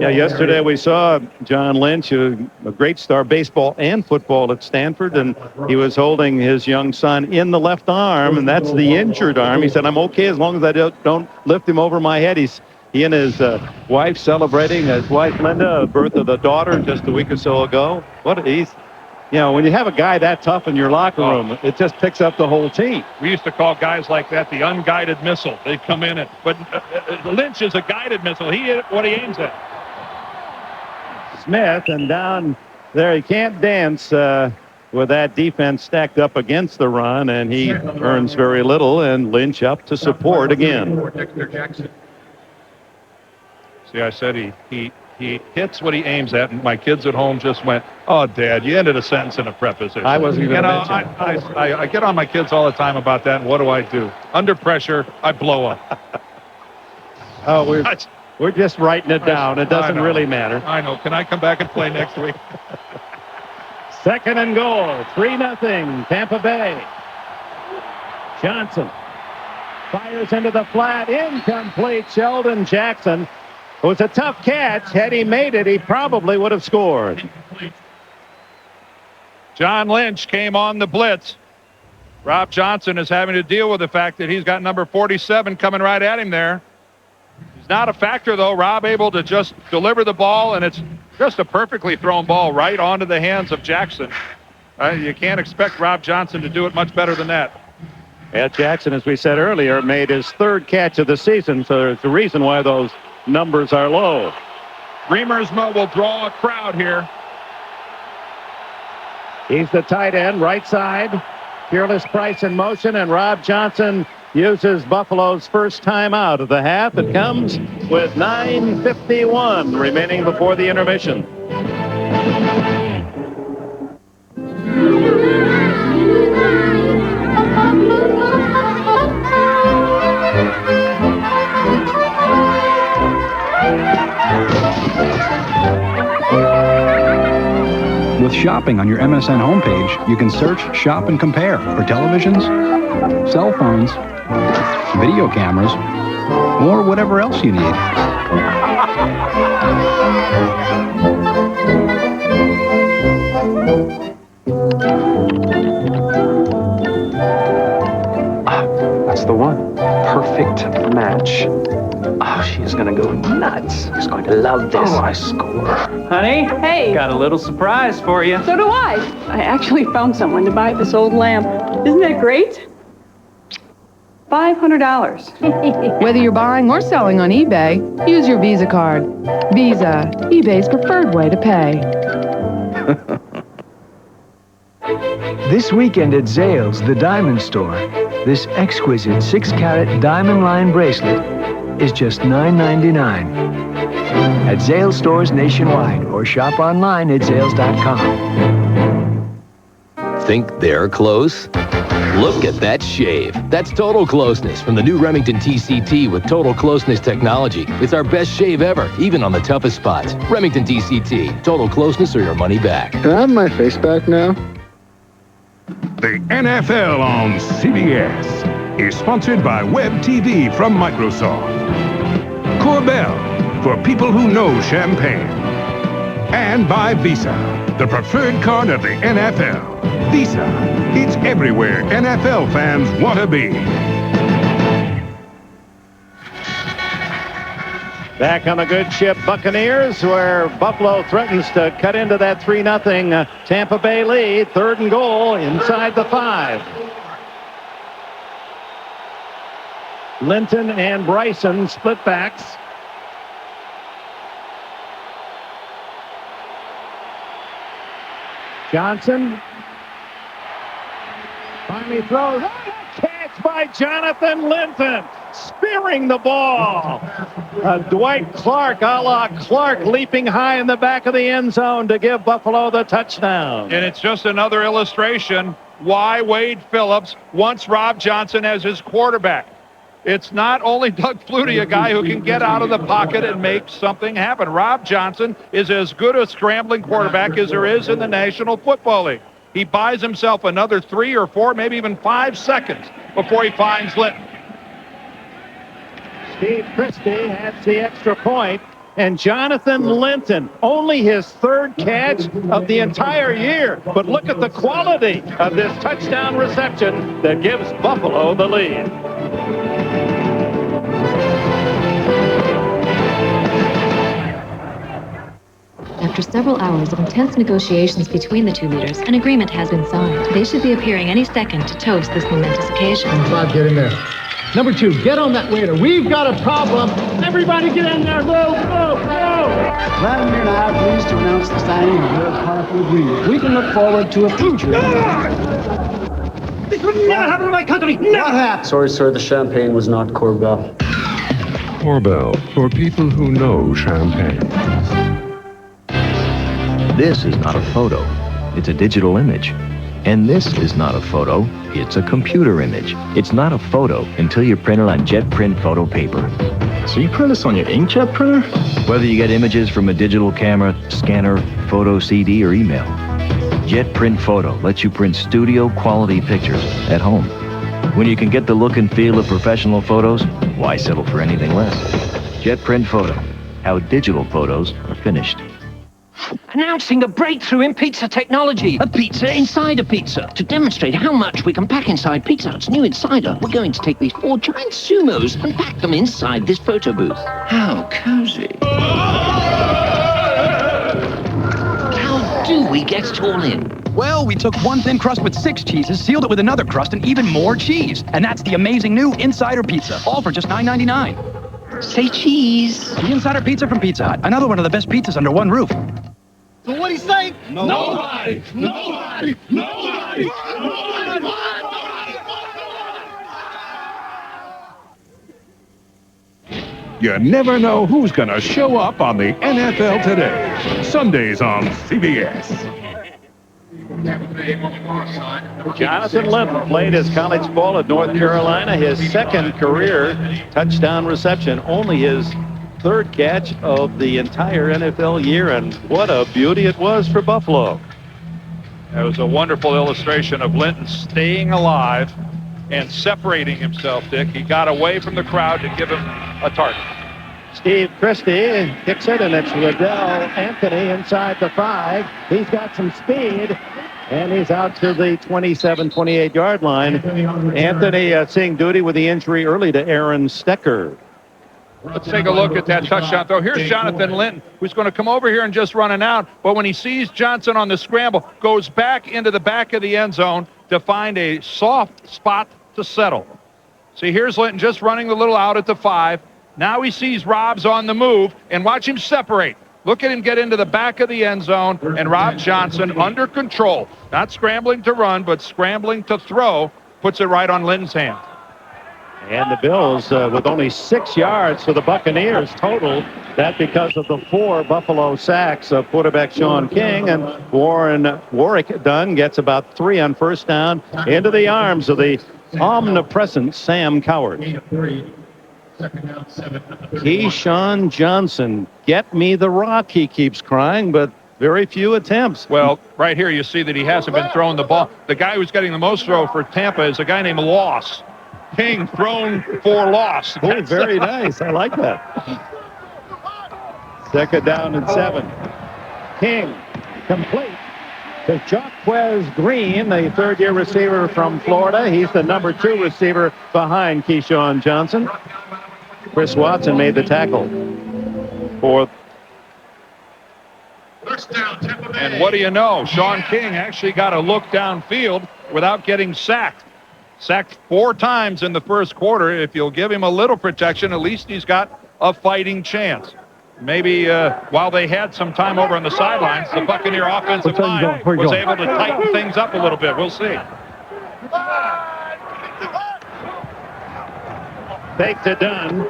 Yeah, yesterday we saw John Lynch, a great star baseball and football at Stanford, and he was holding his young son in the left arm, and that's the injured arm. He said, I'm okay as long as I don't lift him over my head. He and his wife celebrating, his wife Linda, birth of the daughter just a week or so ago. When you have a guy that tough in your locker room, it just picks up the whole team. We used to call guys like that the unguided missile. They come in, but Lynch is a guided missile. He hit what he aims at. Smith, and down there, he can't dance with that defense stacked up against the run, and he earns very little, and Lynch up to support again. See, I said he hits what he aims at, and my kids at home just went, "Oh, Dad, you ended a sentence in a preposition." I wasn't going to mention. I get on my kids all the time about that, and what do I do? Under pressure, I blow up. We're just writing it down. It doesn't really matter. I know. Can I come back and play next week? 2nd and goal, 3-0, Tampa Bay. Johnson fires into the flat, incomplete. Sheldon Jackson. It was a tough catch. Had he made it, he probably would have scored. John Lynch came on the blitz. Rob Johnson is having to deal with the fact that he's got number 47 coming right at him there. He's not a factor, though. Rob able to just deliver the ball, and it's just a perfectly thrown ball right onto the hands of Jackson. You can't expect Rob Johnson to do it much better than that. Yeah, Jackson, as we said earlier, made his 3rd catch of the season, so there's a reason why those numbers are low. Remersma will draw a crowd here. He's the tight end, right side. Fearless Price in motion, and Rob Johnson uses Buffalo's first time out of the half. It comes with 9:51 remaining before the intermission. With shopping on your MSN homepage, you can search, shop, and compare for televisions, cell phones, video cameras, or whatever else you need. That's the one. Perfect match. Oh, she's gonna go nuts. She's going to love this. Oh, I score. Honey? Hey. Got a little surprise for you. So do I. I actually found someone to buy this old lamp. Isn't that great? $500. Whether you're buying or selling on eBay, use your Visa card. Visa, eBay's preferred way to pay. This weekend at Zales, the diamond store, this exquisite 6-carat diamond line bracelet is just $9.99. At Zales stores nationwide or shop online at Zales.com. Think they're close? Look at that shave. That's Total Closeness from the new Remington TCT with Total Closeness technology. It's our best shave ever, even on the toughest spots. Remington TCT. Total Closeness or your money back. Can I have my face back now? The NFL on CBS is sponsored by Web TV from Microsoft. Corbel, for people who know champagne. And by Visa, the preferred card of the NFL. Visa, it's everywhere NFL fans want to be. Back on the good ship Buccaneers, where Buffalo threatens to cut into that 3-0 Tampa Bay lead. 3rd and goal inside the 5. Linton and Bryson split backs. Johnson finally throws. Catch by Jonathan Linton, spearing the ball. Dwight Clark, a la Clark, leaping high in the back of the end zone to give Buffalo the touchdown. And it's just another illustration why Wade Phillips wants Rob Johnson as his quarterback. It's not only Doug Flutie, a guy who can get out of the pocket and make something happen. Rob Johnson is as good a scrambling quarterback as there is in the National Football League. He buys himself another 3 or 4, maybe even 5 seconds before he finds Linton. Steve Christie has the extra point, and Jonathan Linton, only his 3rd catch of the entire year. But look at the quality of this touchdown reception that gives Buffalo the lead. After several hours of intense negotiations between the two leaders, an agreement has been signed. They should be appearing any second to toast this momentous occasion. Bob, get in there. Number 2, get on that waiter. We've got a problem. Everybody get in there. Move, move, move. Vladimir and I are pleased to announce the signing of your powerful agreement. We can look forward to a future. This would never happen in my country. Never. What happened? Sorry, sir. The champagne was not Corbel. Corbel, for people who know champagne. This is not a photo. It's a digital image. And this is not a photo. It's a computer image. It's not a photo until you print it on jet print photo paper. So you print this on your inkjet printer? Whether you get images from a digital camera, scanner, photo CD, or email, Jet Print Photo lets you print studio quality pictures at home. When you can get the look and feel of professional photos, why settle for anything less? Jet Print Photo, how digital photos are finished. Announcing a breakthrough in pizza technology. A pizza inside a pizza. To demonstrate how much we can pack inside Pizza Hut's new Insider, we're going to take these 4 giant sumos and pack them inside this photo booth. How cozy. How do we get it all in? Well, we took one thin crust with 6 cheeses, sealed it with another crust, and even more cheese. And that's the amazing new Insider Pizza, all for just $9.99. Say cheese. The Insider Pizza from Pizza Hut. Another one of the best pizzas under one roof. So what do you say? Nobody! Nobody! Nobody! You never know who's going to show up on the NFL Today. Sundays on CBS. Jonathan Linton played his college ball at North Carolina, his 2nd career touchdown reception, only his 3rd catch of the entire NFL year, and what a beauty it was for Buffalo. It was a wonderful illustration of Linton staying alive and separating himself, Dick. He got away from the crowd to give him a target. Steve Christie kicks it, and it's Liddell Anthony inside the 5. He's got some speed, and he's out to the 27, 28-yard line. Anthony seeing duty with the injury early to Aaron Stecker. Let's take a look at that touchdown throw. Here's Jonathan Linton, who's going to come over here and just run it out. But when he sees Johnson on the scramble, goes back into the back of the end zone to find a soft spot to settle. See, here's Linton just running the little out at the 5. Now he sees Rob's on the move, and watch him separate. Look at him get into the back of the end zone, and Rob Johnson under control. Not scrambling to run, but scrambling to throw, puts it right on Linton's hand. And the Bills with only 6 yards for the Buccaneers total. That because of the 4 Buffalo sacks of quarterback Sean King, and Warwick Dunn gets about 3 on first down into the arms of the omnipresent Sam Cowart. Keyshawn Johnson, get me the rock, he keeps crying, but very few attempts. Well, right here you see that he hasn't been throwing the ball. The guy who's getting the most throw for Tampa is a guy named Loss. King thrown for loss. Oh, very nice. I like that. 2nd down and 7. King complete to Jaquez Green, the 3rd-year receiver from Florida. He's the number 2 receiver behind Keyshawn Johnson. Chris Watson made the tackle for. And what do you know? Sean King actually got a look downfield without getting sacked. Sacked 4 times in the first quarter. If you'll give him a little protection, at least he's got a fighting chance. maybe while they had some time over on the sidelines, the Buccaneer offensive line was able to tighten things up a little bit. We'll see. Fake to Dunn.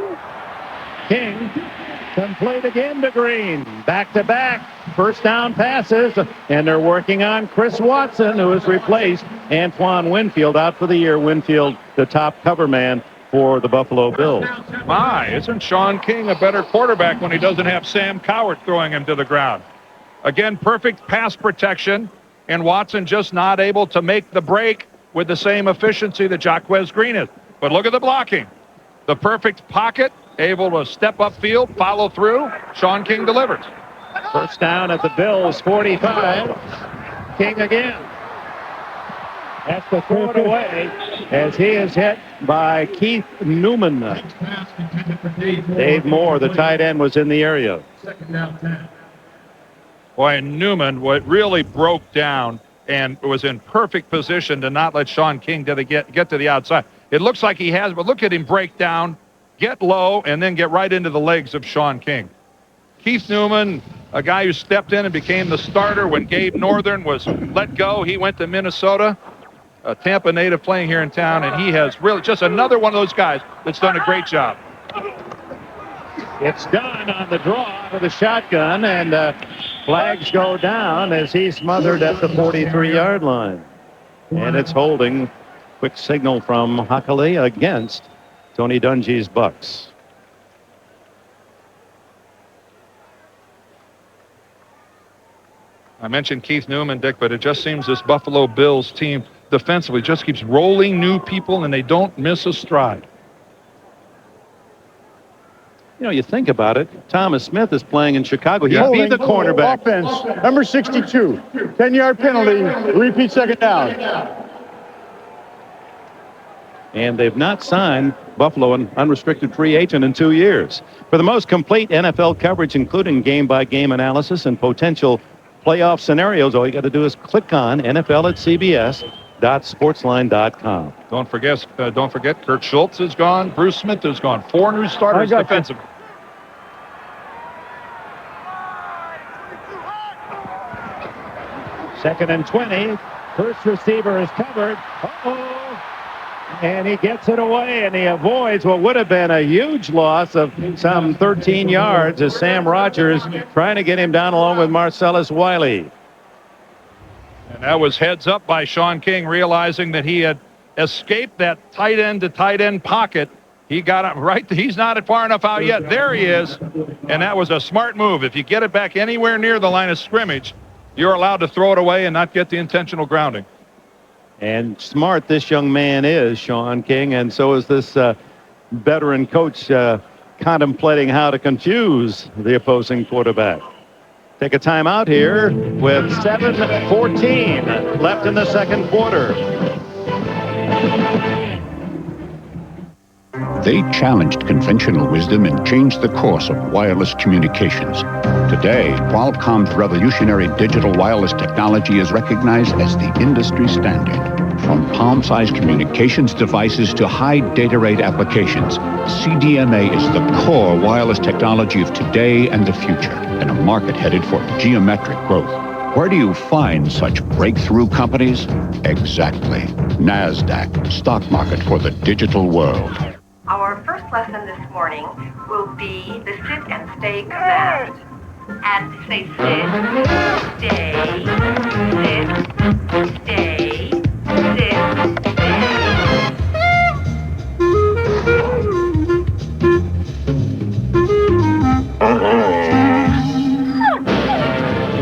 King complete again to Green. Back-to-back first down passes, and they're working on Chris Watson, who has replaced Antoine Winfield out for the year. Winfield, the top cover man for the Buffalo Bills. My, isn't Sean King a better quarterback when he doesn't have Sam Cowart throwing him to the ground? Again, perfect pass protection, and Watson just not able to make the break with the same efficiency that Jaquez Green is. But look at the blocking. The perfect pocket, able to step upfield, follow through. Sean King delivers. First down at the Bills 45. King again. That's the throw it away as he is hit by Keith Newman. Dave Moore, the tight end, was in the area. Boy, Newman really broke down and was in perfect position to not let Sean King get to the outside. It looks like he has, but look at him break down, get low, and then get right into the legs of Sean King. Keith Newman, a guy who stepped in and became the starter when Gabe Northern was let go. He went to Minnesota, a Tampa native playing here in town, and he has really just another one of those guys that's done a great job. It's done on the draw out of the shotgun, and flags go down as he's smothered at the 43-yard line. And it's holding. Quick signal from Hockley against Tony Dungy's Bucks. I mentioned Keith Newman, Dick, but it just seems this Buffalo Bills team defensively just keeps rolling new people, and they don't miss a stride. You know, you think about it, Thomas Smith is playing in Chicago. He'd be the cornerback. Offense, number 62, 10-yard penalty, repeat second down. And they've not signed Buffalo an unrestricted free agent in 2 years. For the most complete NFL coverage, including game-by-game analysis and potential playoff scenarios, all you got to do is click on NFL at CBS.sportsline.com. Don't forget, Kurt Schultz is gone. Bruce Smith is gone. 4 new starters defensively. Second and 20. First receiver is covered. And he gets it away, and he avoids what would have been a huge loss of some 13 yards as Sam Rogers trying to get him down along with Marcellus Wiley. And that was heads up by Sean King, realizing that he had escaped that tight end to tight end pocket. He got it right. He's not far enough out yet. There he is. And that was a smart move. If you get it back anywhere near the line of scrimmage, you're allowed to throw it away and not get the intentional grounding. And smart this young man is, Sean King, and so is this veteran coach contemplating how to confuse the opposing quarterback. Take a timeout here with 7:14 left in the second quarter. They challenged conventional wisdom and changed the course of wireless communications. Today, Qualcomm's revolutionary digital wireless technology is recognized as the industry standard. From palm-sized communications devices to high data rate applications, CDMA is the core wireless technology of today and the future, in a market headed for geometric growth. Where do you find such breakthrough companies? Exactly. NASDAQ, stock market for the digital world. Our first lesson this morning will be the sit and stay command. And say sit, stay, sit,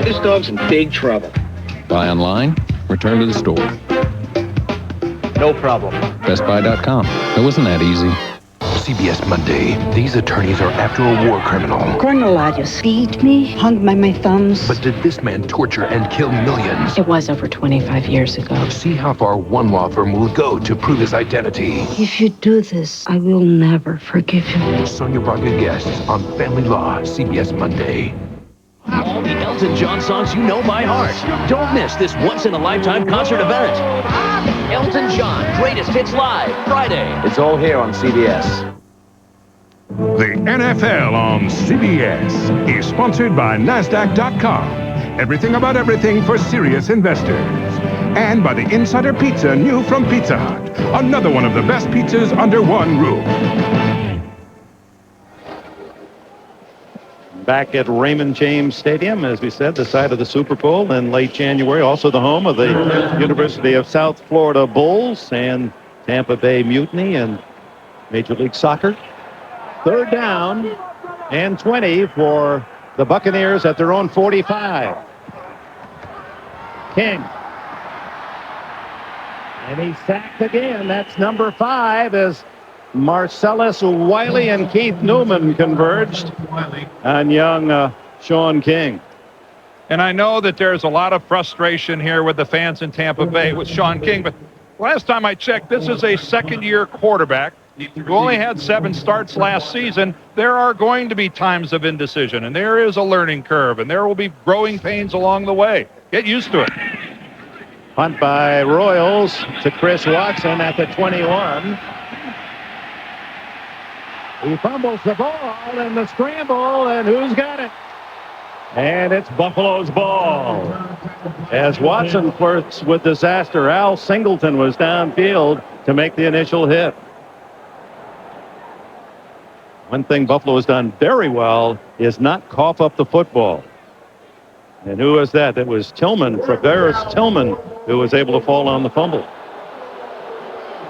This dog's in big trouble. Buy online, return to the store. No problem. BestBuy.com. It wasn't that easy. CBS Monday. These attorneys are after a war criminal. Colonel Lodges beat me, hung by my thumbs. But did this man torture and kill millions? It was over 25 years ago. See how far one law firm will go to prove his identity. If you do this, I will never forgive you. Sonia Braga guests on Family Law, CBS Monday. All the Elton John songs you know by heart. Don't miss this once-in-a-lifetime concert event. Elton John, Greatest Hits Live, Friday. It's all here on CBS. The NFL on CBS is sponsored by NASDAQ.com. Everything about everything for serious investors. And by the Insider Pizza, new from Pizza Hut. Another one of the best pizzas under one roof. Back at Raymond James Stadium, as we said, the site of the Super Bowl in late January. Also the home of the University of South Florida Bulls and Tampa Bay Mutiny and Major League Soccer. Third down and 20 for the Buccaneers at their own 45. King. And he's sacked again. That's number 5 as Marcellus Wiley and Keith Newman converged on young Sean King. And I know that there's a lot of frustration here with the fans in Tampa Bay with Sean King, but last time I checked, this is a second-year quarterback who only had 7 starts last season. There are going to be times of indecision, and there is a learning curve, and there will be growing pains along the way. Get used to it. Punt by Royals to Chris Watson at the 21. He fumbles the ball in the scramble, and who's got it? And it's Buffalo's ball. As Watson flirts with disaster, Al Singleton was downfield to make the initial hit. One thing Buffalo has done very well is not cough up the football. And who was that? It was Tillman, Traveris Tillman, who was able to fall on the fumble.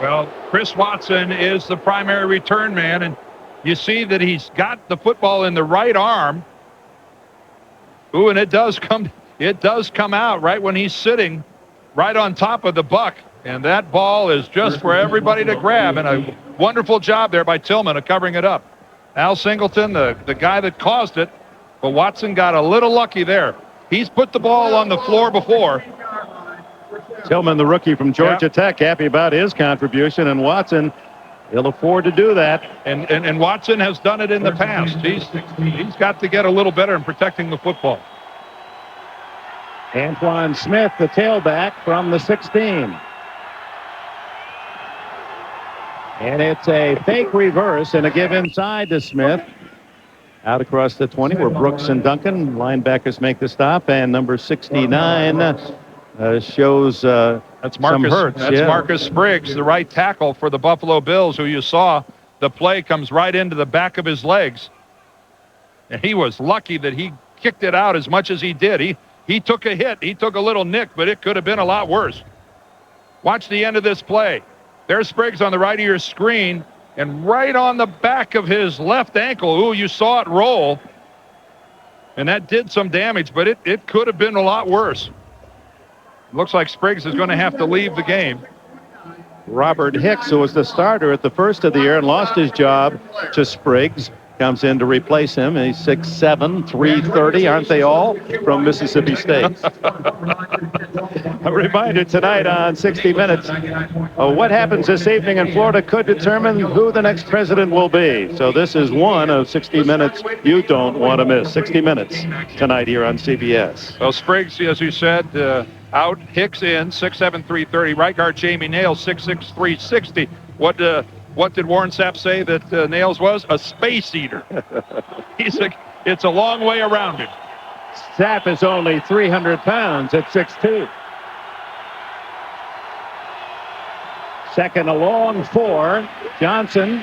Well, Chris Watson is the primary return man, and you see that he's got the football in the right arm. Ooh, and it does come out right when he's sitting right on top of the buck. And that ball is just for everybody to grab. And a wonderful job there by Tillman of covering it up. Al Singleton, the guy that caused it, but Watson got a little lucky there. He's put the ball on the floor before. Tillman, the rookie from Georgia Tech, happy about his contribution, and Watson, he'll afford to do that. And Watson has done it in the past. He's got to get a little better in protecting the football. Antoine Smith, the tailback from the 16. And it's a fake reverse and a give inside to Smith. Out across the 20 where Brooks and Duncan, linebackers, make the stop. And number 69 shows that's Marcus, some hurts. That's Marcus Spriggs, the right tackle for the Buffalo Bills, who you saw the play comes right into the back of his legs. And he was lucky that he kicked it out as much as he did. He took a hit. He took a little nick, but it could have been a lot worse. Watch the end of this play. There's Spriggs on the right of your screen, and right on the back of his left ankle. Ooh, you saw it roll. And that did some damage, but it could have been a lot worse. Looks like Spriggs is going to have to leave the game. Robert Hicks, who was the starter at the first of the year and lost his job to Spriggs, comes in to replace him. He's 6'7", 330, aren't they all? From Mississippi State. A reminder tonight on 60 Minutes, what happens this evening in Florida could determine who the next president will be. So this is one of 60 Minutes you don't want to miss. 60 Minutes tonight here on CBS. Well, Spriggs, as you said, out. Hicks in, 6'7", 330. Right guard Jamie Nails, 6'6", 360. What did Warren Sapp say that Nails was? A space eater. It's a long way around him. Sapp is only 300 pounds at 6'2". Second and long 4. Johnson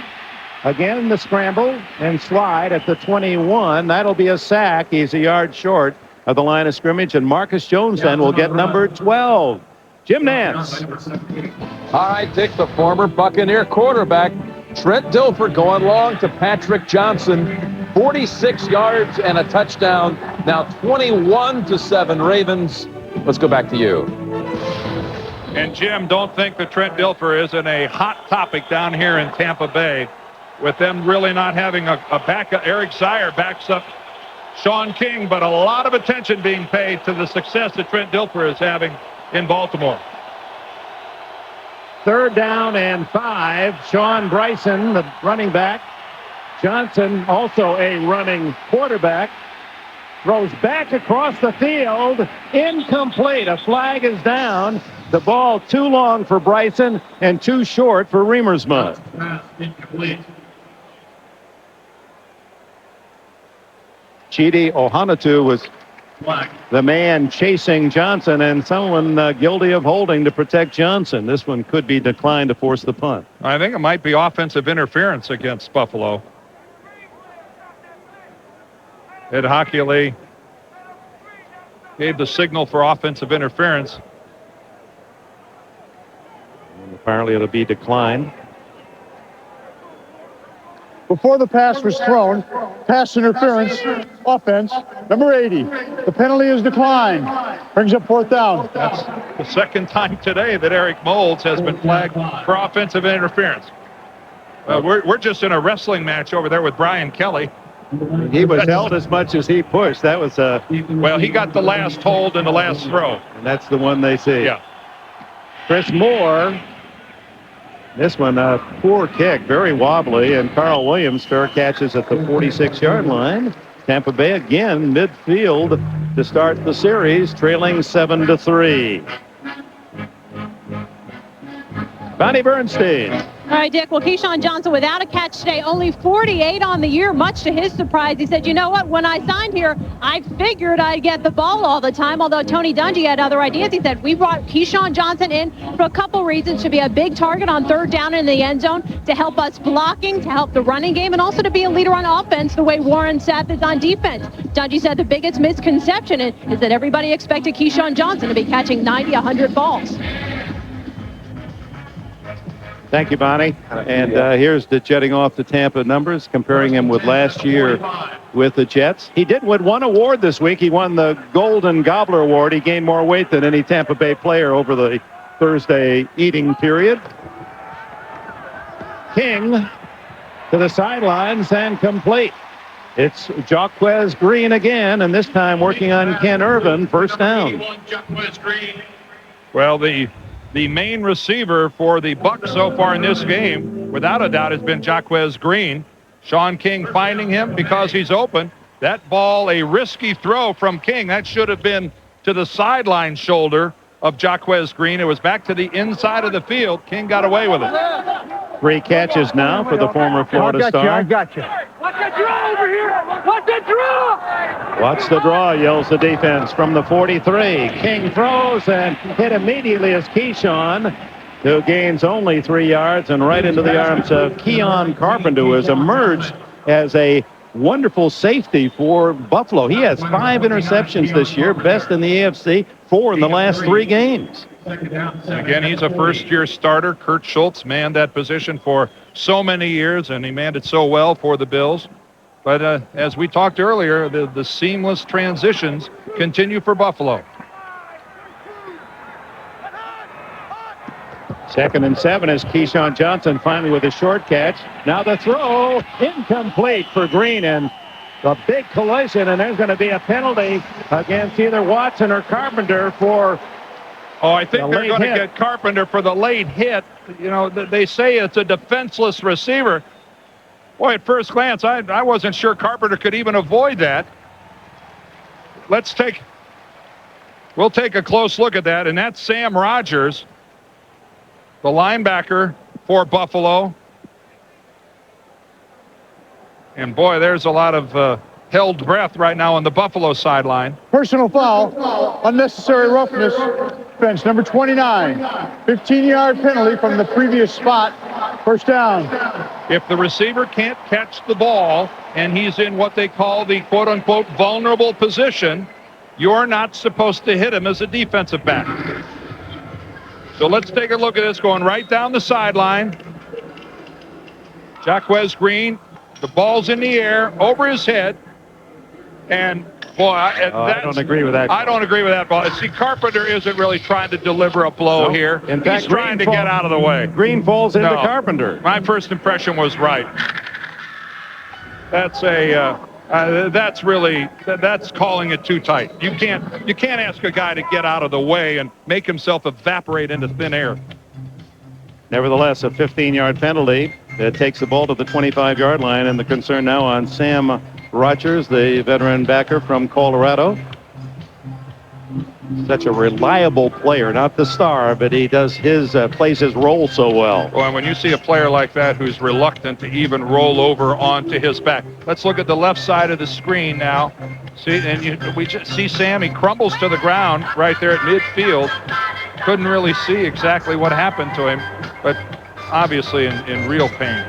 again the scramble and slide at the 21. That'll be a sack. He's a yard short of the line of scrimmage, and Marcus Jones then will get number 12. Jim Nance. All right, Dick, the former Buccaneer quarterback, Trent Dilfer going long to Patrick Johnson. 46 yards and a touchdown. Now 21-7 Ravens. Let's go back to you. And Jim, don't think that Trent Dilfer isn't a hot topic down here in Tampa Bay, with them really not having a backup. Eric Sire backs up Sean King, but a lot of attention being paid to the success that Trent Dilfer is having in Baltimore. Third down and 5. Sean Bryson, the running back. Johnson, also a running quarterback, throws back across the field. Incomplete. A flag is down. The ball too long for Bryson and too short for Remersma. Incomplete. Chidi Ohanatu was the man chasing Johnson, and someone guilty of holding to protect Johnson. This one could be declined to force the punt. I think it might be offensive interference against Buffalo. Ed Hockley gave the signal for offensive interference. And apparently it'll be declined. Before the pass was thrown, pass interference, offense, number 80. The penalty is declined. Brings up 4th down. That's the second time today that Eric Moulds has been flagged for offensive interference. We're just in a wrestling match over there with Brian Kelly. He was held as much as he pushed. That was well, he got the last hold and the last throw. And that's the one they see. Yeah. Chris Moore. This one, a poor kick, very wobbly, and Carl Williams fair catches at the 46-yard line. Tampa Bay again midfield to start the series, trailing 7-3. Bonnie Bernstein. All right, Dick. Well, Keyshawn Johnson without a catch today, only 48 on the year, much to his surprise. He said, you know what, when I signed here, I figured I'd get the ball all the time, although Tony Dungy had other ideas. He said, we brought Keyshawn Johnson in for a couple reasons, to be a big target on 3rd down in the end zone, to help us blocking, to help the running game, and also to be a leader on offense the way Warren Sapp is on defense. Dungy said the biggest misconception is that everybody expected Keyshawn Johnson to be catching 90, 100 balls. Thank you, Bonnie. And here's the jetting off the Tampa numbers, comparing him with last year with the Jets. He did win one award this week. He won the Golden Gobbler Award. He gained more weight than any Tampa Bay player over the Thursday eating period. King to the sidelines and complete. It's Jaquez Green again, and this time working on Ken Irvin, 1st down. Well, the main receiver for the Bucs so far in this game, without a doubt, has been Jaquez Green. Sean King finding him because he's open. That ball, a risky throw from King. That should have been to the sideline shoulder of Jaquez Green. It was back to the inside of the field. King got away with it. 3 catches now for the former Florida Star. I got you. Watch that draw over here! Watch that draw! Watch the draw, yells the defense from the 43. King throws and hit immediately as Keyshawn, who gains only 3 yards, and right into the arms of Keon Carpenter, who has emerged as a wonderful safety for Buffalo. He has 5 interceptions this year, best in the AFC, 4 in the last 3 games. Again, he's a first-year starter. Kurt Schultz manned that position for so many years, and he manned it so well for the Bills. But as we talked earlier, the seamless transitions continue for Buffalo. 2nd and 7 as Keyshawn Johnson finally with a short catch. Now the throw, incomplete for Green, and the big collision, and there's going to be a penalty against either Watson or Carpenter for I think they're going to get Carpenter for the late hit. You know, they say it's a defenseless receiver. Boy, at first glance, I wasn't sure Carpenter could even avoid that. We'll take a close look at that, and that's Sam Rogers, the linebacker for Buffalo. And boy, there's a lot of held breath right now on the Buffalo sideline. Personal foul, unnecessary roughness, bench number 29. 15-yard penalty from the previous spot, 1st down. If the receiver can't catch the ball and he's in what they call the quote-unquote vulnerable position, you're not supposed to hit him as a defensive back. So let's take a look at this, going right down the sideline. Jaquez Green, the ball's in the air, over his head. And, boy, I don't agree with that. I don't agree with that ball. See, Carpenter isn't really trying to deliver a blow here. In fact, he's trying to get out of the way. Green falls into Carpenter. My first impression was right. That's that's calling it too tight. You can't ask a guy to get out of the way and make himself evaporate into thin air. Nevertheless, a 15-yard penalty that takes the ball to the 25-yard line, and the concern now on Sam Rogers, the veteran backer from Colorado. such a reliable player, not the star, but he does his plays his role so well. Well, and when you see a player like that who's reluctant to even roll over onto his back. Let's look at the left side of the screen now. See, and we just see Sam, he crumbles to the ground right there at midfield. Couldn't really see exactly what happened to him, but obviously in real pain.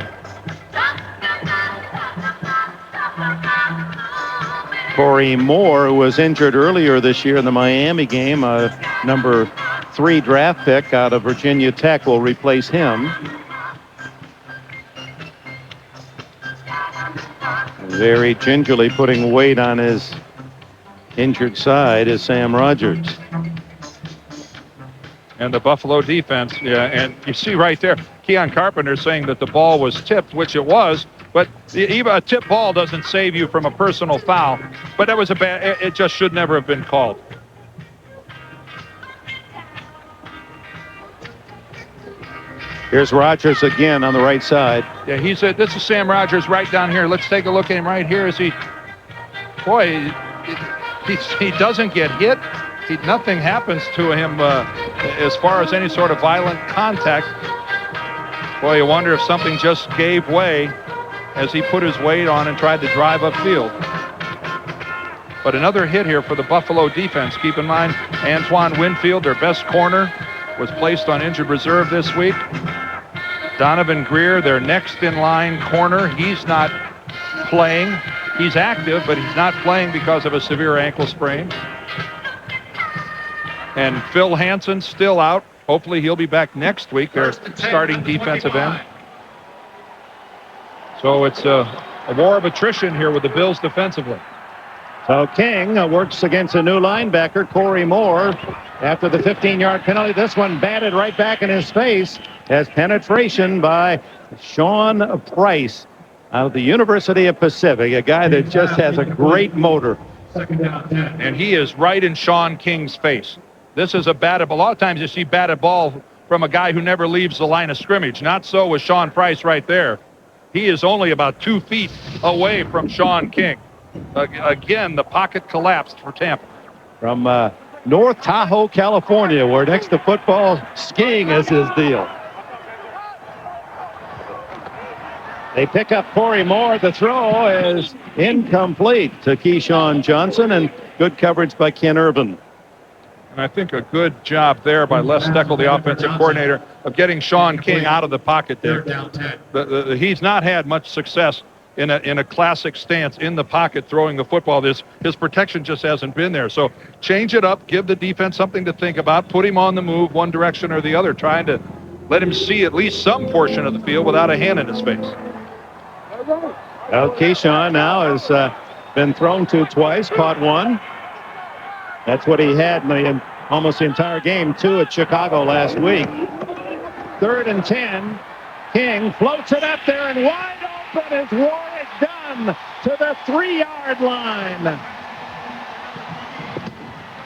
Corey Moore, who was injured earlier this year in the Miami game, number 3 draft pick out of Virginia Tech, will replace him. Very gingerly putting weight on his injured side is Sam Rogers. And the Buffalo defense, yeah, and you see right there, Keon Carpenter saying that the ball was tipped, which it was, but even a tip ball doesn't save you from a personal foul. But that was it just should never have been called. Here's Rogers again on the right side. Yeah, this is Sam Rogers right down here. Let's take a look at him right here as he doesn't get hit. Nothing happens to him as far as any sort of violent contact. Boy, you wonder if something just gave way as he put his weight on and tried to drive upfield. But another hit here for the Buffalo defense. Keep in mind, Antoine Winfield, their best corner, was placed on injured reserve this week. Donovan Greer, their next in line corner, he's not playing. He's active, but he's not playing because of a severe ankle sprain. And Phil Hansen still out. Hopefully he'll be back next week, their starting defensive end. So it's a war of attrition here with the Bills defensively. So King works against a new linebacker, Corey Moore, after the 15-yard penalty. This one batted right back in his face as penetration by Sean Price out of the University of Pacific, a guy that just has a great motor. And he is right in Sean King's face. This is a batted ball. A lot of times you see batted ball from a guy who never leaves the line of scrimmage. Not so with Sean Price right there. He is only about 2 feet away from Sean King. Again, the pocket collapsed for Tampa. From North Tahoe, California, where next to football, skiing is his deal. They pick up Corey Moore. The throw is incomplete to Keyshawn Johnson, and good coverage by Ken Urban. And I think a good job there by Les Steckel, the offensive coordinator, of getting Sean King out of the pocket there. He's not had much success in a classic stance in the pocket throwing the football. His protection just hasn't been there. So change it up, give the defense something to think about, put him on the move one direction or the other, trying to let him see at least some portion of the field without a hand in his face. Well, Keyshawn now has been thrown to twice, caught one. That's what he had in almost the entire game, 2 at Chicago last week. 3rd and 10. King floats it up there, and wide open is Warwick Dunn to the 3-yard line.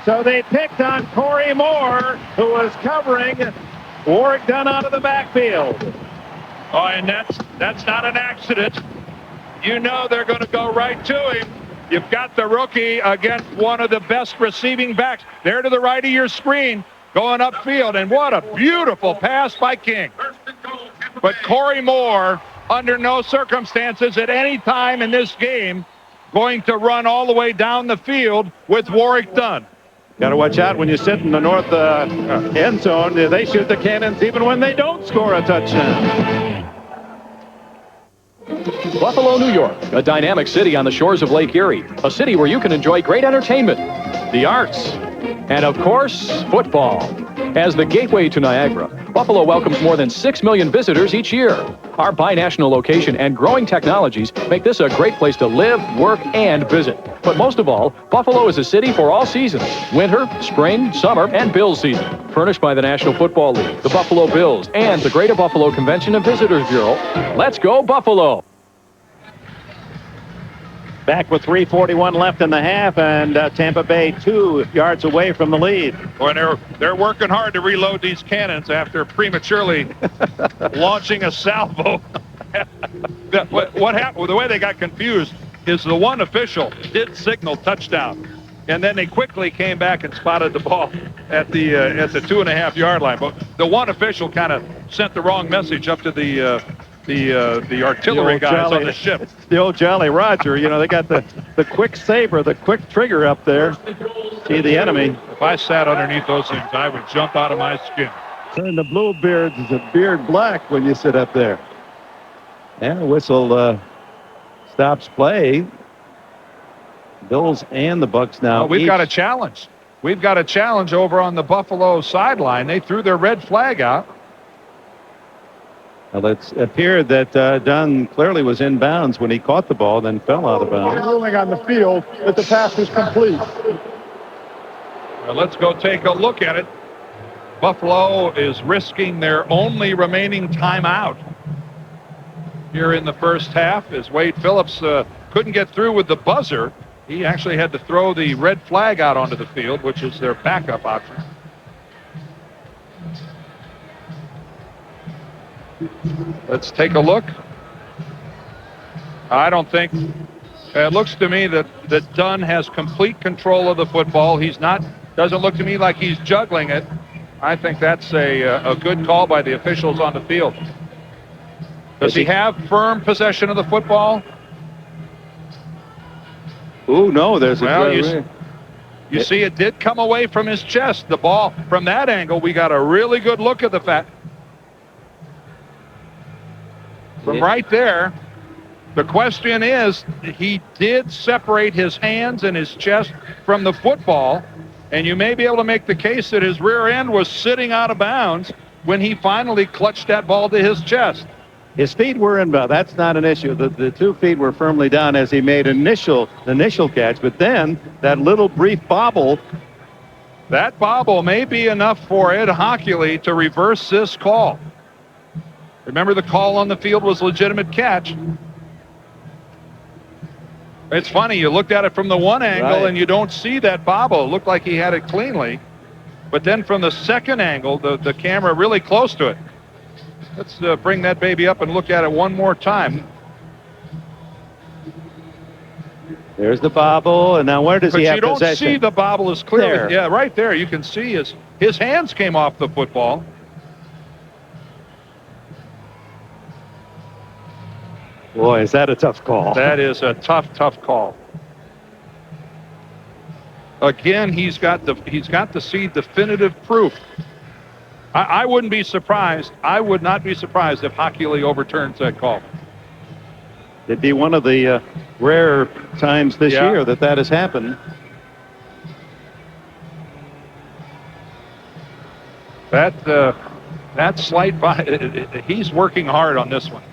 So they picked on Corey Moore, who was covering Warwick Dunn out of the backfield. Oh, and that's not an accident. You know they're going to go right to him. You've got the rookie against one of the best receiving backs. There to the right of your screen, going upfield. And what a beautiful pass by King. But Corey Moore, under no circumstances at any time in this game, going to run all the way down the field with Warwick Dunn. Got to watch out when you sit in the north end zone. They shoot the cannons even when they don't score a touchdown. Buffalo, New York, a dynamic city on the shores of Lake Erie, a city where you can enjoy great entertainment, the arts, and of course, football. As the gateway to Niagara, Buffalo welcomes more than 6 million visitors each year. Our binational location and growing technologies make this a great place to live, work, and visit. But most of all, Buffalo is a city for all seasons: winter, spring, summer, and Bills season. Furnished by the National Football League, the Buffalo Bills, and the Greater Buffalo Convention and Visitors Bureau. Let's go, Buffalo! Back with 3:41 left in the half, and Tampa Bay 2 yards away from the lead. Boy, they're working hard to reload these cannons after prematurely launching a salvo. What happened? The way they got confused is the one official did signal touchdown. And then they quickly came back and spotted the ball at the 2.5-yard line. But the one official kind of sent the wrong message up to the artillery guys on the ship. It's the old Jolly Roger. You know, they got the quick saber, the quick trigger up there. See the enemy. If I sat underneath those things, I would jump out of my skin. Turn the blue beard's beard black when you sit up there. And whistle stops play. Bills and the Bucks now. We've got a challenge. We've got a challenge over on the Buffalo sideline. They threw their red flag out. Well, it appeared that Dunn clearly was in bounds when he caught the ball, then fell out of bounds. Ruling on the field that the pass was complete. Well, let's go take a look at it. Buffalo is risking their only remaining timeout here in the first half as Wade Phillips couldn't get through with the buzzer. He actually had to throw the red flag out onto the field, which is their backup option. Let's take a look. I don't think it looks to me that Dunn has complete control of the football. Doesn't look to me like he's juggling it. I think that's a good call by the officials on the field. Does he have firm possession of the football? Oh, no, there's you see it did come away from his chest. The ball, from that angle, we got a really good look at the fact. From right there, the question is, he did separate his hands and his chest from the football, and you may be able to make the case that his rear end was sitting out of bounds when he finally clutched that ball to his chest. His feet were in bounds. That's not an issue. The 2 feet were firmly down as he made initial catch, but then that little brief bobble. That bobble may be enough for Ed Hockley to reverse this call. Remember, the call on the field was legitimate catch. It's funny, you looked at it from the one angle and you don't see that bobble. It looked like he had it cleanly. But then from the second angle, the camera really close to it. Let's bring that baby up and look at it one more time. There's the bobble, and now where does he have possession? But you don't see the bobble as clearly. There. Yeah, right there. You can see his hands came off the football. Boy, is that a tough call. That is a tough call. Again, he's got to see definitive proof. I wouldn't be surprised. I would not be surprised if Hockley overturns that call. It'd be one of the rare times this year that has happened. That slight he's working hard on this one.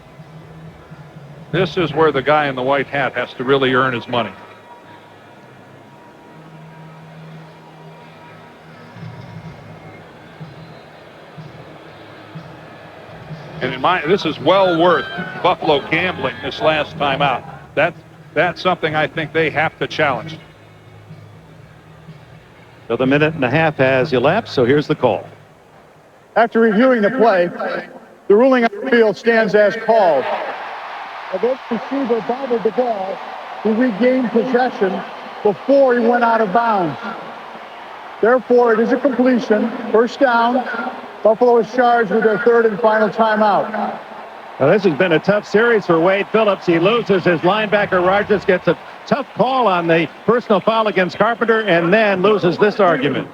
This is where the guy in the white hat has to really earn his money. And this is well worth Buffalo gambling this last time out. That's something I think they have to challenge. So the minute and a half has elapsed, so here's the call. After reviewing the play, the ruling on the field stands as called. The receiver bobbled the ball to regain possession before he went out of bounds. Therefore, it is a completion. First down. Buffalo is charged with their third and final timeout. Now, this has been a tough series for Wade Phillips. He loses his linebacker. Rogers gets a tough call on the personal foul against Carpenter and then loses this argument.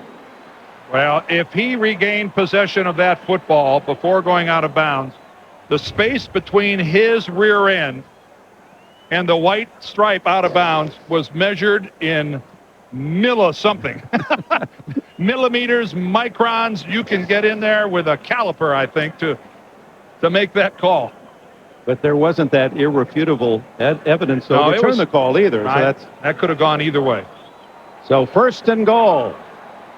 Well, if he regained possession of that football before going out of bounds, the space between his rear end and the white stripe out of bounds was measured in something. Millimeters, microns. You can get in there with a caliper, I think, to make that call. But there wasn't that irrefutable evidence to overturn the call either. So that could have gone either way. So first and goal.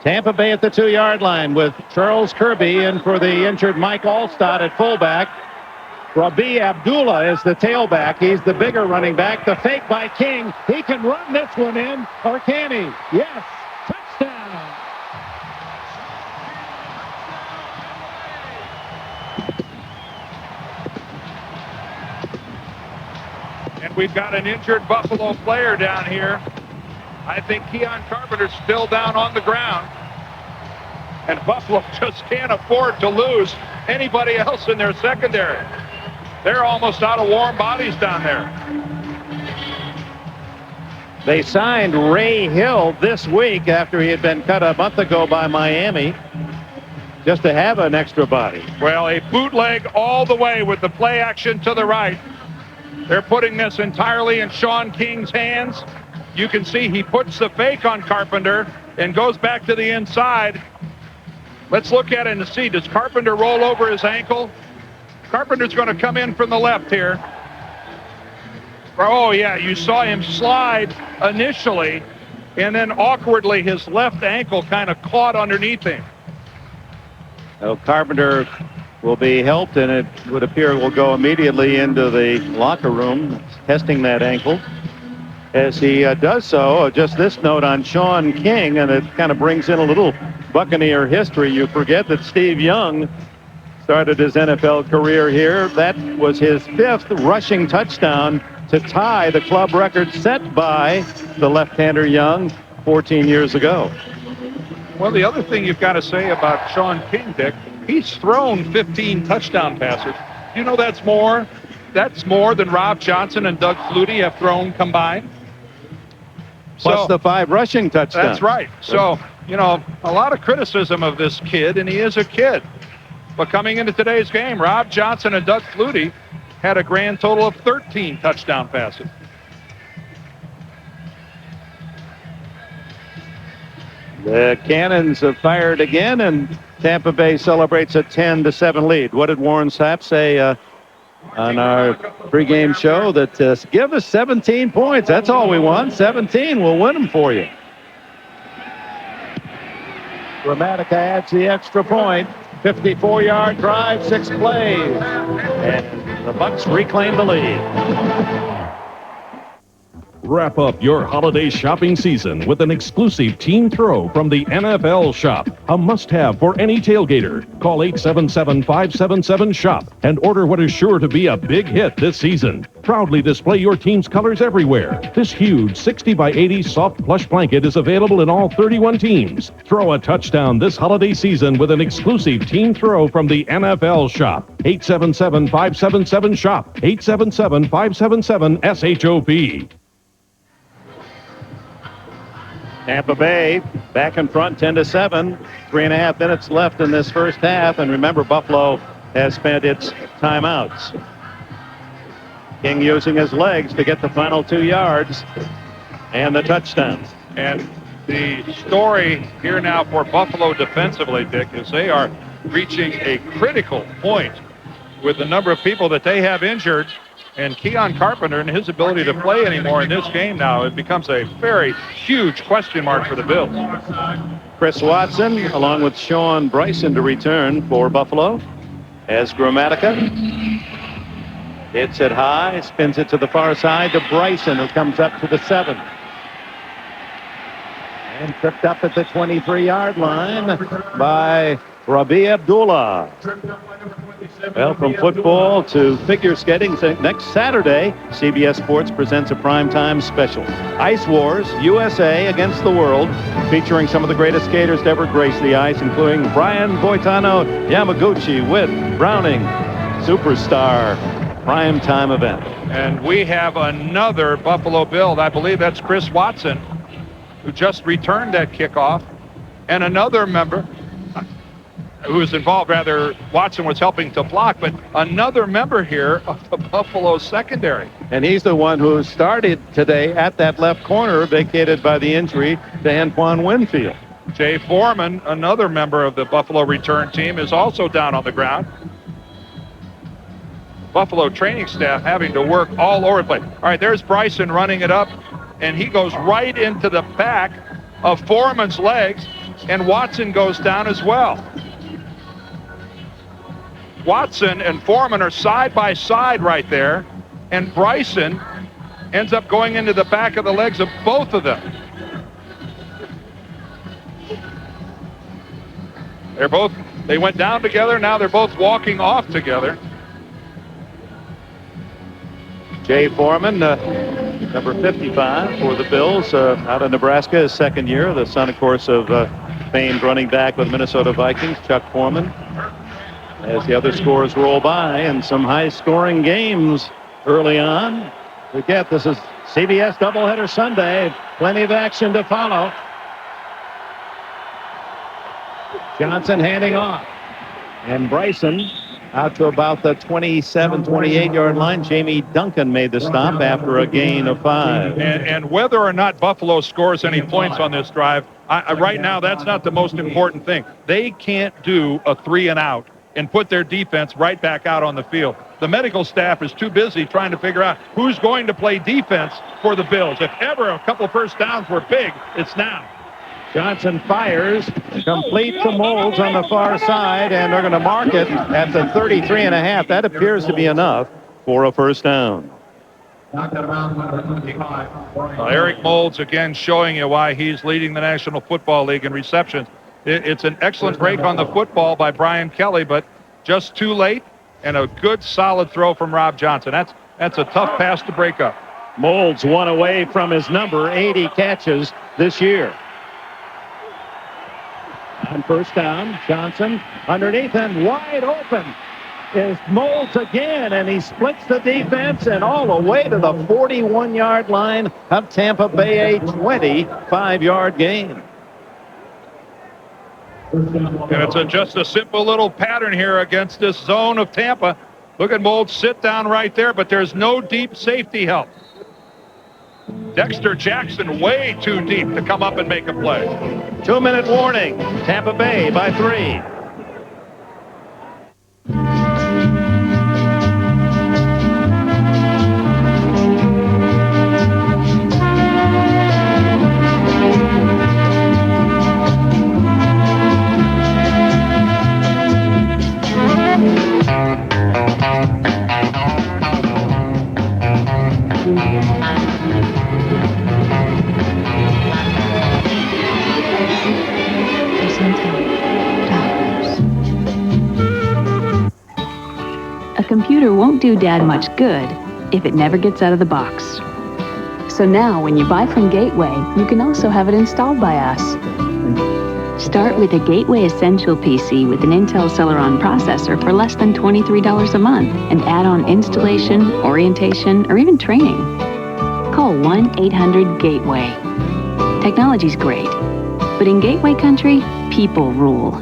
Tampa Bay at the 2-yard line with Charles Kirby in for the injured Mike Alstott at fullback. Rabi Abdullah is the tailback. He's the bigger running back. The fake by King. He can run this one in, or can he? Yes. Touchdown. And we've got an injured Buffalo player down here. I think Keon Carpenter's still down on the ground. And Buffalo just can't afford to lose anybody else in their secondary. They're almost out of warm bodies down there. They signed Ray Hill this week after he had been cut a month ago by Miami, just to have an extra body. Well, a bootleg all the way with the play action to the right. They're putting this entirely in Sean King's hands. You can see he puts the fake on Carpenter and goes back to the inside. Let's look at it and see, does Carpenter roll over his ankle? Carpenter's going to come in from the left here. Oh, yeah, you saw him slide initially, and then awkwardly his left ankle kind of caught underneath him. Well, Carpenter will be helped, and it would appear will go immediately into the locker room, testing that ankle. As he does so, just this note on Sean King, and it kind of brings in a little Buccaneer history. You forget that Steve Young started his NFL career here. That was his 5th rushing touchdown to tie the club record set by the left-hander Young 14 years ago. Well, the other thing you've got to say about Sean King, Dick, he's thrown 15 touchdown passes. You know that's more? That's more than Rob Johnson and Doug Flutie have thrown combined. Plus the 5 rushing touchdowns. That's right. So, you know, a lot of criticism of this kid, and he is a kid. But coming into today's game, Rob Johnson and Doug Flutie had a grand total of 13 touchdown passes. The Cannons have fired again, and Tampa Bay celebrates a 10-7 lead. What did Warren Sapp say on our pregame show? That give us 17 points. That's all we want. 17, we'll win them for you. Gramatica adds the extra point. 54-yard drive, 6 plays. And the Bucs reclaim the lead. Wrap up your holiday shopping season with an exclusive team throw from the NFL Shop. A must-have for any tailgater. Call 877-577-SHOP and order what is sure to be a big hit this season. Proudly display your team's colors everywhere. This huge 60 by 80 soft plush blanket is available in all 31 teams. Throw a touchdown this holiday season with an exclusive team throw from the NFL Shop. 877-577-SHOP. 877-577-SHOP. Tampa Bay back in front 10-7. 3.5 minutes left in this first half. And remember, Buffalo has spent its timeouts. King using his legs to get the final 2 yards and the touchdown. And the story here now for Buffalo defensively, Dick, is they are reaching a critical point with the number of people that they have injured. And Keon Carpenter and his ability to play anymore in this game now, it becomes a very huge question mark for the Bills. Chris Watson, along with Sean Bryson, to return for Buffalo. As Gramatica hits it high, spins it to the far side to Bryson, who comes up to the 7. And tripped up at the 23-yard line by Rabi Abdullah. Well, from football to figure skating, next Saturday, CBS Sports presents a primetime special. Ice Wars, USA Against the World, featuring some of the greatest skaters to ever grace the ice, including Brian Boitano Yamaguchi with Browning, Superstar, primetime event. And we have another Buffalo Bill. I believe that's Chris Watson, who just returned that kickoff, and another member who was involved, rather, Watson was helping to block, but another member here of the Buffalo secondary. And he's the one who started today at that left corner, vacated by the injury to Antoine Winfield. Jay Foreman, another member of the Buffalo return team, is also down on the ground. Buffalo training staff having to work all over the place. All right, there's Bryson running it up, and he goes right into the back of Foreman's legs, and Watson goes down as well. Watson and Foreman are side by side right there, and Bryson ends up going into the back of the legs of both of them. They went down together, now they're both walking off together. Jay Foreman number 55 for the Bills, out of Nebraska, his second year. The son, of course, of famed running back with Minnesota Vikings, Chuck Foreman. As the other scores roll by and some high-scoring games early on. Forget, this is CBS doubleheader Sunday. Plenty of action to follow. Johnson handing off. And Bryson out to about the 27, 28-yard line. Jamie Duncan made the stop after a gain of 5. And whether or not Buffalo scores any points on this drive, right now that's not the most important thing. They can't do a 3-and-out and put their defense right back out on the field. The medical staff is too busy trying to figure out who's going to play defense for the Bills. If ever a couple first downs were big, it's now. Johnson fires, complete to Moles on the far side, and they're going to mark it at the 33.5. That appears to be enough for a first down. Eric Moles again showing you why he's leading the National Football League in receptions. It's an excellent break on the football by Brian Kelly, but just too late, and a good solid throw from Rob Johnson. That's a tough pass to break up. Moles one away from his number, 80 catches this year. On first down, Johnson underneath and wide open is Moles again, and he splits the defense and all the way to the 41-yard line of Tampa Bay, a 25-yard gain. And it's just a simple little pattern here against this zone of Tampa. Look at Moles sit down right there, but there's no deep safety help. Dexter Jackson way too deep to come up and make a play. 2-minute warning. Tampa Bay by 3. A computer won't do Dad much good if it never gets out of the box. So now, when you buy from Gateway, you can also have it installed by us. Start with a Gateway Essential PC with an Intel Celeron processor for less than $23 a month and add on installation, orientation, or even training. Call 1-800-GATEWAY. Technology's great, but in Gateway country, people rule.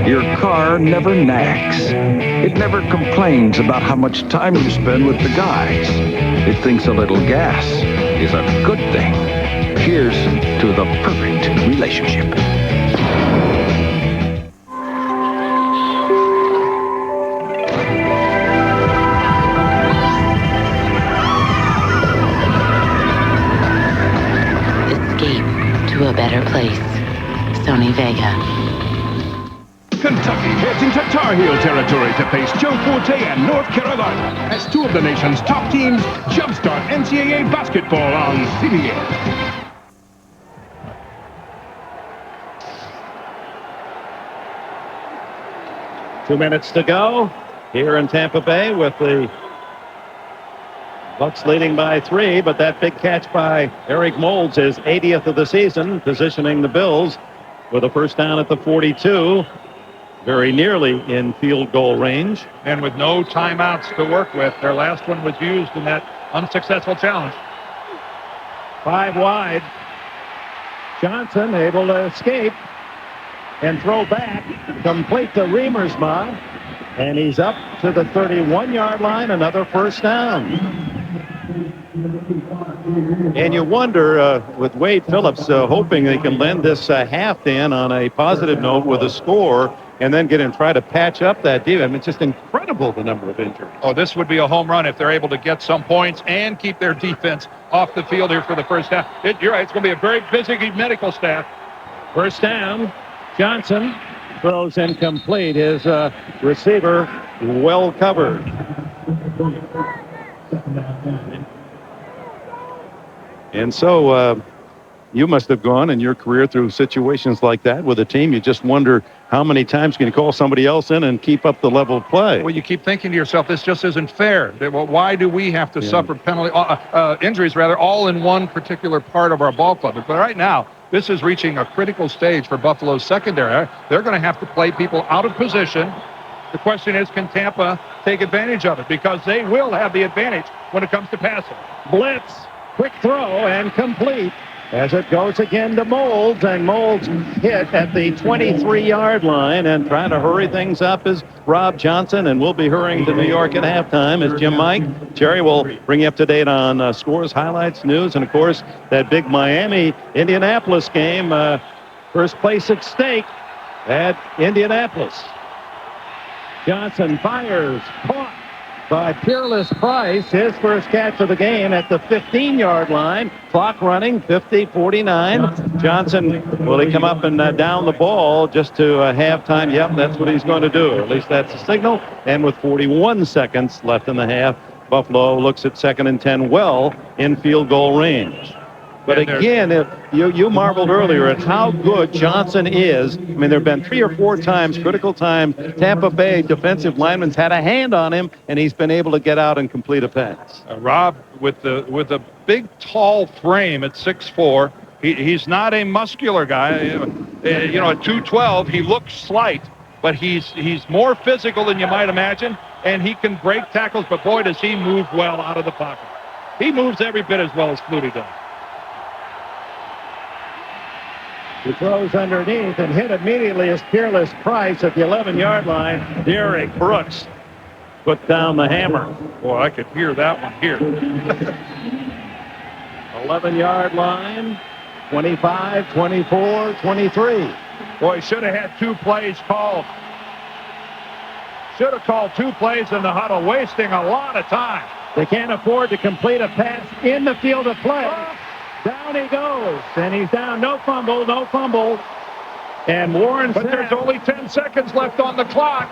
Your car never nags. It never complains about how much time you spend with the guys. It thinks a little gas is a good thing. Here's to the perfect relationship. Escape to a better place. Sony Vega. Kentucky heads into Tar Heel territory to face Joe Forte and North Carolina as two of the nation's top teams jumpstart NCAA basketball on CBS. Two minutes to go here in Tampa Bay with the Bucks leading by 3, but that big catch by Eric Moles is 80th of the season, positioning the Bills with a first down at the 42. Very nearly in field goal range. And with no timeouts to work with, their last one was used in that unsuccessful challenge. 5 wide. Johnson able to escape and throw back, complete to Remersma, and he's up to the 31-yard line, another first down. And you wonder, with Wade Phillips hoping they can lend this half in on a positive note with a score, and then get and try to patch up that defense. I mean, it's just incredible the number of injuries. Oh, this would be a home run if they're able to get some points and keep their defense off the field here for the first half. You're right, it's going to be a very busy medical staff. First down, Johnson throws incomplete. His receiver well covered. And so you must have gone in your career through situations like that with a team. You just wonder how many times can you call somebody else in and keep up the level of play. Well, you keep thinking to yourself, this just isn't fair. Well, why do we have to suffer injuries, all in one particular part of our ball club? But right now, this is reaching a critical stage for Buffalo's secondary. They're going to have to play people out of position. The question is, can Tampa take advantage of it? Because they will have the advantage when it comes to passing. Blitz, quick throw, and complete. As it goes again to Molds, and Molds hit at the 23-yard line, and trying to hurry things up is Rob Johnson, and we'll be hurrying to New York at halftime as Jim Mike. Jerry will bring you up to date on scores, highlights, news, and, of course, that big Miami-Indianapolis game. First place at stake at Indianapolis. Johnson fires, caught by Peerless Price, his first catch of the game at the 15-yard line. Clock running, 50-49. Johnson, will he come up and down the ball just to halftime? Yep, that's what he's going to do. At least that's the signal. And with 41 seconds left in the half, Buffalo looks at 2nd and 10 well in field goal range. But again, if you marveled earlier at how good Johnson is. I mean, there have been 3 or 4 times, critical times, Tampa Bay defensive linemen's had a hand on him, and he's been able to get out and complete a pass. Rob, with a big, tall frame at 6'4", he's not a muscular guy. At 212, he looks slight, but he's more physical than you might imagine, and he can break tackles. But boy, does he move well out of the pocket. He moves every bit as well as Flutie does. He throws underneath and hit immediately as Peerless Price at the 11-yard line. Derek Brooks put down the hammer. Boy, I could hear that one here. 11-yard line, 25, 24, 23. Boy, he should have had 2 plays called. Should have called 2 plays in the huddle, wasting a lot of time. They can't afford to complete a pass in the field of play. Down he goes, and he's down. No fumble, no fumble. And Warren But there's only 10 seconds left on the clock.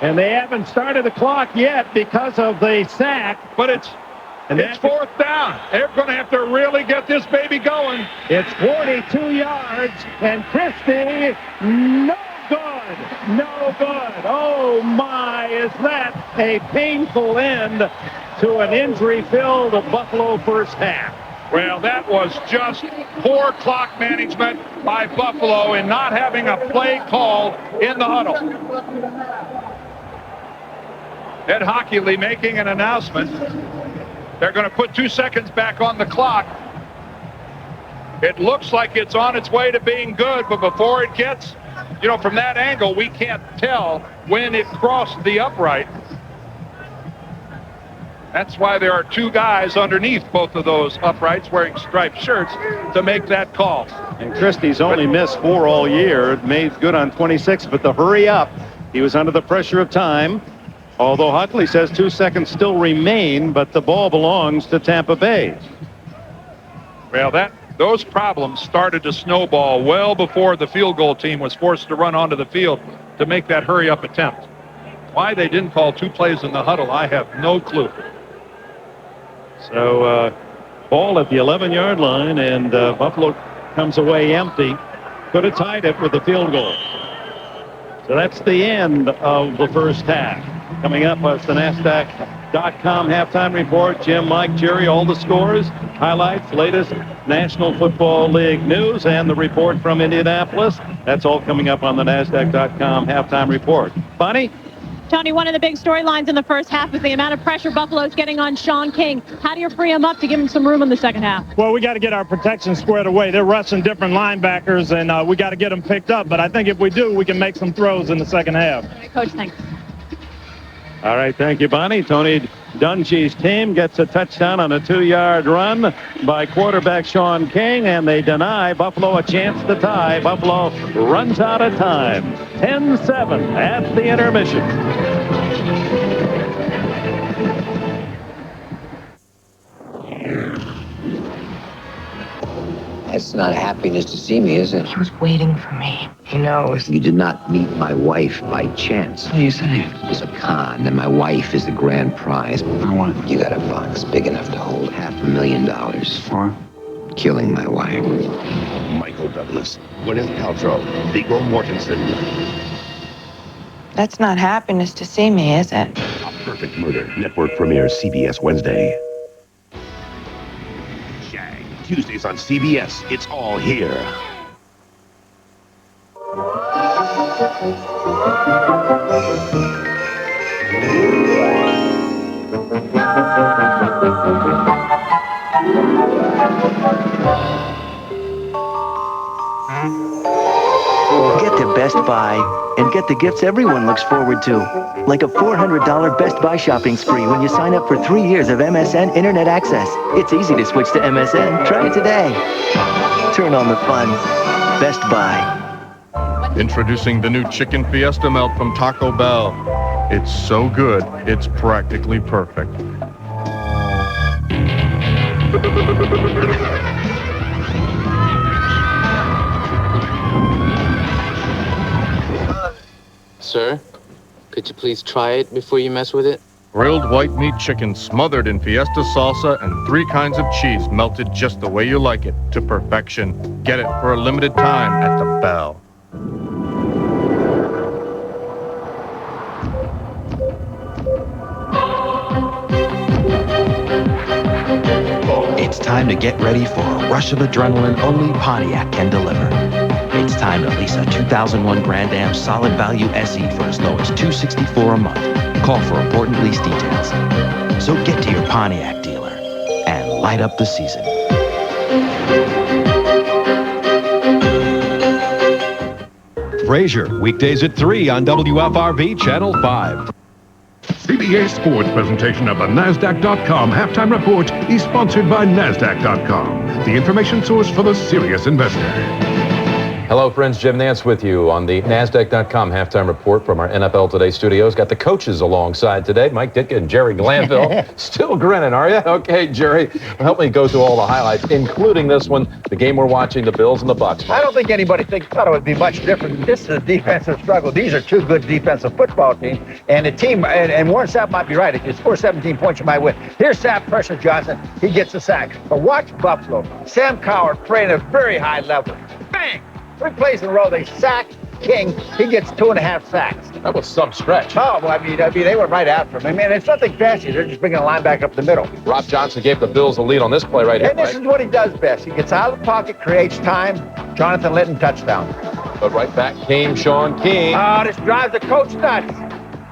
And they haven't started the clock yet because of the sack. But it's 4th down. They're going to have to really get this baby going. It's 42 yards, and Christie, no good. No good. Oh, my, is that a painful end to an injury-filled Buffalo first half. Well, that was just poor clock management by Buffalo in not having a play called in the huddle. Ed Hockley making an announcement. They're going to put 2 seconds back on the clock. It looks like it's on its way to being good, but before it gets, from that angle, we can't tell when it crossed the upright. That's why there are 2 guys underneath both of those uprights wearing striped shirts to make that call. And Christie's only missed 4 all year. Made good on 26, but the hurry up, he was under the pressure of time. Although Hockley says 2 seconds still remain, but the ball belongs to Tampa Bay. Well, those problems started to snowball well before the field goal team was forced to run onto the field to make that hurry up attempt. Why they didn't call 2 plays in the huddle, I have no clue. So ball at the 11-yard line, and Buffalo comes away empty. Could have tied it with the field goal. So that's the end of the first half. Coming up was the NASDAQ.com halftime report. Jim, Mike, Jerry, all the scores, highlights, latest National Football League news, and the report from Indianapolis. That's all coming up on the NASDAQ.com halftime report. Bonnie? Tony, one of the big storylines in the first half is the amount of pressure Buffalo's getting on Sean King. How do you free him up to give him some room in the second half? Well, we got to get our protection squared away. They're rushing different linebackers, and we got to get them picked up. But I think if we do, we can make some throws in the second half. All right, Coach, thanks. All right, thank you, Bonnie. Tony Dungy's team gets a touchdown on a 2-yard run by quarterback Sean King, and they deny Buffalo a chance to tie. Buffalo runs out of time. 10-7 at the intermission. It's not happiness to see me, is it? He was waiting for me. He knows. You did not meet my wife by chance. What are you saying? It was a con, and my wife is the grand prize. I want it. You got a box big enough to hold $500,000. Or? killing my wife. Michael Douglas, Gwyneth Paltrow, Viggo Mortensen. That's not happiness to see me, is it? A Perfect Murder. Network premieres CBS Wednesday. Shag. Tuesdays on CBS. It's all here. Get to Best Buy and get the gifts everyone looks forward to. Like a $400 Best Buy shopping spree when you sign up for 3 years of MSN Internet access. It's easy to switch to MSN. Try it today. Turn on the fun. Best Buy. Introducing the new Chicken Fiesta Melt from Taco Bell. It's so good, it's practically perfect. Sir, could you please try it before you mess with it? Grilled white meat chicken smothered in Fiesta salsa and 3 kinds of cheese melted just the way you like it, to perfection. Get it for a limited time at the Bell. It's time to get ready for a rush of adrenaline only Pontiac can deliver. It's time to lease a 2001 Grand Am solid value SE for as low as $264 a month. Call for important lease details. So get to your Pontiac dealer and light up the season. Frasier, weekdays at 3 on WFRB Channel 5. CBS Sports presentation of the NASDAQ.com halftime report is sponsored by NASDAQ.com, the information source for the serious investor. Hello, friends. Jim Nance with you on the NASDAQ.com halftime report from our NFL Today studios. Got the coaches alongside today, Mike Ditka and Jerry Glanville. Still grinning, are you? Okay, Jerry, help me go through all the highlights, including this one, the game we're watching, the Bills and the Bucks. I don't think anybody thought it would be much different. This is a defensive struggle. These are 2 good defensive football teams, and the team, and Warren Sapp might be right. If you score 17 points, you might win. Here's Sapp pressure Johnson. He gets a sack. But watch Buffalo. Sam Coward playing at a very high level. Bang! 3 plays in a row, they sack King. He gets 2.5 sacks. That was some stretch. Oh, well, I mean, they went right after him. I mean, it's nothing fancy. They're just bringing a linebacker up the middle. Rob Johnson gave the Bills the lead on this play right here, And this is what he does best. He gets out of the pocket, creates time. Jonathan Linton, touchdown. But right back came Sean King. This drives the coach nuts.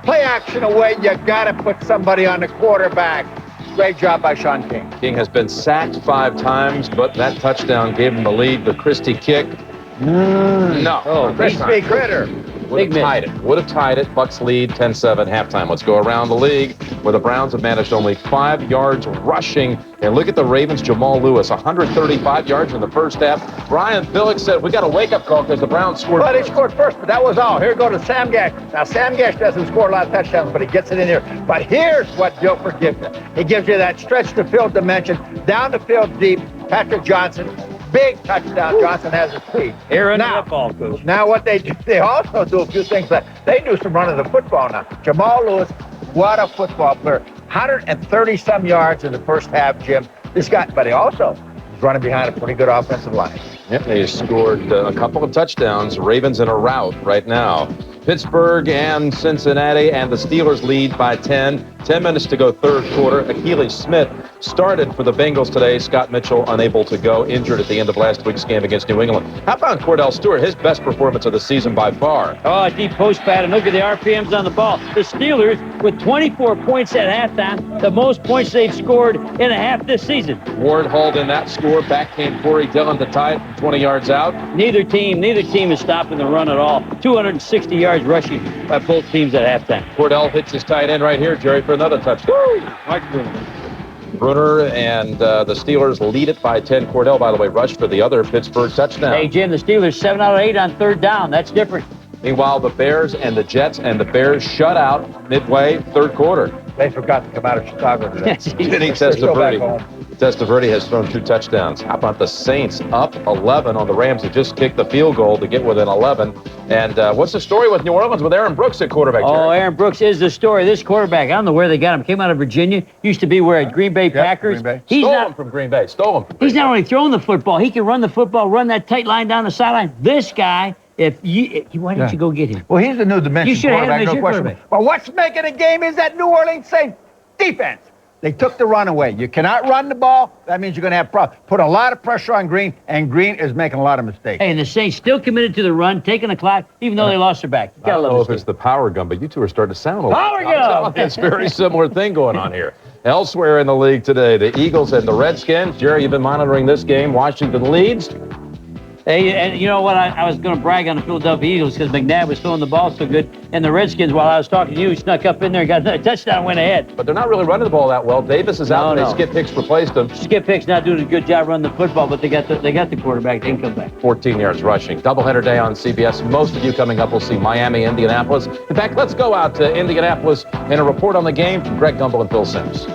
Play action away. You got to put somebody on the quarterback. Great job by Sean King. King has been sacked 5 times, but that touchdown gave him the lead. The Christie kick. No. Oh, crispy critter. Would have tied it. Bucks lead 10-7 halftime. Let's go around the league where the Browns have managed only 5 yards rushing. And look at the Ravens, Jamal Lewis, 135 yards in the first half. Brian Billick said, we got a wake-up call because the Browns scored first. Well, they scored first, but that was all. Here go to Sam Gash. Now, Sam Gash doesn't score a lot of touchdowns, but he gets it in here. But here's what Gilford gives you. He gives you that stretch to field dimension, down the field deep. Patrick Johnson. Big touchdown. Johnson has his feet. Now, football, coach. Now what they do, they also do a few things. They do some running the football now. Jamal Lewis, what a football player. 130-some yards in the first half, Jim. This guy, but he also is running behind a pretty good offensive line. Yep, they scored a couple of touchdowns. Ravens in a rout right now. Pittsburgh and Cincinnati, and the Steelers lead by 10. 10 minutes to go, third quarter. Akili Smith started for the Bengals today. Scott Mitchell unable to go, injured at the end of last week's game against New England. How about Cordell Stewart, his best performance of the season by far? Oh, deep post pat, and look at the RPMs on the ball. The Steelers with 24 points at halftime, the most points they've scored in a half this season. Ward hauled in that score. Back came Corey Dillon to tie it from 20 yards out. Neither team is stopping the run at all. 260 yards rushing by both teams at halftime. Cordell hits his tight end right here, Jerry, for another touchdown. Mark Bruner. Bruner and the Steelers lead it by 10. Cordell, by the way, rushed for the other Pittsburgh touchdown. Hey, Jim, the Steelers 7 out of 8 on third down. That's different. Meanwhile, the Bears and the Jets and the Bears shut out midway third quarter. They forgot to come out of Chicago today. Vinny Testaverde has thrown 2 touchdowns. How about the Saints up 11 on the Rams who just kicked the field goal to get within 11. And what's the story with New Orleans with Aaron Brooks at quarterback, Jerry? Oh, Aaron Brooks is the story. This quarterback, I don't know where they got him. Came out of Virginia. Used to be where at Green Bay Packers. Green Bay. Stole him from Green Bay. He's not only throwing the football. He can run the football, run that tight line down the sideline. This guy, why didn't you go get him? Well, he's the new dimension You should have quarterback, him as no your question. quarterback. But what's making a game is that New Orleans Saints defense. They took the run away. You cannot run the ball. That means you're going to have problems. Put a lot of pressure on Green, and Green is making a lot of mistakes. Hey, and the Saints still committed to the run, taking the clock, even though they lost their back. I don't know if it's the power gun, but you two are starting to sound a lot. Power gun! It's a very similar thing going on here. Elsewhere in the league today, the Eagles and the Redskins. Jerry, you've been monitoring this game. Washington leads. Hey, and you know what? I was going to brag on the Philadelphia Eagles because McNabb was throwing the ball so good. And the Redskins, while I was talking to you, he snuck up in there and got a touchdown, went ahead. But they're not really running the ball that well. Davis is out and Skip Hicks replaced him. Skip Hicks not doing a good job running the football, but they got the quarterback. They can come back. 14 yards rushing. Doubleheader day on CBS. Most of you coming up will see Miami, Indianapolis. In fact, let's go out to Indianapolis and a report on the game from Greg Gumbel and Phil Simms.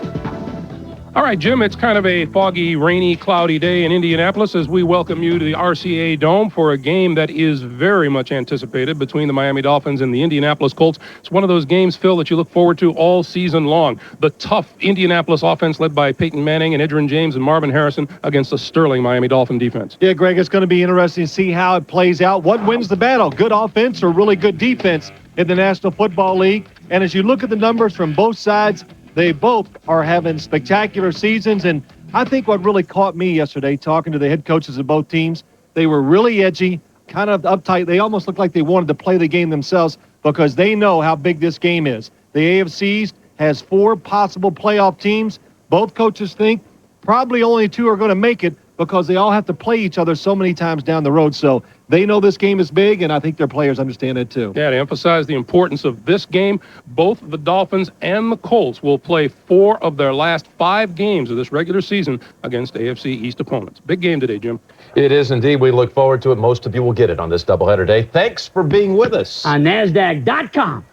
All right, Jim, it's kind of a foggy, rainy, cloudy day in Indianapolis as we welcome you to the RCA Dome for a game that is very much anticipated between the Miami Dolphins and the Indianapolis Colts. It's one of those games, Phil, that you look forward to all season long. The tough Indianapolis offense led by Peyton Manning and Edgerrin James and Marvin Harrison against a sterling Miami Dolphin defense. Yeah, Greg, it's going to be interesting to see how it plays out. What wins the battle, good offense or really good defense in the National Football League? And as you look at the numbers from both sides, they both are having spectacular seasons, and I think what really caught me yesterday, talking to the head coaches of both teams, they were really edgy, kind of uptight. They almost looked like they wanted to play the game themselves because they know how big this game is. The AFC East has 4 possible playoff teams. Both coaches think probably only 2 are going to make it because they all have to play each other so many times down the road. So they know this game is big, and I think their players understand it too. Yeah, to emphasize the importance of this game, both the Dolphins and the Colts will play 4 of their last 5 games of this regular season against AFC East opponents. Big game today, Jim. It is indeed. We look forward to it. Most of you will get it on this doubleheader day. Thanks for being with us. On NASDAQ.com.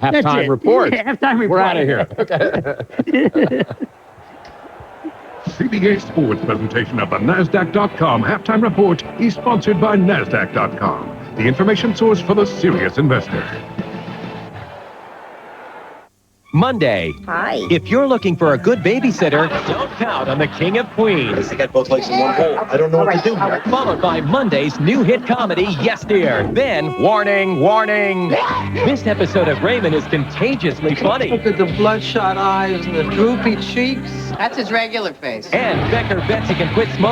Halftime report. Halftime report. We're out of here. Okay. CBS Sports presentation of the NASDAQ.com halftime report is sponsored by NASDAQ.com, the information source for the serious investor. Monday. Hi. If you're looking for a good babysitter, don't count on the King of Queens. I got both legs in one hole. I don't know what to do here. Followed by Monday's new hit comedy, Yes Dear. Then, warning, warning. This episode of Raymond is contagiously funny. Look at the bloodshot eyes and the droopy cheeks. That's his regular face. And Becker bets he can quit smoking.